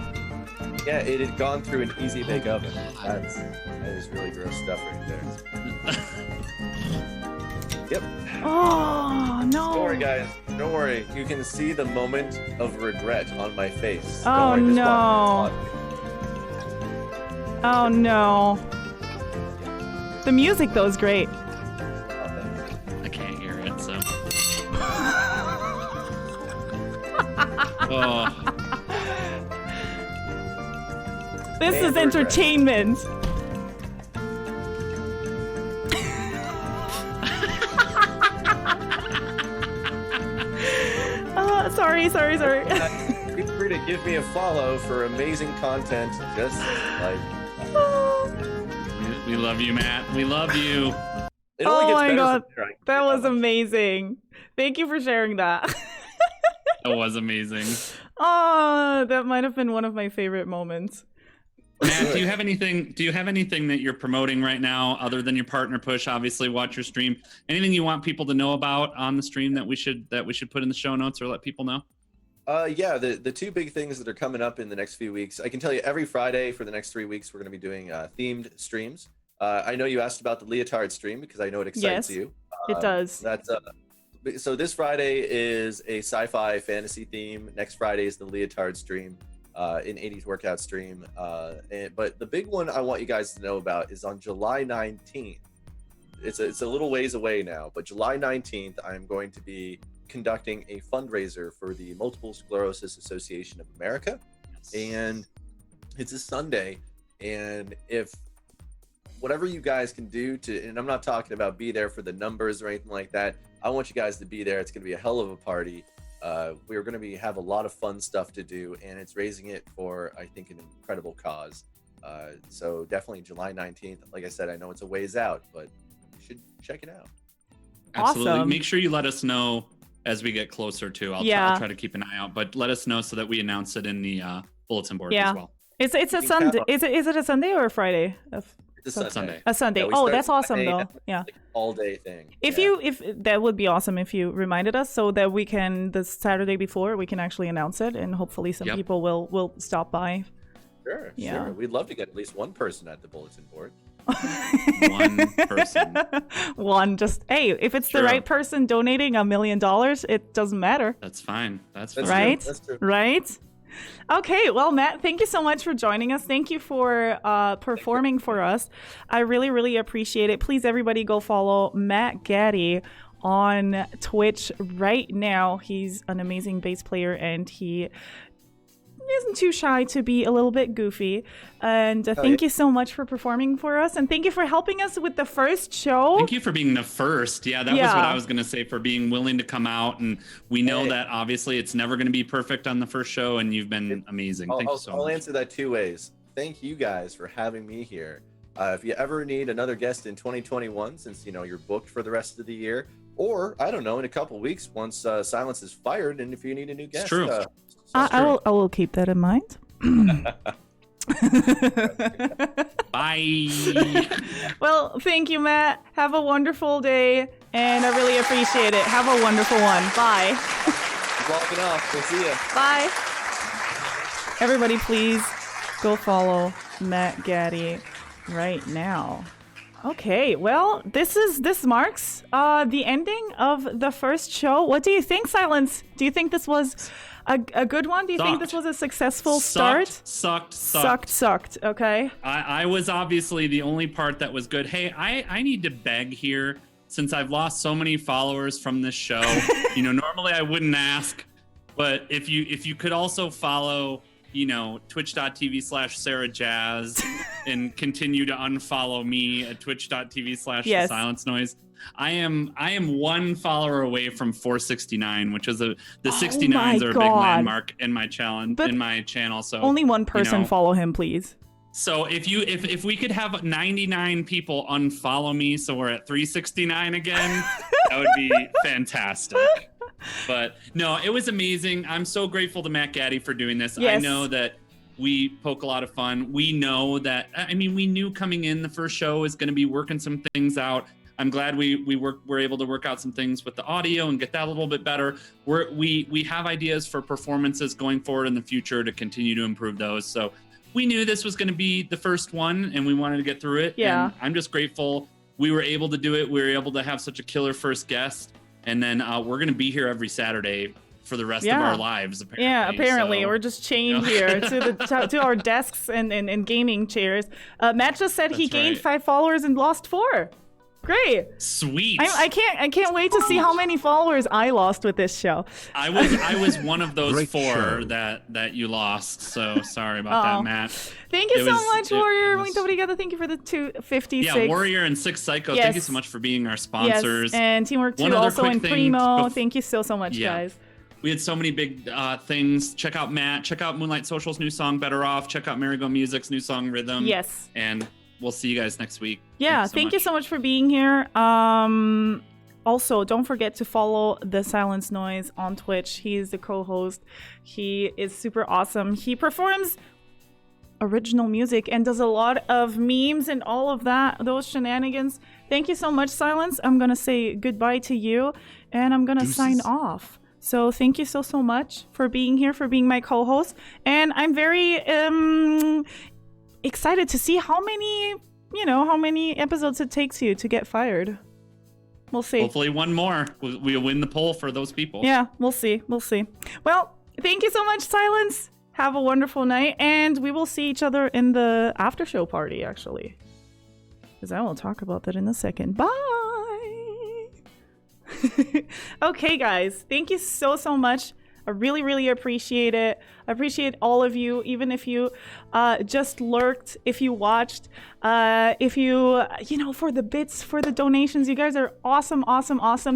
S6: Yeah, it had gone through an easy bake oven. That is really gross stuff right there. Yep.
S1: Oh no.
S6: Don't worry, guys. Don't worry. You can see the moment of regret on my face.
S1: Oh,
S6: Don't worry,
S1: no. Oh no. The music though is great.
S2: I can't hear it, so. Oh.
S1: This
S6: And
S1: is
S6: regret.
S1: entertainment. Sorry.
S6: Feel free to give me a follow for amazing content, just like
S2: We love you, Matt. We love you.
S6: it only
S1: Oh
S6: gets
S1: my
S6: better
S1: God.
S6: from there. I can
S1: That
S6: say
S1: was
S6: much.
S1: amazing. Thank you for sharing that.
S2: That was amazing.
S1: Oh, that might have been one of my favorite moments.
S2: Matt, do you have anything that you're promoting right now other than your partner push? Obviously, watch your stream. Anything you want people to know about on the stream that we should put in the show notes or let people know?
S6: Yeah, the two big things that are coming up in the next few weeks. I can tell you every Friday for the next 3 weeks, we're going to be doing themed streams. I know you asked about the leotard stream because I know it excites
S1: Yes,
S6: you.
S1: It does.
S6: That's so this Friday is a sci-fi fantasy theme. Next Friday is the leotard stream, an 80s workout stream. But the big one I want you guys to know about is on July 19th. It's a little ways away now, but July 19th, I'm going to be conducting a fundraiser for the Multiple Sclerosis Association of America. And it's a Sunday. And if whatever you guys can do to, and I'm not talking about be there for the numbers or anything like that, I want you guys to be there. It's going to be a hell of a party. We're going to have a lot of fun stuff to do, and it's raising it for, I think, an incredible cause. So definitely July 19th. Like I said, I know it's a ways out, but you should check it out.
S2: Absolutely.
S1: Awesome.
S2: Make sure you let us know as we get closer to. I'll try to keep an eye out, but let us know so that we announce it in the bulletin board as well.
S1: It's a
S6: You can
S1: Sunday.
S6: count
S1: Is it a Sunday or a Friday?
S6: It's a Sunday.
S1: A Sunday.
S6: Yeah, we
S1: Oh,
S6: start
S1: that's awesome
S6: Friday,
S1: though.
S6: that's
S1: Yeah.
S6: like all day thing.
S1: If
S6: Yeah.
S1: if that would be awesome if you reminded us so that we can the Saturday before we can actually announce it and hopefully some
S2: Yep.
S1: people will stop by.
S6: Sure,
S1: Yeah.
S6: sure. We'd love to get at least one person at the bulletin board.
S2: One person.
S1: One just hey, if it's the
S2: Sure.
S1: right person donating $1 million, it doesn't matter.
S2: That's fine. That's
S6: That's
S2: fine.
S1: Right?
S6: True. That's true.
S1: Right? Okay, well, Matt, thank you so much for joining us. Thank you for performing for us. I really, really appreciate it. Please, everybody, go follow MattGaddy on Twitch right now. He's an amazing bass player, and he isn't too shy to be a little bit goofy. And thank you so much for performing for us, and thank you for helping us with the first show.
S2: Thank you for being the first. Yeah, that was
S1: Yeah.
S2: what I was going to say, for being willing to come out. And we know that obviously it's never going to be perfect on the first show, and you've been amazing. Thank you so
S6: I'll
S2: much.
S6: answer that two ways. Thank you guys for having me here. If you ever need another guest in 2021, since you're booked for the rest of the year, or I don't know, in a couple weeks once Silence is fired, and if you need a new guest,
S2: true.
S1: I will keep that in mind.
S2: Bye.
S1: Well, thank you, Matt. Have a wonderful day, and I really appreciate it. Have a wonderful one. Bye.
S6: Walking off. We'll see you.
S1: Bye. Everybody, please go follow MattGaddy right now. Okay, well, this marks the ending of the first show. What do you think, Silence? Do you think this was a good one? Do you think this was a successful start? Sucked. Okay.
S2: I was obviously the only part that was good. Hey, I need to beg here, since I've lost so many followers from this show. Normally I wouldn't ask, but if you could also follow, twitch.tv/SarahJazz and continue to unfollow me at twitch.tv/The Silence Noise. I am one follower away from 469, which is the 69s are a big landmark in my challenge, in my channel. So
S1: only one person follow him, please.
S2: So if we could have 99 people unfollow me, so we're at 369 again, that would be fantastic. But no, it was amazing. I'm so grateful to MattGaddy for doing this.
S1: Yes.
S2: I know that we poke a lot of fun. We know that, we knew coming in the first show is going to be working some things out. I'm glad we're able to work out some things with the audio and get that a little bit better. We have ideas for performances going forward in the future to continue to improve those. So we knew this was going to be the first one, and we wanted to get through it.
S1: Yeah.
S2: And I'm just grateful we were able to do it. We were able to have such a killer first guest, and then we're going to be here every Saturday for the rest of our lives. Apparently.
S1: Yeah, apparently
S2: So,
S1: we're just chained here to our desks and gaming chairs. Matt just said he
S2: That's
S1: gained
S2: right.
S1: 5 followers and lost 4. Great.
S2: Sweet.
S1: I can't wait to see how many followers I lost with this show.
S2: I was one of those
S3: Great
S2: 4
S3: show.
S2: that you lost. So sorry about that, Matt.
S1: Thank you
S2: It
S1: so
S2: was-
S1: much,
S2: it
S1: Warrior.
S2: was-
S1: Thank you for the 256.
S2: Yeah, Warrior and Six Psycho. Thank you
S1: Yes.
S2: so much for being our sponsors.
S1: Yes, and Teamwork 2
S2: One other
S1: also
S2: quick
S1: in
S2: thing
S1: Primo.
S2: bef-
S1: Thank you so much,
S2: Yeah.
S1: guys.
S2: We had so many big things. Check out Matt. Check out Moonlight Social's new song, Better Off. Check out Marigo Music's new song, Rhythm.
S1: Yes.
S2: And we'll see you guys next week.
S1: Yeah, thank you so much for being here. Also, don't forget to follow The Silence Noise on Twitch. He is the co-host. He is super awesome. He performs original music and does a lot of memes and all of those shenanigans. Thank you so much, Silence. I'm going to say goodbye to you, and I'm going to sign off. So thank you so much for being here, for being my co-host. And I'm very excited to see how many episodes it takes you to get fired. We'll see.
S2: Hopefully one more. We'll win the poll for those people.
S1: Yeah, we'll see. Well, thank you so much, Silence. Have a wonderful night, and we will see each other in the after show party, actually. Because I will talk about that in a second. Bye! Okay, guys. Thank you so much. I really appreciate it. I appreciate all of you, even if you just lurked, if you watched, if you for the bits, for the donations. You guys are awesome.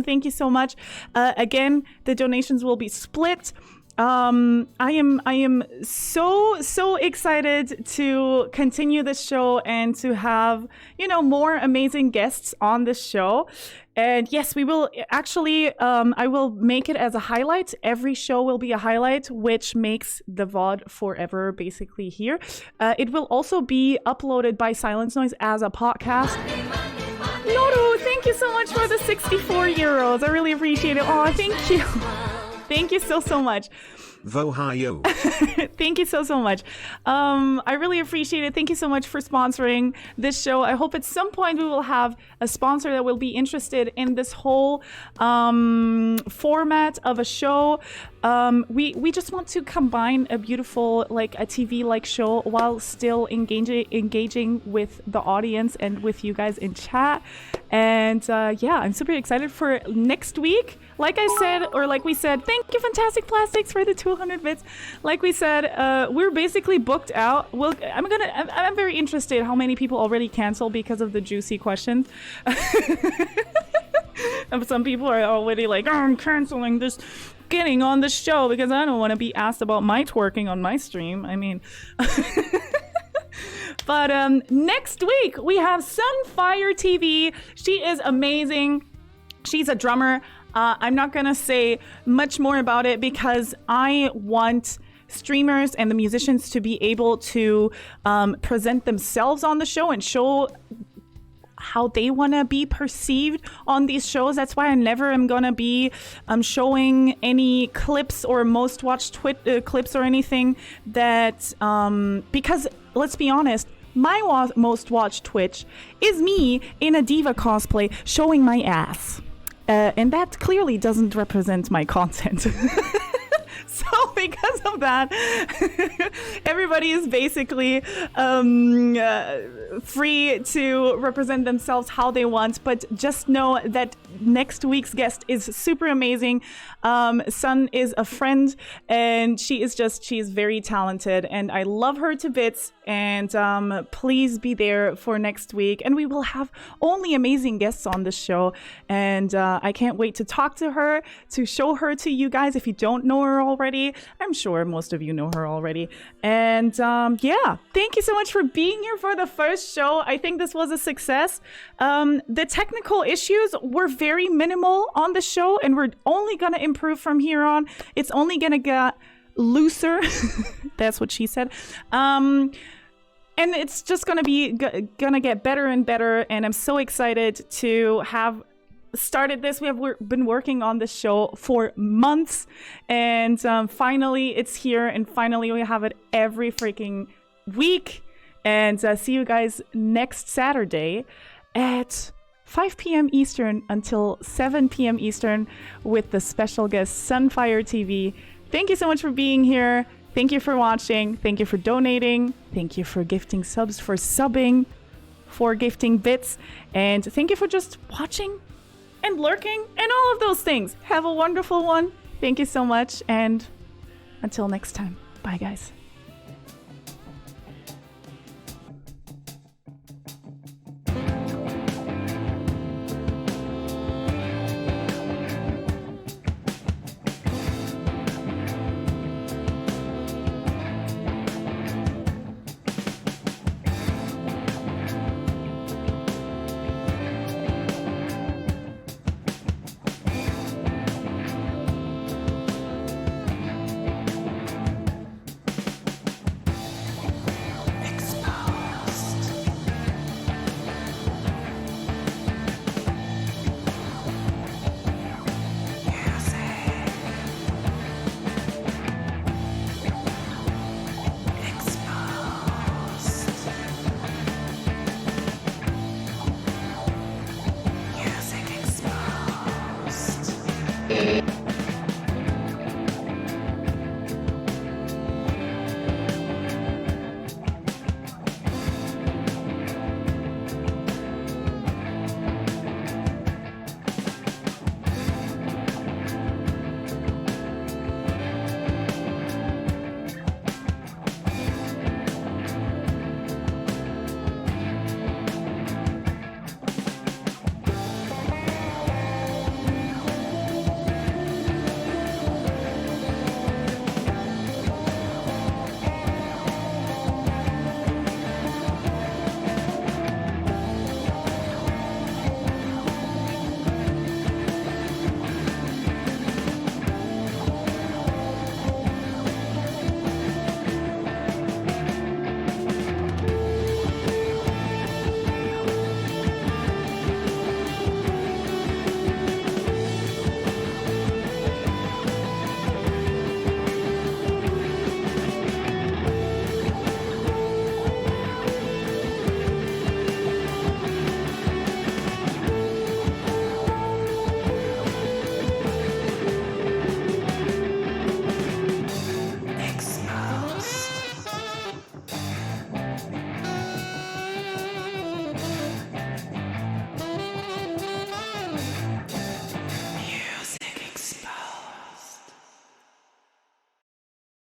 S1: Thank you so much. Again, the donations will be split. I am so excited to continue this show and to have, more amazing guests on this show. And yes, we will actually, I will make it as a highlight. Every show will be a highlight, which makes the VOD forever basically here. It will also be uploaded by Silence Noise as a podcast. Noru, thank you so much for the 64 euros. I really appreciate it. Oh, thank you. Thank you so much.
S3: Vohayo.
S1: Thank you so much. I really appreciate it. Thank you so much for sponsoring this show. I hope at some point we will have a sponsor that will be interested in this whole format of a show. We just want to combine a beautiful, like a TV-like show while still engaging with the audience and with you guys in chat. And I'm super excited for next week. Like I said, or like we said, thank you, Fantastic Plastics, for the 200 bits. Like we said, we're basically booked out. I'm very interested how many people already canceled because of the juicy questions. And some people are already like, I'm canceling this, getting on the show because I don't want to be asked about my twerking on my stream. I mean, but next week we have Sunfire TV. She is amazing. She's a drummer. I'm not gonna say much more about it because I want streamers and the musicians to be able to present themselves on the show and show how they want to be perceived on these shows. That's why I never am gonna be showing any clips or most watched clips or anything that because let's be honest, my most watched Twitch is me in a diva cosplay showing my ass. And that clearly doesn't represent my content. So because of that, everybody is basically free to represent themselves how they want. But just know that next week's guest is super amazing. Sun is a friend, and she is very talented, and I love her to bits. And please be there for next week, and we will have only amazing guests on this show. And I can't wait to talk to her, to show her to you guys. If you don't know her already, I'm sure most of you know her already. And thank you so much for being here for the first show. I think this was a success. The technical issues were very minimal on the show, and we're only gonna improve from here on. It's only gonna get looser. That's what she said. And it's just gonna get better and better. And I'm so excited to have started this. We have been working on this show for months, and finally it's here, and finally we have it every freaking week. And see you guys next Saturday at 5 p.m. Eastern until 7 p.m. Eastern with the special guest Sunfire TV. Thank you so much for being here. Thank you for watching. Thank you for donating. Thank you for gifting subs, for subbing, for gifting bits. And thank you for just watching and lurking and all of those things. Have a wonderful one. Thank you so much. And until next time. Bye, guys.